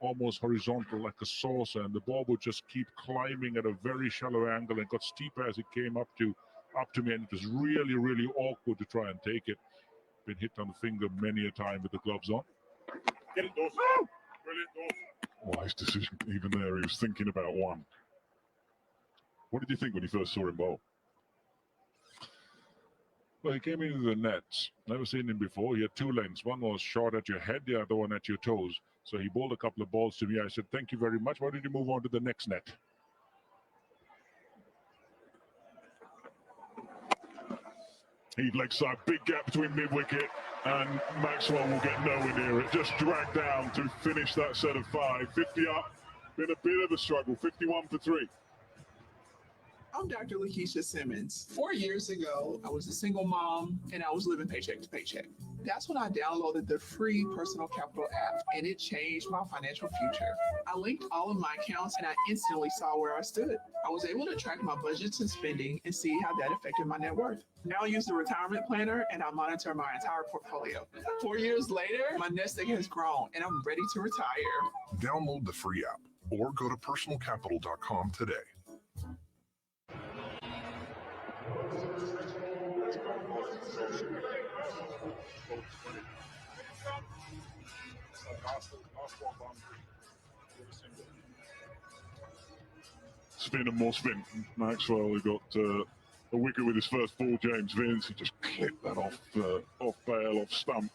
almost horizontal like a saucer, and the ball would just keep climbing at a very shallow angle and got steeper as it came up to me, and it was really, really awkward to try and take it. Been hit on the finger many a time with the gloves on. Get it, Dawson. Brilliant, Dawson. Wise decision. Even there, he was thinking about one. What did you think when you first saw him bowl? Well, he came into the nets. Never seen him before. He had two lengths. One was short at your head, the other one at your toes. So he bowled a couple of balls to me. I said, thank you very much. Why did you move on to the next net? He'd leg side, big gap between mid-wicket, and Maxwell will get nowhere near it. Just dragged down to finish that set of 5. 50 up. Been a bit of a struggle. 51 for 3. I'm Dr. Lakeisha Simmons. 4 years ago, I was a single mom and I was living paycheck to paycheck. That's when I downloaded the free Personal Capital app, and it changed my financial future. I linked all of my accounts and I instantly saw where I stood. I was able to track my budgets and spending and see how that affected my net worth. Now I use the retirement planner and I monitor my entire portfolio. 4 years later, my nest egg has grown and I'm ready to retire. Download the free app or go to personalcapital.com today. Spin and more spin. Maxwell, who got a wicket with his first ball. James Vince, he just clipped that off bail, off stump.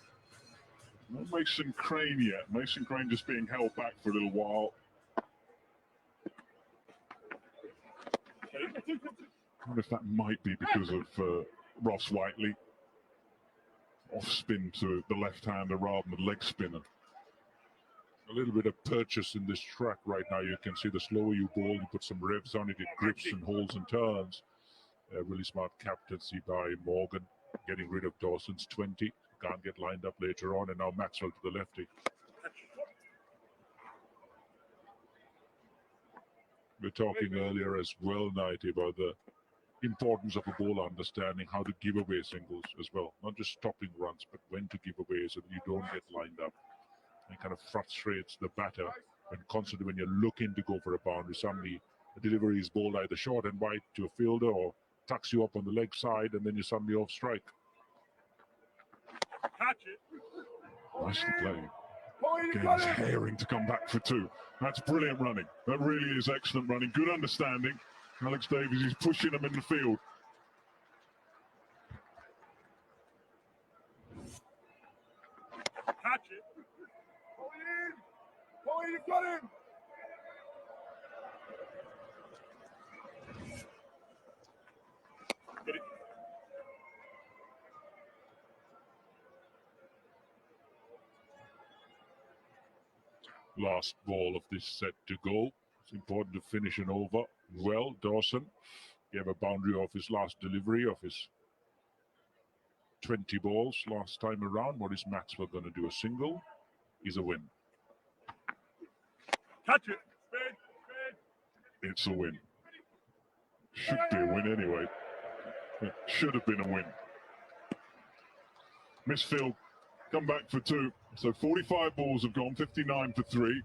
Not Mason Crane yet. Mason Crane just being held back for a little while. I wonder if that might be because of Ross Whiteley. Off spin to the left-hander rather than the leg spinner. A little bit of purchase in this track right now. You can see the slower you bowl, you put some revs on it, it grips and holds and turns. Really smart captaincy by Morgan, getting rid of Dawson's 20. Can't get lined up later on, and now Maxwell to the lefty. We were talking earlier as well, Nighty, about the importance of a bowler understanding how to give away singles as well. Not just stopping runs, but when to give away so that you don't get lined up. It kind of frustrates the batter when constantly when you're looking to go for a boundary, suddenly the delivery is bowled either short and wide to a fielder or tucks you up on the leg side, and then you're suddenly off strike. Catch it. Nicely played. Again, he's herring to come back for 2. That's brilliant running. That really is excellent running. Good understanding. Alex Davies is pushing him in the field. Catch it. You've got him. Last ball of this set to go. It's important to finish an over well. Dawson gave a boundary off his last delivery of his 20 balls last time around. What is Maxwell going to do? A single is a win. Catch it. It's a win. Should be a win anyway. It should have been a win. Misfield, come back for 2. So 45 balls have gone, 59 for 3.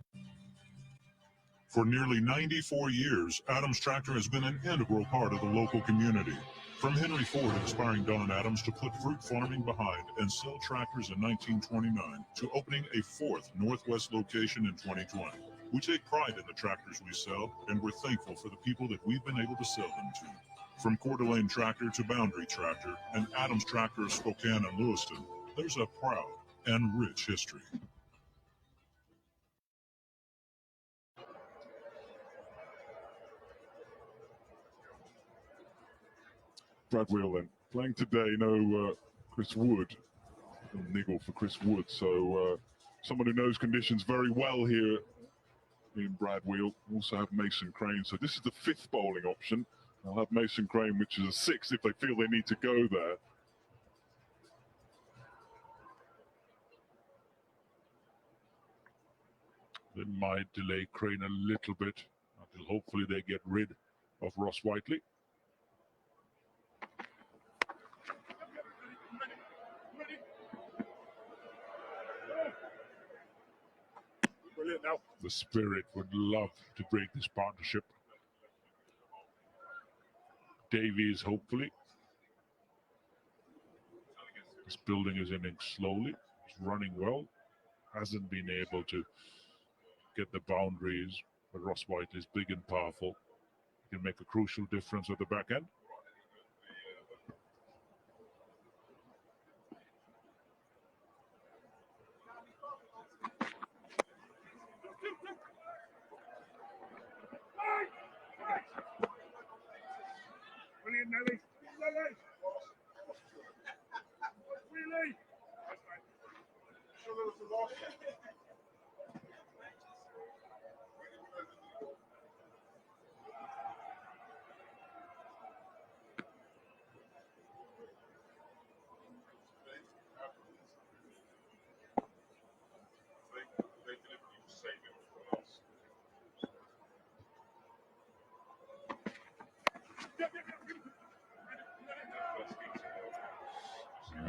For nearly 94 years, Adams Tractor has been an integral part of the local community. From Henry Ford inspiring Don Adams to put fruit farming behind and sell tractors in 1929 to opening a 4th Northwest location in 2020. We take pride in the tractors we sell, and we're thankful for the people that we've been able to sell them to. From Coeur d'Alene Tractor to Boundary Tractor and Adams Tractor of Spokane and Lewiston, there's a proud and rich history. Brad Wheel then playing today. No Chris Wood. Niggle for Chris Wood. So someone who knows conditions very well here in Brad Wheel. Also have Mason Crane. So this is the 5th bowling option. I'll have Mason Crane, which is a 6 if they feel they need to go there. They might delay Crane a little bit until hopefully they get rid of Ross Whiteley. Brilliant now. The Spirit would love to break this partnership. Davies, hopefully. This building his innings slowly. He's running well. Hasn't been able to get the boundaries, but Ross Whiteley is big and powerful. He can make a crucial difference at the back end. Brilliant, Nelly. Nelly. Really? Sure there was a loss.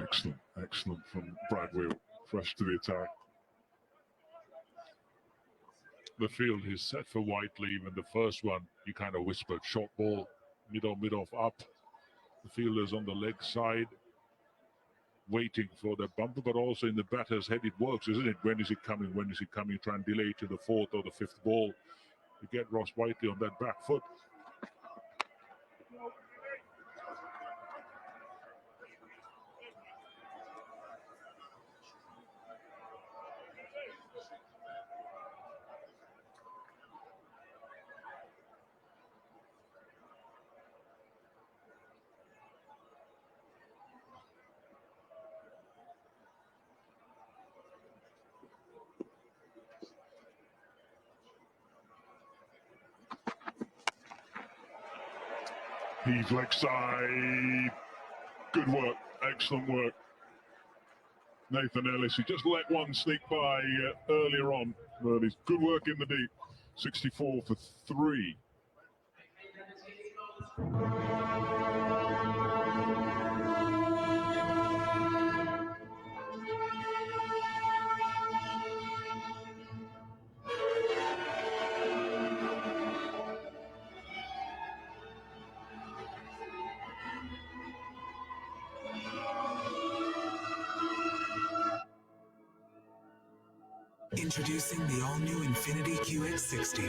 Excellent, excellent from Brad Wheel. Fresh to the attack. The field is set for Whiteley. Even the first one, you kind of whispered short ball, mid-off up. The fielders on the leg side waiting for the bumper, but also in the batter's head it works, isn't it? When is it coming? When is it coming? Try and delay to the 4th or the 5th ball to get Ross Whiteley on that back foot. He's leg side. Good work. Excellent work. Nathan Ellis, he just let one sneak by earlier on, but he's good work in the deep. 64 for 3. Introducing the all-new Infiniti QX60.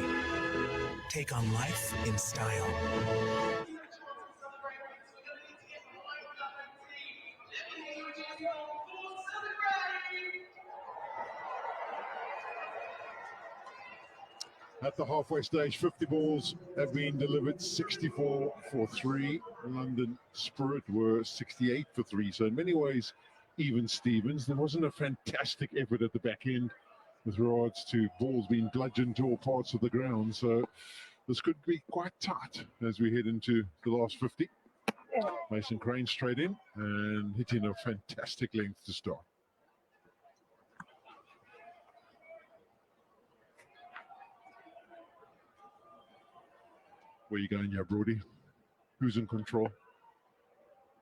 Take on life in style. At the halfway stage, 50 balls have been delivered, 64 for 3. London Spirit were 68 for 3. So in many ways, even Stevens. There wasn't a fantastic effort at the back end. with regards to balls being bludgeoned to all parts of the ground. So this could be quite tight as we head into the last 50. Mason Crane straight in and hitting a fantastic length to start. Where you going, yeah, Brody? Who's in control?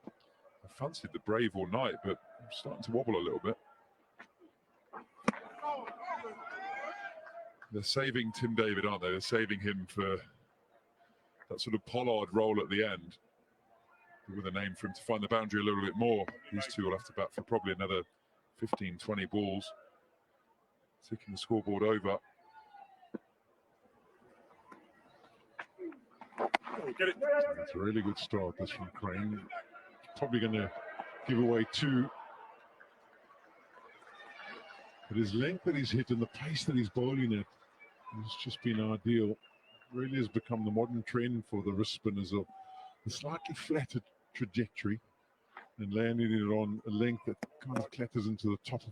I fancied the Brave all night, but I'm starting to wobble a little bit. They're saving Tim David, aren't they? They're saving him for that sort of Pollard role at the end, with a name for him to find the boundary a little bit more. These two will have to bat for probably another 15, 20 balls, ticking the scoreboard over. Get it. That's a really good start, this from Crane. Probably going to give away 2. But his length that he's hit and the pace that he's bowling at has just been ideal. Really has become the modern trend for the wrist spinners of a slightly flatter trajectory and landing it on a length that kind of clatters into the top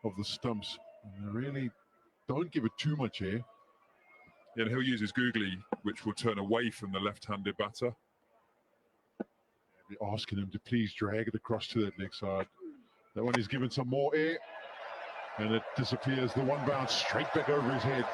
of the stumps. And they really don't give it too much air. Yeah, and he'll use his googly, which will turn away from the left-handed batter. Be asking him to please drag it across to that leg side. That one is given some more air, and it disappears. The one bounce straight back over his head.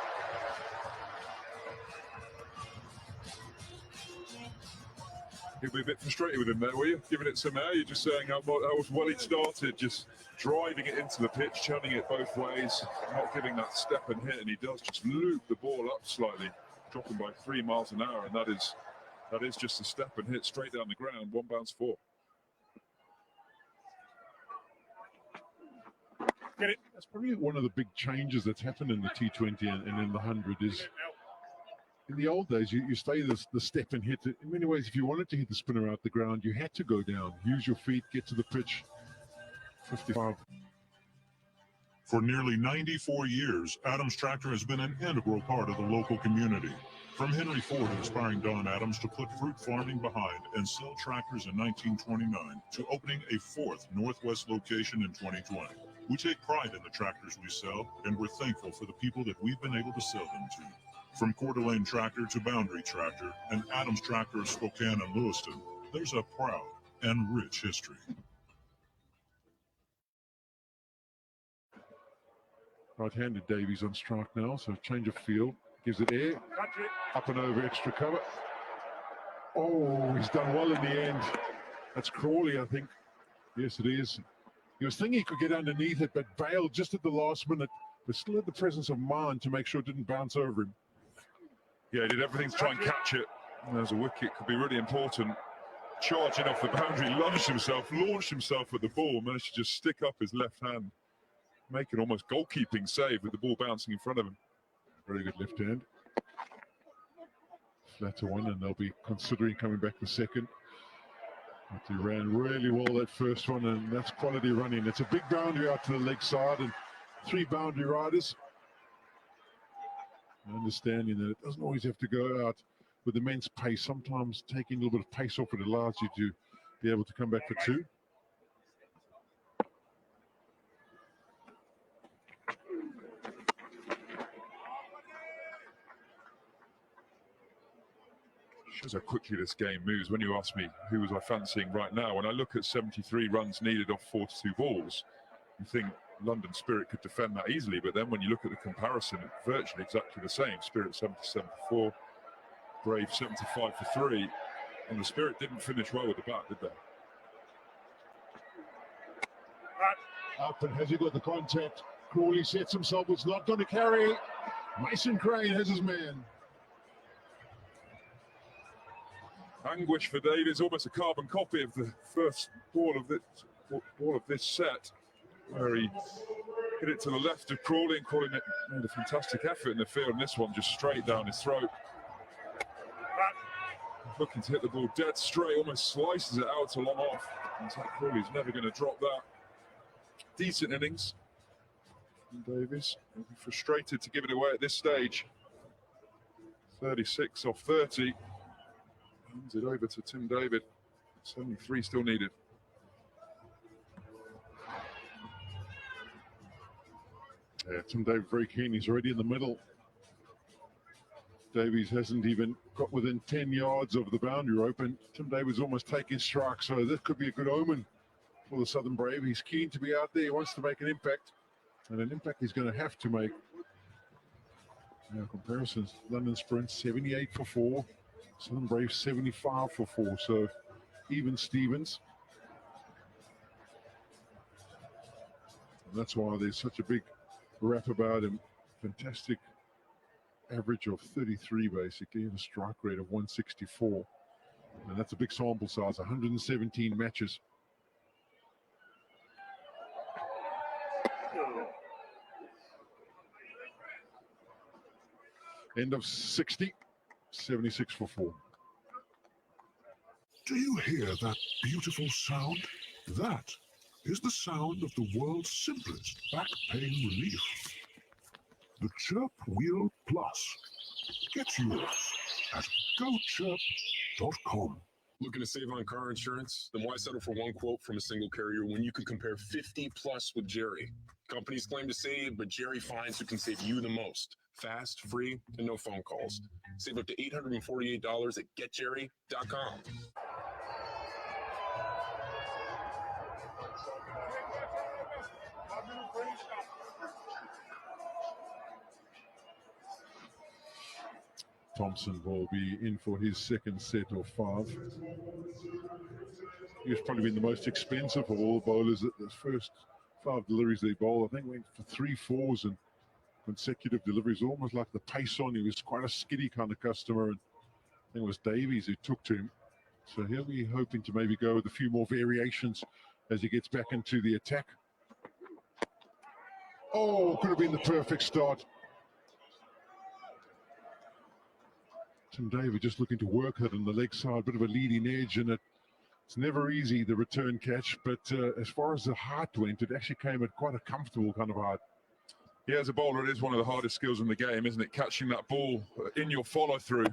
You'll be a bit frustrated with him there, were you? Giving it some air, you're just saying how well he started, just driving it into the pitch, churning it both ways, not giving that step and hit, and he does just loop the ball up slightly, dropping by 3 miles an hour, and that is just a step and hit straight down the ground, 1 bounce 4. Get it. That's probably one of the big changes that's happened in the T20 and in the 100 is in the old days, you stay the step and hit. In many ways, if you wanted to hit the spinner out the ground, you had to go down, use your feet, get to the pitch. 55. For nearly 94 years, Adams Tractor has been an integral part of the local community. From Henry Ford inspiring Don Adams to put fruit farming behind and sell tractors in 1929 to opening a 4th Northwest location in 2020. We take pride in the tractors we sell, and we're thankful for the people that we've been able to sell them to. From Coeur d'Alene Tractor to Boundary Tractor and Adams Tractor of Spokane and Lewiston, there's a proud and rich history. Right-handed Davies on strike now, so change of field, gives it air, up and over extra cover. Oh, he's done well in the end. That's Crawley, I think. Yes, it is. He was thinking he could get underneath it, but bailed just at the last minute, but still had the presence of mind to make sure it didn't bounce over him. Yeah, he did everything to try and catch it. And there's a wicket, could be really important. Charging off the boundary, launched himself at the ball, managed to just stick up his left hand, make an almost goalkeeping save with the ball bouncing in front of him. Very good left hand. Flatter one, and they'll be considering coming back the second. But he ran really well that first one, and that's quality running. It's a big boundary out to the leg side, and 3 boundary riders. Understanding that it doesn't always have to go out with immense pace. Sometimes taking a little bit of pace off it allows you to be able to come back for 2. Shows how quickly this game moves. When you ask me who was I fancying right now, when I look at 73 runs needed off 42 balls, you think London Spirit could defend that easily, but then when you look at the comparison, it's virtually exactly the same. Spirit 77 for 4, Brave 75 for 3, and the Spirit didn't finish well with the bat, did they? Up, and has he got the contact? Crawley sets himself, it's not going to carry. Mason Crane has his man. Anguish for Davies, almost a carbon copy of the first ball of this set, where he hit it to the left of Crawley, and Crawley made a fantastic effort in the field, and this one just straight down his throat. Looking to hit the ball dead straight, almost slices it out to long off. And Zach Crawley's never going to drop that. Decent innings from Davies. He'll be frustrated to give it away at this stage. 36 off 30. Hands it over to Tim David. 73 still needed. Yeah, Tim Davies very keen. He's already in the middle. Davies hasn't even got within 10 yards of the boundary rope, and Tim Davies almost taking strike. So this could be a good omen for the Southern Brave. He's keen to be out there. He wants to make an impact, and an impact he's going to have to make. Now, comparisons: London Sprint 78 for 4, Southern Brave 75 for 4. So even Stevens. And that's why there's such a big rap about him. Fantastic average of 33 basically, and a strike rate of 164. And that's a big sample size, 117 matches. End of 60, 76 for 4. Do you hear that beautiful sound? That is the sound of the world's simplest back pain relief. The Chirp Wheel Plus. Get yours at GoChirp.com. Looking to save on car insurance? Then why settle for one quote from a single carrier when you can compare 50 plus with Jerry? Companies claim to save, but Jerry finds who can save you the most. Fast, free, and no phone calls. Save up to $848 at GetJerry.com. Thompson will be in for his second set of 5. He's probably been the most expensive of all the bowlers. The first 5 deliveries they bowled, I think, went for 3 4s and consecutive deliveries, almost like the pace on. He was quite a skiddy kind of customer, and I think it was Davies who took to him. So he'll be hoping to maybe go with a few more variations as he gets back into the attack. Oh, could have been the perfect start. Tim Davies just looking to work it on the leg side, bit of a leading edge, and it's never easy, the return catch, but as far as the height went, it actually came at quite a comfortable kind of height. Yeah, as a bowler, it is one of the hardest skills in the game, isn't it? Catching that ball in your follow-through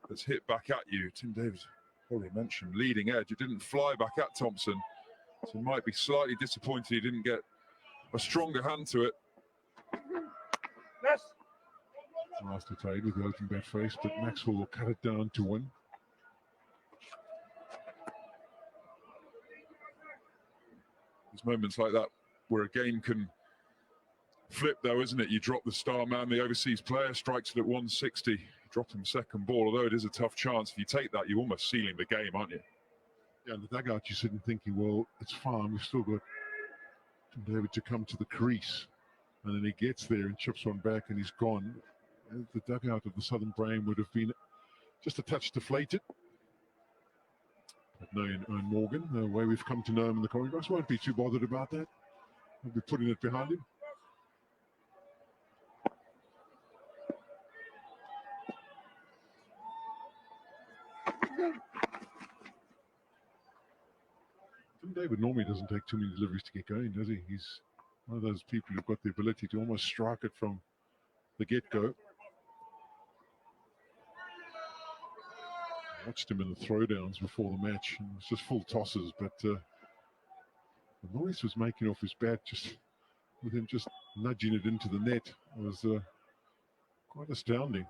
that's hit back at you. Tim Davies probably mentioned leading edge. It didn't fly back at Thompson, so he might be slightly disappointed he didn't get a stronger hand to it. Yes. Nice to trade with the open bat face, but Maxwell will cut it down to 1. There's moments like that where a game can flip, though, isn't it? You drop the star man, the overseas player strikes it at 160. Drop him second ball, although it is a tough chance. If you take that, you're almost sealing the game, aren't you? Yeah, in the dugout, you're sitting thinking, well, it's fine. We've still got Tim Davies to come to the crease. And then he gets there and chips one back, and he's gone. And the dugout of the Southern Brave would have been just a touch deflated. But no, Eoin Morgan, the way we've come to know him in the choreographs, won't be too bothered about that. We'll be putting it behind him. Tim Davies normally doesn't take too many deliveries to get going, does he? He's one of those people who've got the ability to almost strike it from the get-go. Watched him in the throwdowns before the match, and it was just full tosses, but the noise was making off his bat, just with him just nudging it into the net, was quite astounding.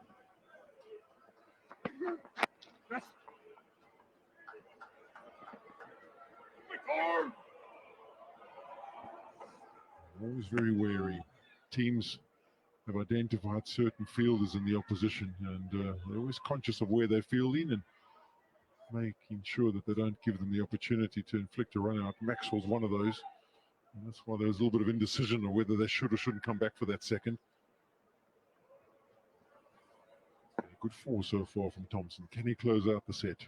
Always very wary. Teams have identified certain fielders in the opposition, and they're always conscious of where they're fielding and making sure that they don't give them the opportunity to inflict a run out. Maxwell's one of those, and that's why there's a little bit of indecision of whether they should or shouldn't come back for that second. Good 4 so far from Thompson. Can he close out the set?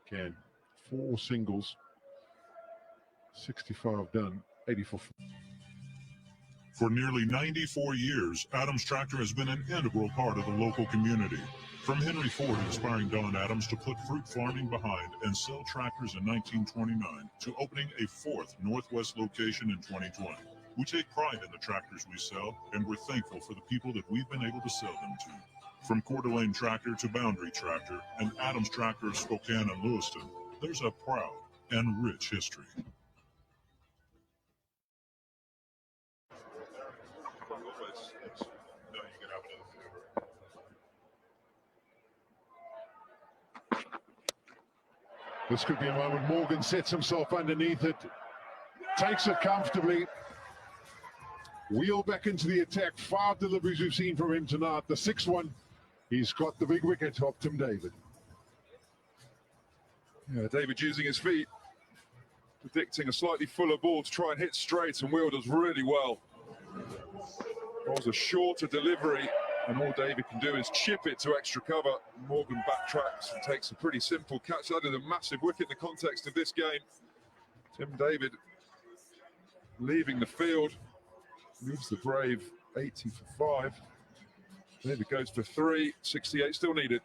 Can. 4 singles. 65 done, 84. For nearly 94 years, Adams Tractor has been an integral part of the local community. From Henry Ford inspiring Don Adams to put fruit farming behind and sell tractors in 1929 to opening a 4th Northwest location in 2020. We take pride in the tractors we sell, and we're thankful for the people that we've been able to sell them to. From Coeur d'Alene Tractor to Boundary Tractor and Adams Tractor of Spokane and Lewiston, there's a proud and rich history. This could be a moment. Morgan sets himself underneath it, takes it comfortably. Wheel back into the attack. 5 deliveries we've seen from him tonight. The 6th one, he's got the big wicket off Tim David. Yeah, David using his feet, predicting a slightly fuller ball to try and hit straight, and Wheel does really well. That was a shorter delivery, and all David can do is chip it to extra cover. Morgan backtracks and takes a pretty simple catch. That is a massive wicket in the context of this game. Tim David leaving the field, leaves the Brave 80 for 5. David goes for 3, 68 still needed.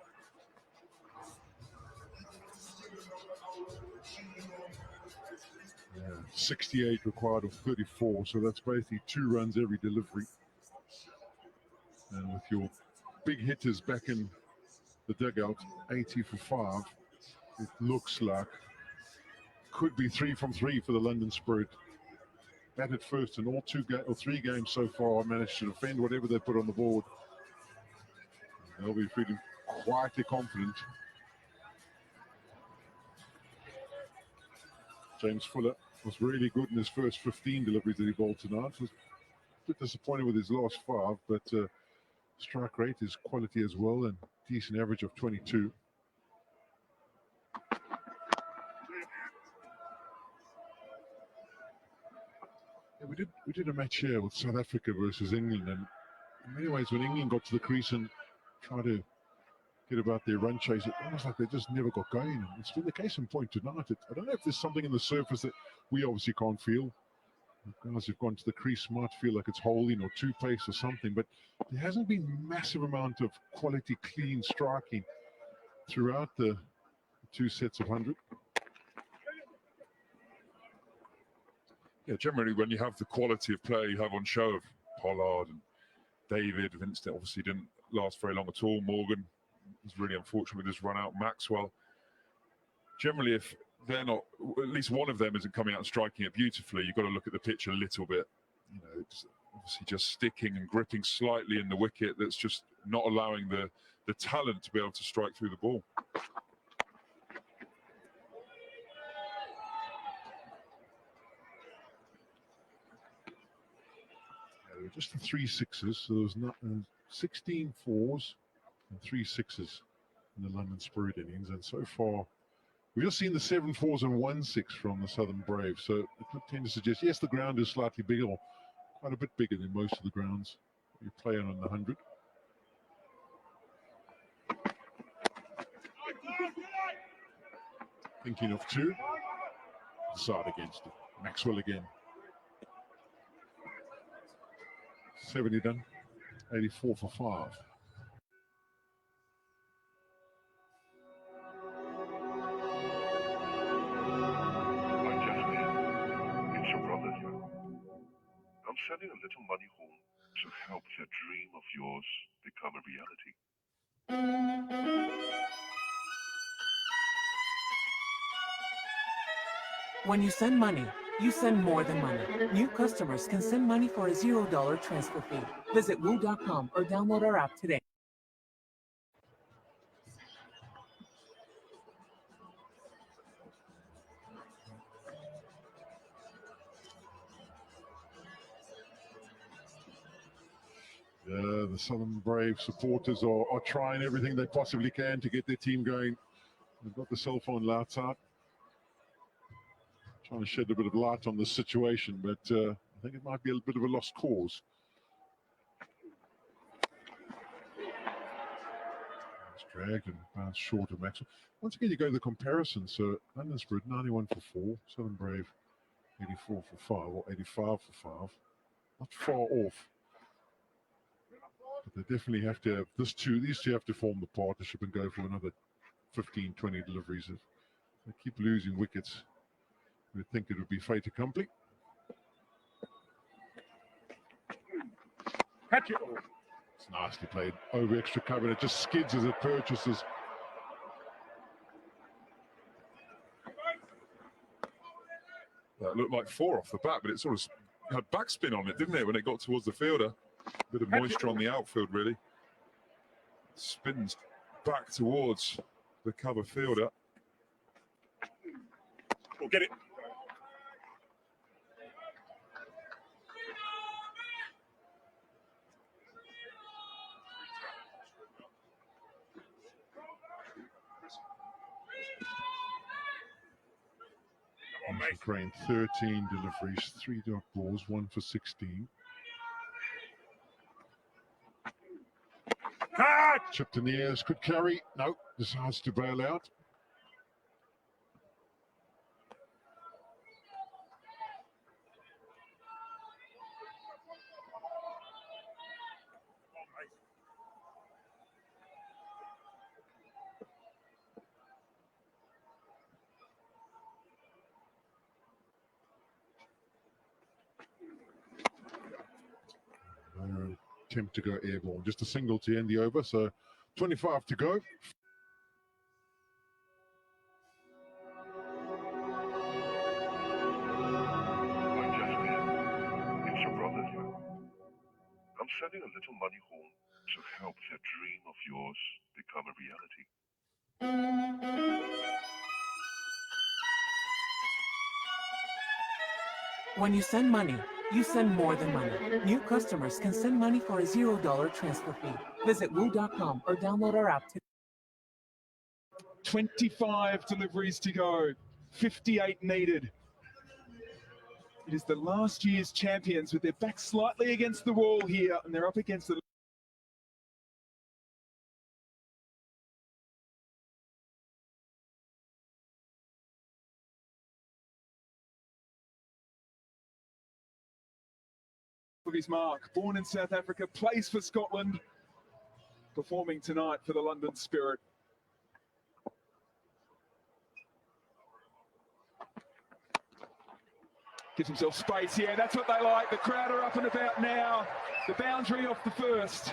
Yeah, 68 required of 34, so that's basically 2 runs every delivery. And with your big hitters back in the dugout, 80 for 5, it looks like could be 3 from 3 for the London Spirit. Batted first in all 3 games so far, managed to defend whatever they put on the board. They'll be feeling quietly confident. James Fuller was really good in his first 15 deliveries that he bowled tonight. Was a bit disappointed with his last 5, but strike rate is quality as well, and decent average of 22. Yeah, we did a match here with South Africa versus England, and in many ways when England got to the crease and tried to get about their run chase, it almost like they just never got going. And it's been the case in point tonight. I don't know if there's something in the surface that we obviously can't feel. The guys who've gone to the crease might feel like it's holding or two-pace or something, but there hasn't been massive amount of quality, clean striking throughout the 2 sets of 100. Yeah, generally when you have the quality of player you have on show of Pollard and David, Vincent obviously didn't last very long at all. Morgan was really unfortunate with his run out. Maxwell, generally if they're not, at least one of them isn't coming out and striking it beautifully, you've got to look at the pitch a little bit. You know, it's obviously just sticking and gripping slightly in the wicket that's just not allowing the talent to be able to strike through the ball. Just the 3 6s, so there was not 16 4s and 3 6s in the London Spirit innings, and so far we've just seen the 7 4s and 1 6 from the Southern Brave. So it would tend to suggest, yes, the ground is slightly bigger, or quite a bit bigger than most of the grounds you play on the 100. Thinking of 2, decide against it. Maxwell again. 70 done, 84 for 5. It's your brother here. I'm sending a little money home to help that dream of yours become a reality. When you send money, you send more than money. New customers can send money for a $0 transfer fee. Visit woo.com or download our app today. The Southern Brave supporters are trying everything they possibly can to get their team going. They've got the cell phone lights out, trying to shed a bit of light on the situation, but I think it might be a bit of a lost cause. It's dragged and bounced short of Maxwell. Once again, you go to the comparison. So London Spirit 91 for 4, Southern Brave 84 for 5, or 85 for 5. Not far off. But they definitely have to have these two have to form the partnership and go for another 15, 20 deliveries. If they keep losing wickets, we'd think it would be fait accompli. Catch it. It's nicely played over extra cover. It just skids as it purchases. That looked like 4 off the bat, but it sort of had backspin on it, didn't it, when it got towards the fielder? A bit of moisture on the outfield, really. Spins back towards the cover fielder. Go get it. Crane, 13 deliveries, 3 dot balls, 1 for 16. Chipped in the airs, could carry. No, decides to bail out. Attempt to go airborne, just a single to end the over, so 25 to go. It's your brother here. I'm sending a little money home to help that dream of yours become a reality. When you send money, you send more than money. New customers can send money for a $0 transfer fee. Visit Woo.com or download our app today. 25 deliveries to go, 58 needed. It is the last year's champions with their back slightly against the wall here, and they're up against the of his mark. Born in South Africa, plays for Scotland, performing tonight for the London Spirit. Gives himself space here. That's what they like. The crowd are up and about now. The boundary off the first.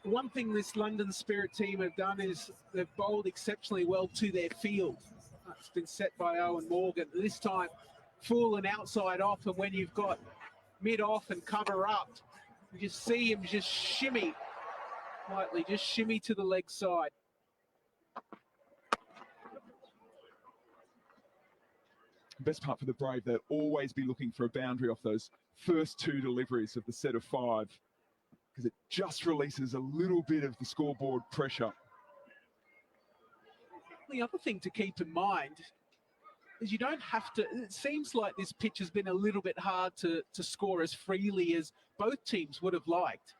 One thing this London Spirit team have done is they've bowled exceptionally well to their field. It's been set by Owen Morgan. This time, full and outside off, and when you've got mid off and cover up, you just see him just shimmy lightly, just shimmy to the leg side. Best part for the Brave, they'll always be looking for a boundary off those first 2 deliveries of the set of 5, because it just releases a little bit of the scoreboard pressure. The other thing to keep in mind is you don't have to, it seems like this pitch has been a little bit hard to score as freely as both teams would have liked.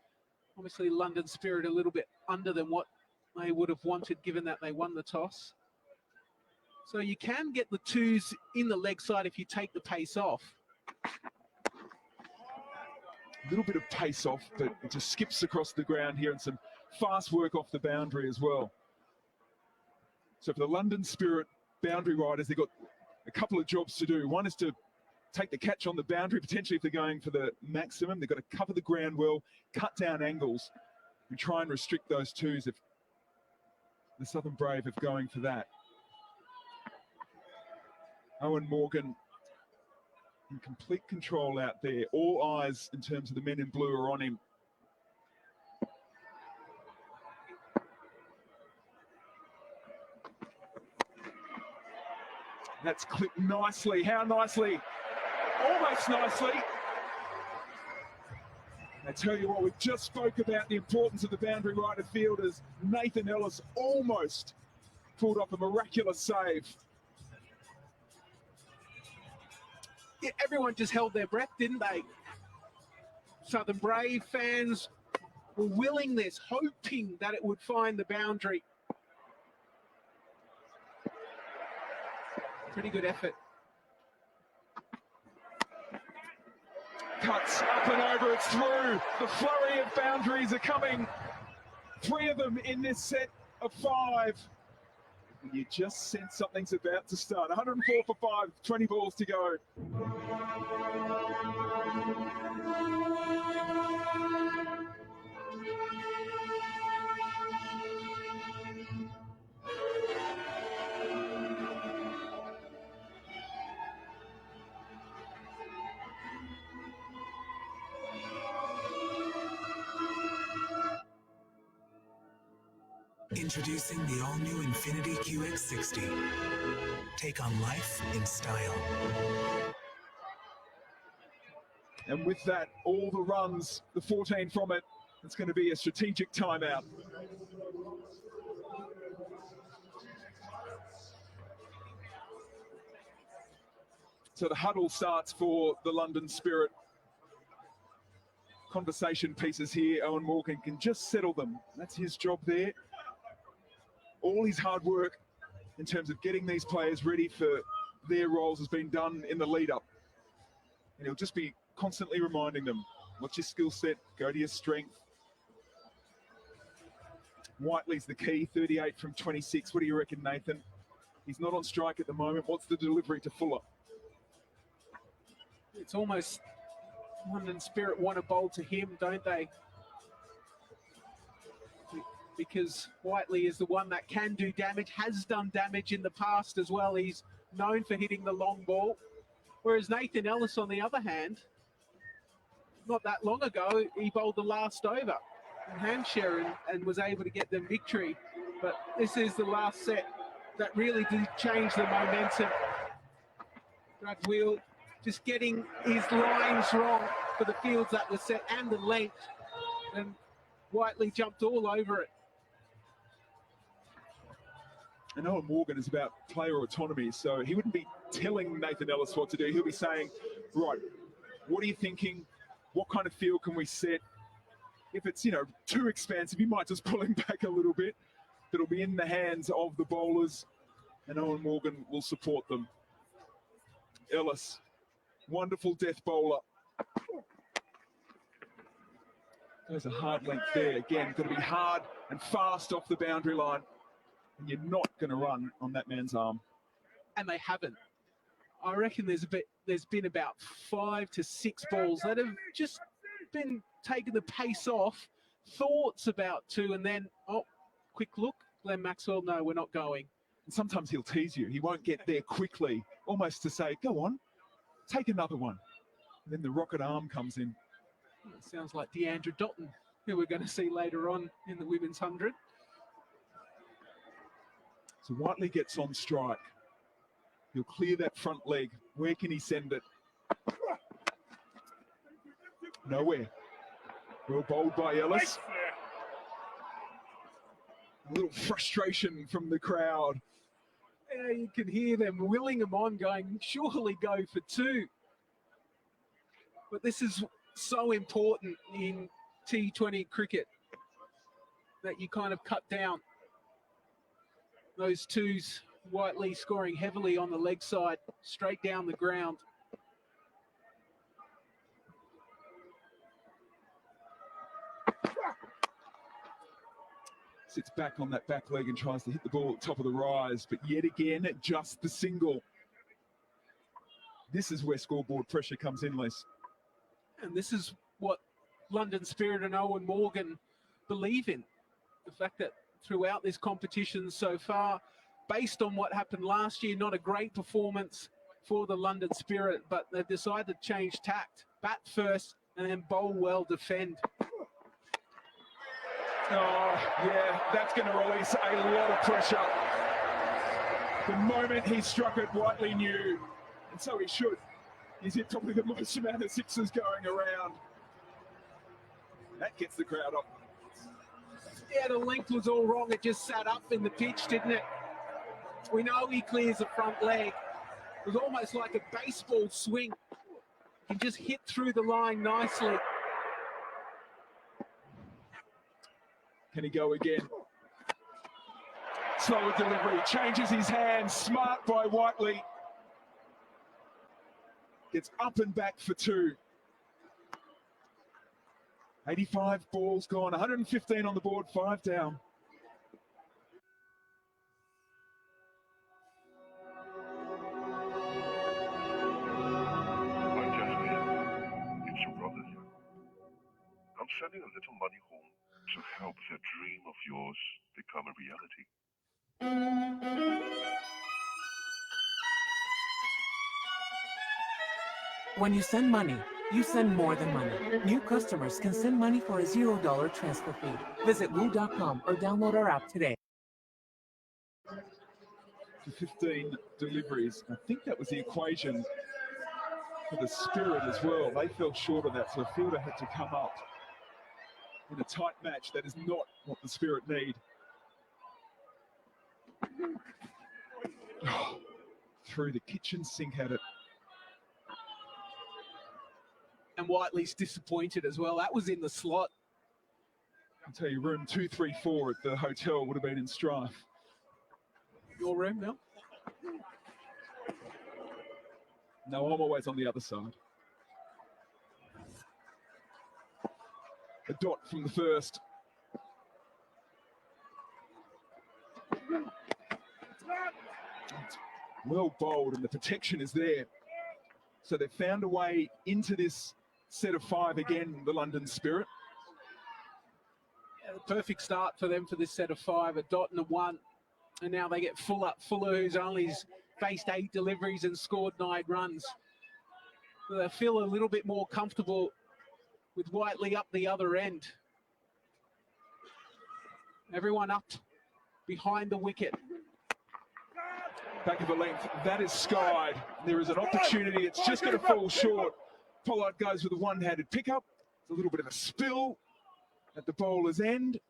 Obviously, London Spirit a little bit under than what they would have wanted, given that they won the toss. So you can get the 2s in the leg side if you take the pace off. A little bit of pace off, but it just skips across the ground here, and some fast work off the boundary as well. So for the London Spirit boundary riders, they've got a couple of jobs to do. One is to take the catch on the boundary, potentially if they're going for the maximum. They've got to cover the ground well, cut down angles, and try and restrict those 2s if the Southern Brave are going for that. Owen Morgan in complete control out there. All eyes in terms of the men in blue are on him. That's clipped nicely. How nicely? Almost nicely. I tell you what, we just spoke about the importance of the boundary rider fielders. Nathan Ellis almost pulled off a miraculous save. Yeah, everyone just held their breath, didn't they? Southern Brave fans were willing this, hoping that it would find the boundary. Pretty good effort. Cuts up and over, it's through. The flurry of boundaries are coming. 3 of them in this set of 5. You just sense something's about to start. 104 for 5, 20 balls to go. Introducing the all-new Infiniti QX60. Take on life in style. And with that, all the runs, the 14 from it, it's going to be a strategic timeout. So the huddle starts for the London Spirit. Conversation pieces here. Owen Morgan can just settle them. That's his job there. All his hard work in terms of getting these players ready for their roles has been done in the lead up. And he'll just be constantly reminding them, what's your skill set, go to your strength. Whiteley's the key, 38 from 26. What do you reckon, Nathan? He's not on strike at the moment. What's the delivery to Fuller? It's almost London Spirit want to bowl to him, don't they? Because Whiteley is the one that can do damage, has done damage in the past as well. He's known for hitting the long ball. Whereas Nathan Ellis, on the other hand, not that long ago, he bowled the last over in Hampshire and was able to get the victory. But this is the last set that really did change the momentum. Brad Wheel just getting his lines wrong for the fields that were set and the length. And Whiteley jumped all over it. And Owen Morgan is about player autonomy, so he wouldn't be telling Nathan Ellis what to do. He'll be saying, right, what are you thinking? What kind of field can we set? If it's, too expansive, you might just pull him back a little bit. It'll be in the hands of the bowlers, and Owen Morgan will support them. Ellis, wonderful death bowler. There's a hard length there. Again, got to be hard and fast off the boundary line. And you're not going to run on that man's arm. And they haven't. I reckon there's been about 5 to 6 balls that have just been taking the pace off, thoughts about 2, and then, quick look, Glenn Maxwell, no, we're not going. And sometimes he'll tease you. He won't get there quickly, almost to say, go on, take another one. And then the rocket arm comes in. It sounds like Deandra Dotton, who we're going to see later on in the Women's 100. So Whiteley gets on strike. He'll clear that front leg. Where can he send it? Nowhere. Well bowled by Ellis. A little frustration from the crowd. Yeah, you can hear them willing him on, going, surely go for 2. But this is so important in T20 cricket that you kind of cut down those 2s. Whiteley scoring heavily on the leg side, straight down the ground. Sits back on that back leg and tries to hit the ball at the top of the rise, but yet again, just the single. This is where scoreboard pressure comes in, Les. And this is what London Spirit and Owen Morgan believe in. The fact that throughout this competition so far, based on what happened last year, not a great performance for the London Spirit, but they've decided to change tact. Bat first and then bowl well, defend. Oh, yeah, that's going to release a lot of pressure. The moment he struck it, Whiteley knew, and so he should. He's hit probably the most amount of sixes going around. That gets the crowd up. Yeah, the length was all wrong. It just sat up in the pitch, didn't it? We know he clears the front leg. It was almost like a baseball swing. He just hit through the line nicely. Can he go again? Slower delivery, changes his hands, smart by Whiteley. Gets up and back for 2. 85 balls gone, 115 on the board, 5 down. It's your brother here. I'm sending a little money home to help that dream of yours become a reality. When you send money, you send more than money. New customers can send money for a $0 transfer fee. Visit Woo.com or download our app today. for 15 deliveries. I think that was the equation for the Spirit as well. They fell short of that, so a fielder had to come up in a tight match. That is not what the Spirit need. Oh, through the kitchen sink at it. And Whiteley's disappointed as well. That was in the slot. I'll tell you, room 234 at the hotel would have been in strife. Your room, Mel? No, I'm always on the other side. A dot from the first. Well bowled, and the protection is there. So they've found a way into this set of 5 again, the London Spirit. Yeah, the perfect start for them for this set of 5, a dot and a 1. And now they get Fuller, who's only faced 8 deliveries and scored 9 runs. So they feel a little bit more comfortable with Whiteley up the other end. Everyone up behind the wicket. Back of the length, that is skied. There is an opportunity, it's just going to fall short. Pollard goes with a one-handed pickup. It's a little bit of a spill at the bowler's end.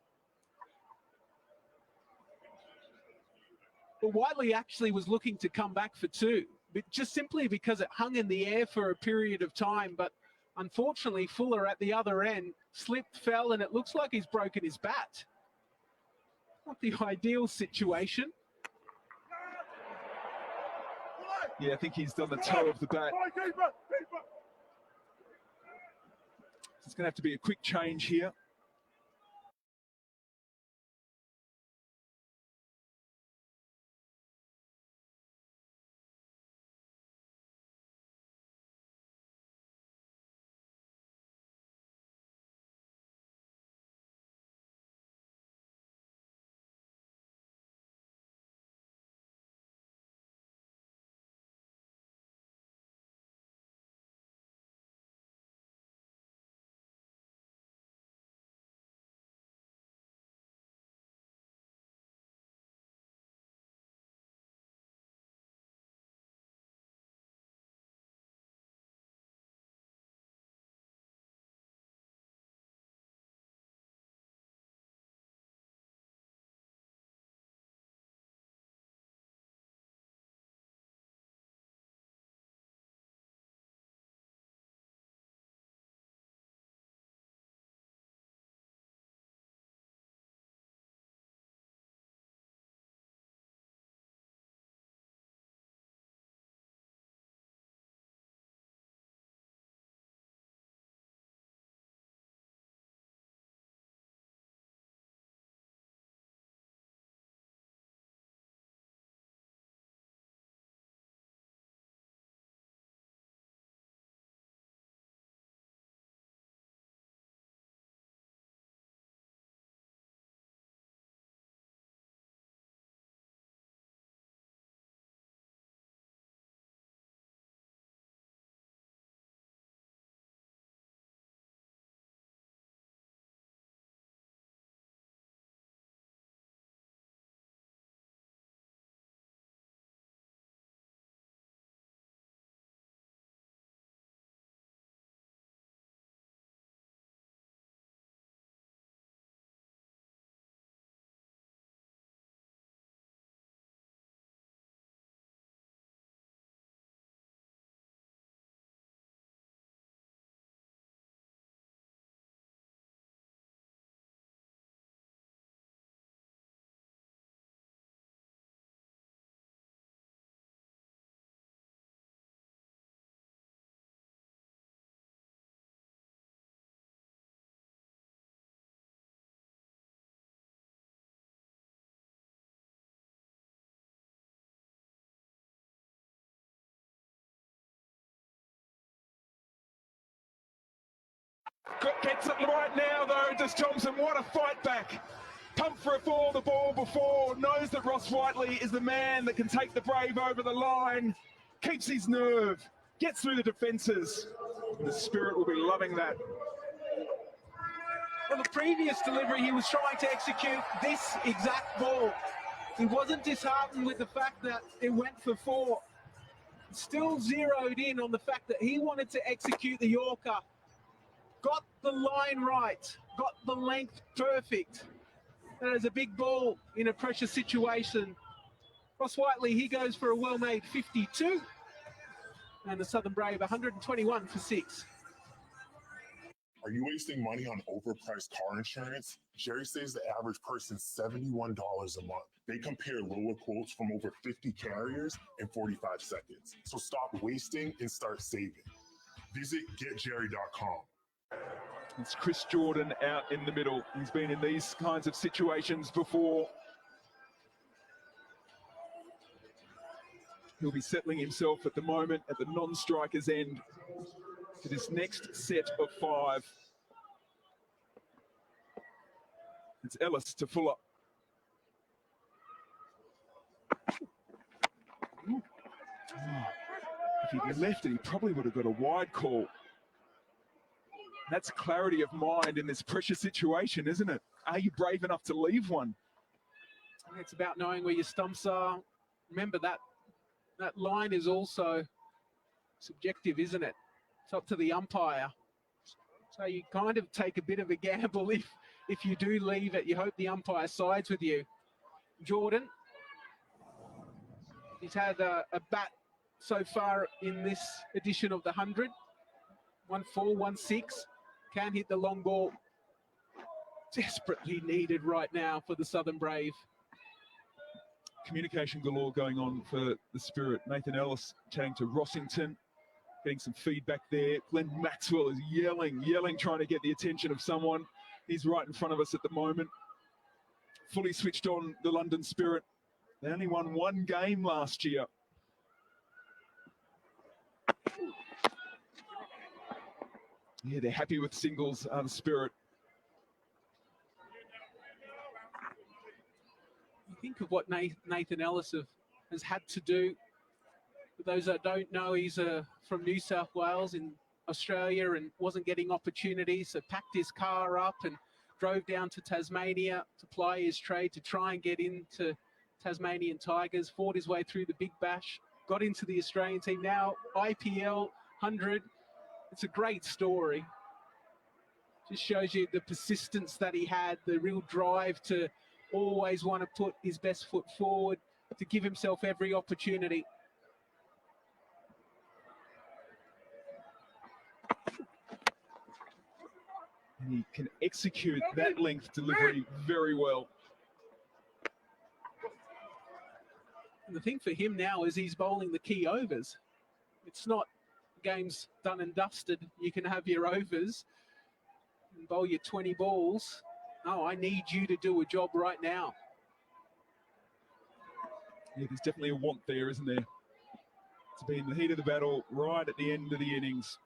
Well, Whiteley actually was looking to come back for 2, but just simply because it hung in the air for a period of time. But unfortunately, Fuller at the other end slipped, fell, and it looks like he's broken his bat. Not the ideal situation. Yeah, I think he's done the toe of the bat. It's going to have to be a quick change here. Gets it right now, though, does Thompson. What a fight back. Pumped for the ball before. Knows that Ross Whiteley is the man that can take the Brave over the line. Keeps his nerve. Gets through the defences. The Spirit will be loving that. Well, the previous delivery, he was trying to execute this exact ball. He wasn't disheartened with the fact that it went for 4. Still zeroed in on the fact that he wanted to execute the Yorker. Got the line right, got the length perfect. That is a big ball in a pressure situation. Ross Whiteley, he goes for a well-made 52. And the Southern Brave, 121 for 6. Are you wasting money on overpriced car insurance? Jerry saves the average person $71 a month. They compare lower quotes from over 50 carriers in 45 seconds. So stop wasting and start saving. Visit getjerry.com. It's Chris Jordan out in the middle. He's been in these kinds of situations before. He'll be settling himself at the moment at the non-striker's end to this next set of 5. It's Ellis to Fuller. If he'd left it, he probably would have got a wide call. That's clarity of mind in this pressure situation, isn't it? Are you brave enough to leave one? It's about knowing where your stumps are. Remember that line is also subjective, isn't it? It's up to the umpire. So you kind of take a bit of a gamble if you do leave it. You hope the umpire sides with you. Jordan, he's had a bat so far in this edition of the 100. 1-4, 1-6. Can hit the long ball. Desperately needed right now for the Southern Brave. Communication galore going on for the Spirit. Nathan Ellis chatting to Rossington, getting some feedback there. Glenn Maxwell is yelling, trying to get the attention of someone. He's right in front of us at the moment. Fully switched on the London Spirit. They only won 1 game last year. Yeah, they're happy with singles, the Spirit. You think of what Nathan Ellis has had to do. For those that don't know, he's from New South Wales in Australia and wasn't getting opportunities, so packed his car up and drove down to Tasmania to ply his trade to try and get into Tasmanian Tigers, fought his way through the Big Bash, got into the Australian team, now IPL 100. It's a great story. Just shows you the persistence that he had, the real drive to always want to put his best foot forward, to give himself every opportunity. And he can execute that length delivery very well. And the thing for him now is he's bowling the key overs. It's not games done and dusted. You can have your overs and bowl your 20 balls. No, I need you to do a job right now. Yeah, there's definitely a want there, isn't there? To be in the heat of the battle right at the end of the innings.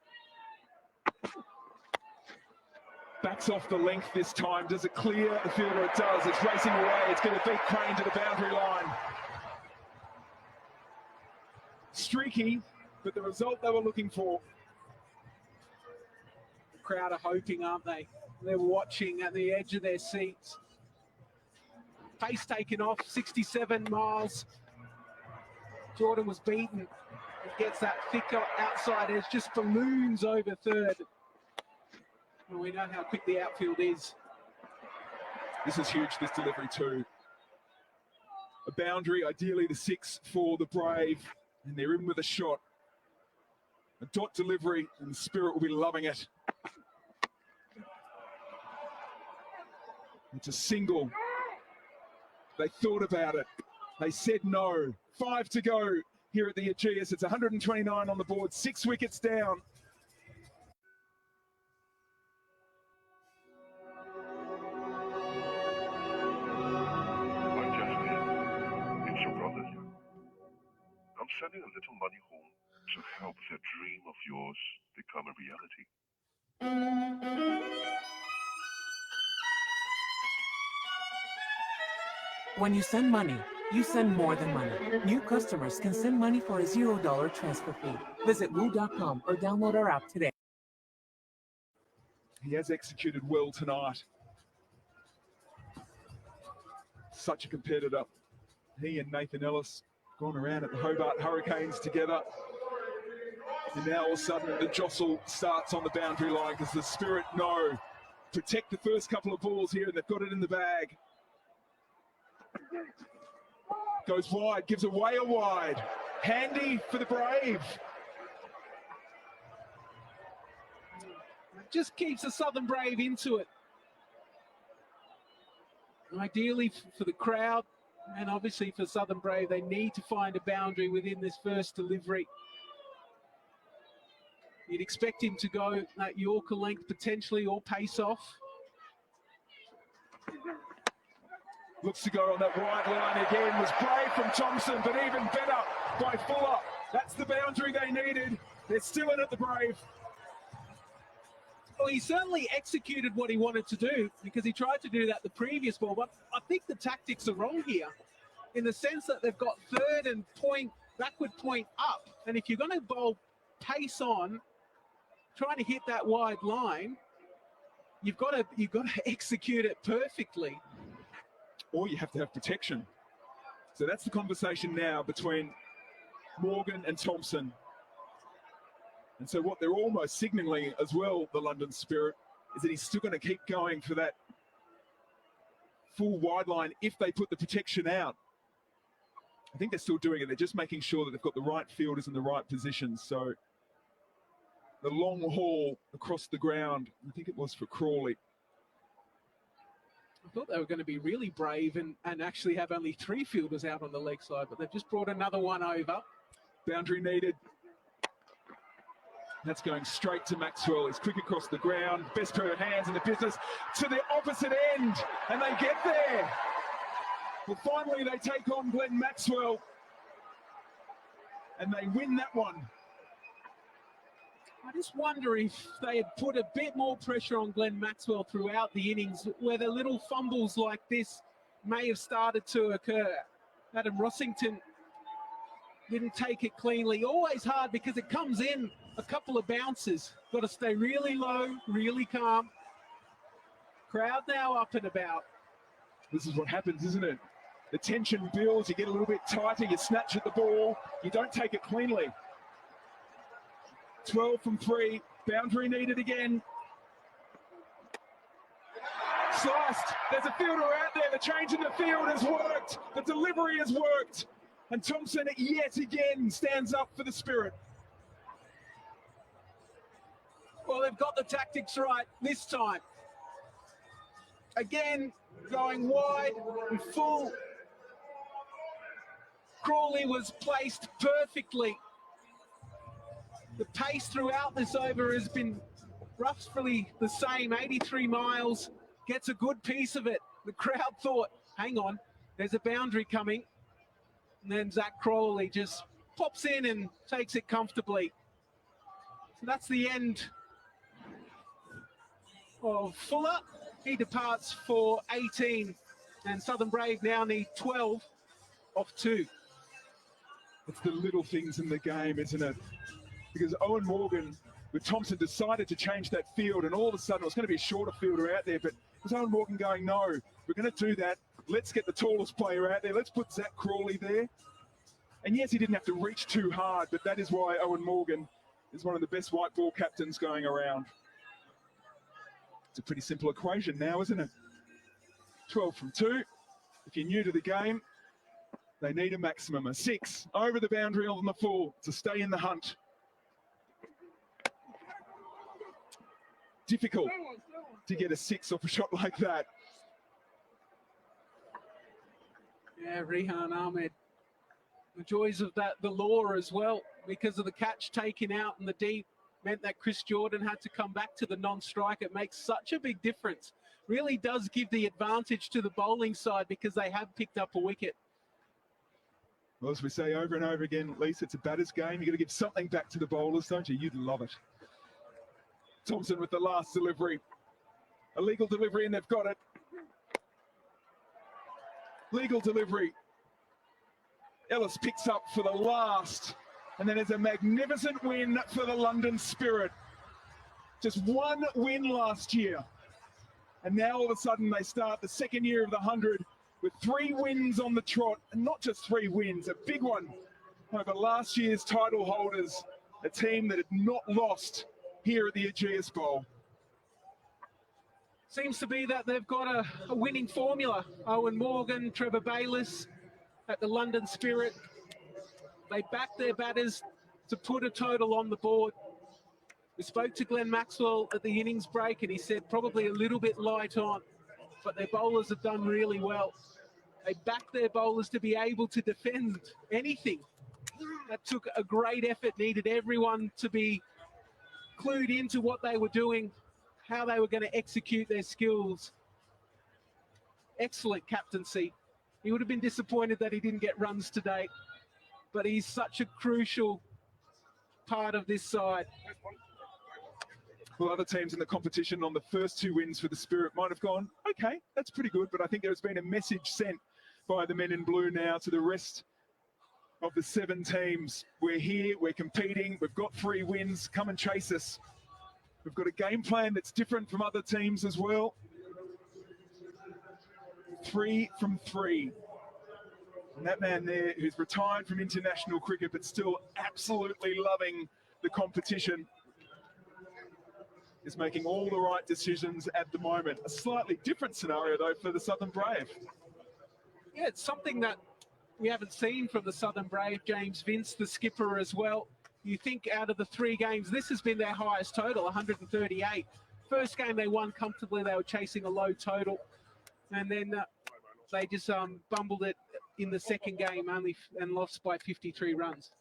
Backs off the length this time. Does it clear the fielder? It does. It's racing away. It's going to beat Crane to the boundary line. Streaky, but the result they were looking for. The crowd are hoping, aren't they? They're watching at the edge of their seats. Pace taken off, 67 miles. Jordan was beaten. He gets that thick outside edge, just balloons over third. And we know how quick the outfield is. This is huge, this delivery too. A boundary, ideally the 6 for the Brave, and they're in with a shot. A dot delivery, and the Spirit will be loving it. It's a single. They thought about it. They said no. 5 to go here at the Ageas. It's 129 on the board, 6 wickets down. It's your brother. I'm sending a little money home to help that dream of yours become a reality. When you send money, you send more than money. New customers can send money for a $0 transfer fee. Visit woo.com or download our app today. He has executed well tonight. Such a competitor. He and Nathan Ellis gone around at the Hobart Hurricanes together. And now all of a sudden the jostle starts on the boundary line because the Spirit know protect the first couple of balls here and they've got it in the bag. Goes wide, gives away a wide. Handy for the Brave. Just keeps the Southern Brave into it. Ideally for the crowd and obviously for Southern Brave, they need to find a boundary within this first delivery. You'd expect him to go that Yorker length potentially or pace off. Looks to go on that wide line again. Was brave from Thompson, but even better by Fuller. That's the boundary they needed. They're still in it, the Brave. Well, he certainly executed what he wanted to do because he tried to do that the previous ball, but I think the tactics are wrong here in the sense that they've got third and point, backward point up. And if you're going to bowl pace on, trying to hit that wide line, you've got to execute it perfectly. Or you have to have protection. So that's the conversation now between Morgan and Thompson. And so what they're almost signalling as well, the London Spirit, is that he's still going to keep going for that full wide line if they put the protection out. I think they're still doing it. They're just making sure that they've got the right fielders in the right positions. So the long haul across the ground, I think it was for Crawley. I thought they were going to be really brave and actually have only 3 fielders out on the leg side, but they've just brought another one over. Boundary needed. That's going straight to Maxwell. He's quick across the ground. Best pair of hands in the business to the opposite end. And they get there. Well, finally, they take on Glenn Maxwell. And they win that one. I just wonder if they had put a bit more pressure on Glenn Maxwell throughout the innings, where the little fumbles like this may have started to occur. Adam Rossington didn't take it cleanly. Always hard because it comes in a couple of bounces. Got to stay really low, really calm. Crowd now up and about. This is what happens, isn't it? The tension builds, you get a little bit tighter, you snatch at the ball, you don't take it cleanly. 12 from 3, boundary needed again. Sliced, there's a fielder out there, the change in the field has worked, the delivery has worked, and Thompson yet again stands up for the Spirit. Well, they've got the tactics right this time. Again, going wide and full. Crawley was placed perfectly. The pace throughout this over has been roughly the same, 83 miles, gets a good piece of it. The crowd thought, hang on, there's a boundary coming. And then Zach Crawley just pops in and takes it comfortably. So that's the end of Fuller. He departs for 18, and Southern Brave now need 12 off 2. It's the little things in the game, isn't it? Because Owen Morgan with Thompson decided to change that field, and all of a sudden it was going to be a shorter fielder out there, but it was Owen Morgan going, no, we're going to do that. Let's get the tallest player out there. Let's put Zach Crawley there. And yes, he didn't have to reach too hard, but that is why Owen Morgan is one of the best white ball captains going around. It's a pretty simple equation now, isn't it? 12 from 2. If you're new to the game, they need a maximum, a 6 over the boundary on the full to stay in the hunt. Difficult to get a 6 off a shot like that. Yeah, Rehan Ahmed. The joys of that, the law as well, because of the catch taken out in the deep, meant that Chris Jordan had to come back to the non-strike. It makes such a big difference. Really does give the advantage to the bowling side because they have picked up a wicket. Well, as we say over and over again, Lisa, it's a batter's game. You've got to give something back to the bowlers, don't you? You'd love it. Thompson with the last delivery. A legal delivery, and they've got it. Legal delivery. Ellis picks up for the last. And then it's a magnificent win for the London Spirit. Just one win last year. And now all of a sudden they start the second year of the 100 with 3 wins on the trot, and not just 3 wins, a big one over last year's title holders, a team that had not lost here at the Ageas Bowl. Seems to be that they've got a winning formula. Owen Morgan, Trevor Bayliss at the London Spirit. They back their batters to put a total on the board. We spoke to Glenn Maxwell at the innings break, and he said probably a little bit light on, but their bowlers have done really well. They back their bowlers to be able to defend anything. That took a great effort, needed everyone to be clued into what they were doing, how they were going to execute their skills. Excellent captaincy. He would have been disappointed that he didn't get runs today, but he's such a crucial part of this side. Well, other teams in the competition on the first 2 wins for the Spirit might have gone, okay, that's pretty good, but I think there's been a message sent by the men in blue now to the rest of the 7 teams. We're here, we're competing, we've got 3 wins, come and chase us. We've got a game plan that's different from other teams as well. 3 from 3. And that man there, who's retired from international cricket but still absolutely loving the competition, is making all the right decisions at the moment. A slightly different scenario, though, for the Southern Brave. Yeah, it's something that we haven't seen from the Southern Brave. James Vince, the skipper, as well. You think out of the 3 games, this has been their highest total, 138. First game they won comfortably. They were chasing a low total. And then they just bumbled it in the second game and lost by 53 runs.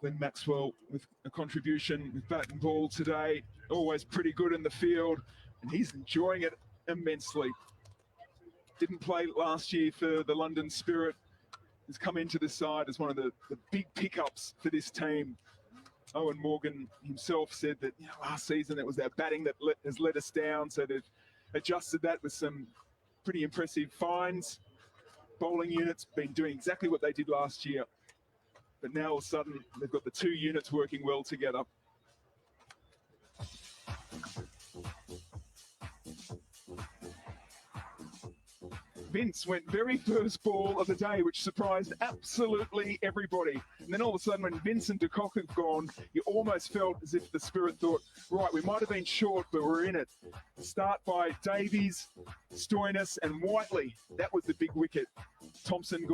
Glenn Maxwell with a contribution with bat and ball today. Always pretty good in the field, and he's enjoying it immensely. Didn't play last year for the London Spirit. Has come into the side as one of the big pickups for this team. Owen Morgan himself said that last season it was our batting that has let us down, so they've adjusted that with some pretty impressive finds. Bowling units been doing exactly what they did last year, but now all of a sudden they've got the 2 units working well together. Vince went very first ball of the day, which surprised absolutely everybody. And then all of a sudden, when Vince and de Kock have gone, you almost felt as if the Spirit thought, right, we might have been short, but we're in it. Start by Davies, Stoinis and Whiteley. That was the big wicket. Thompson got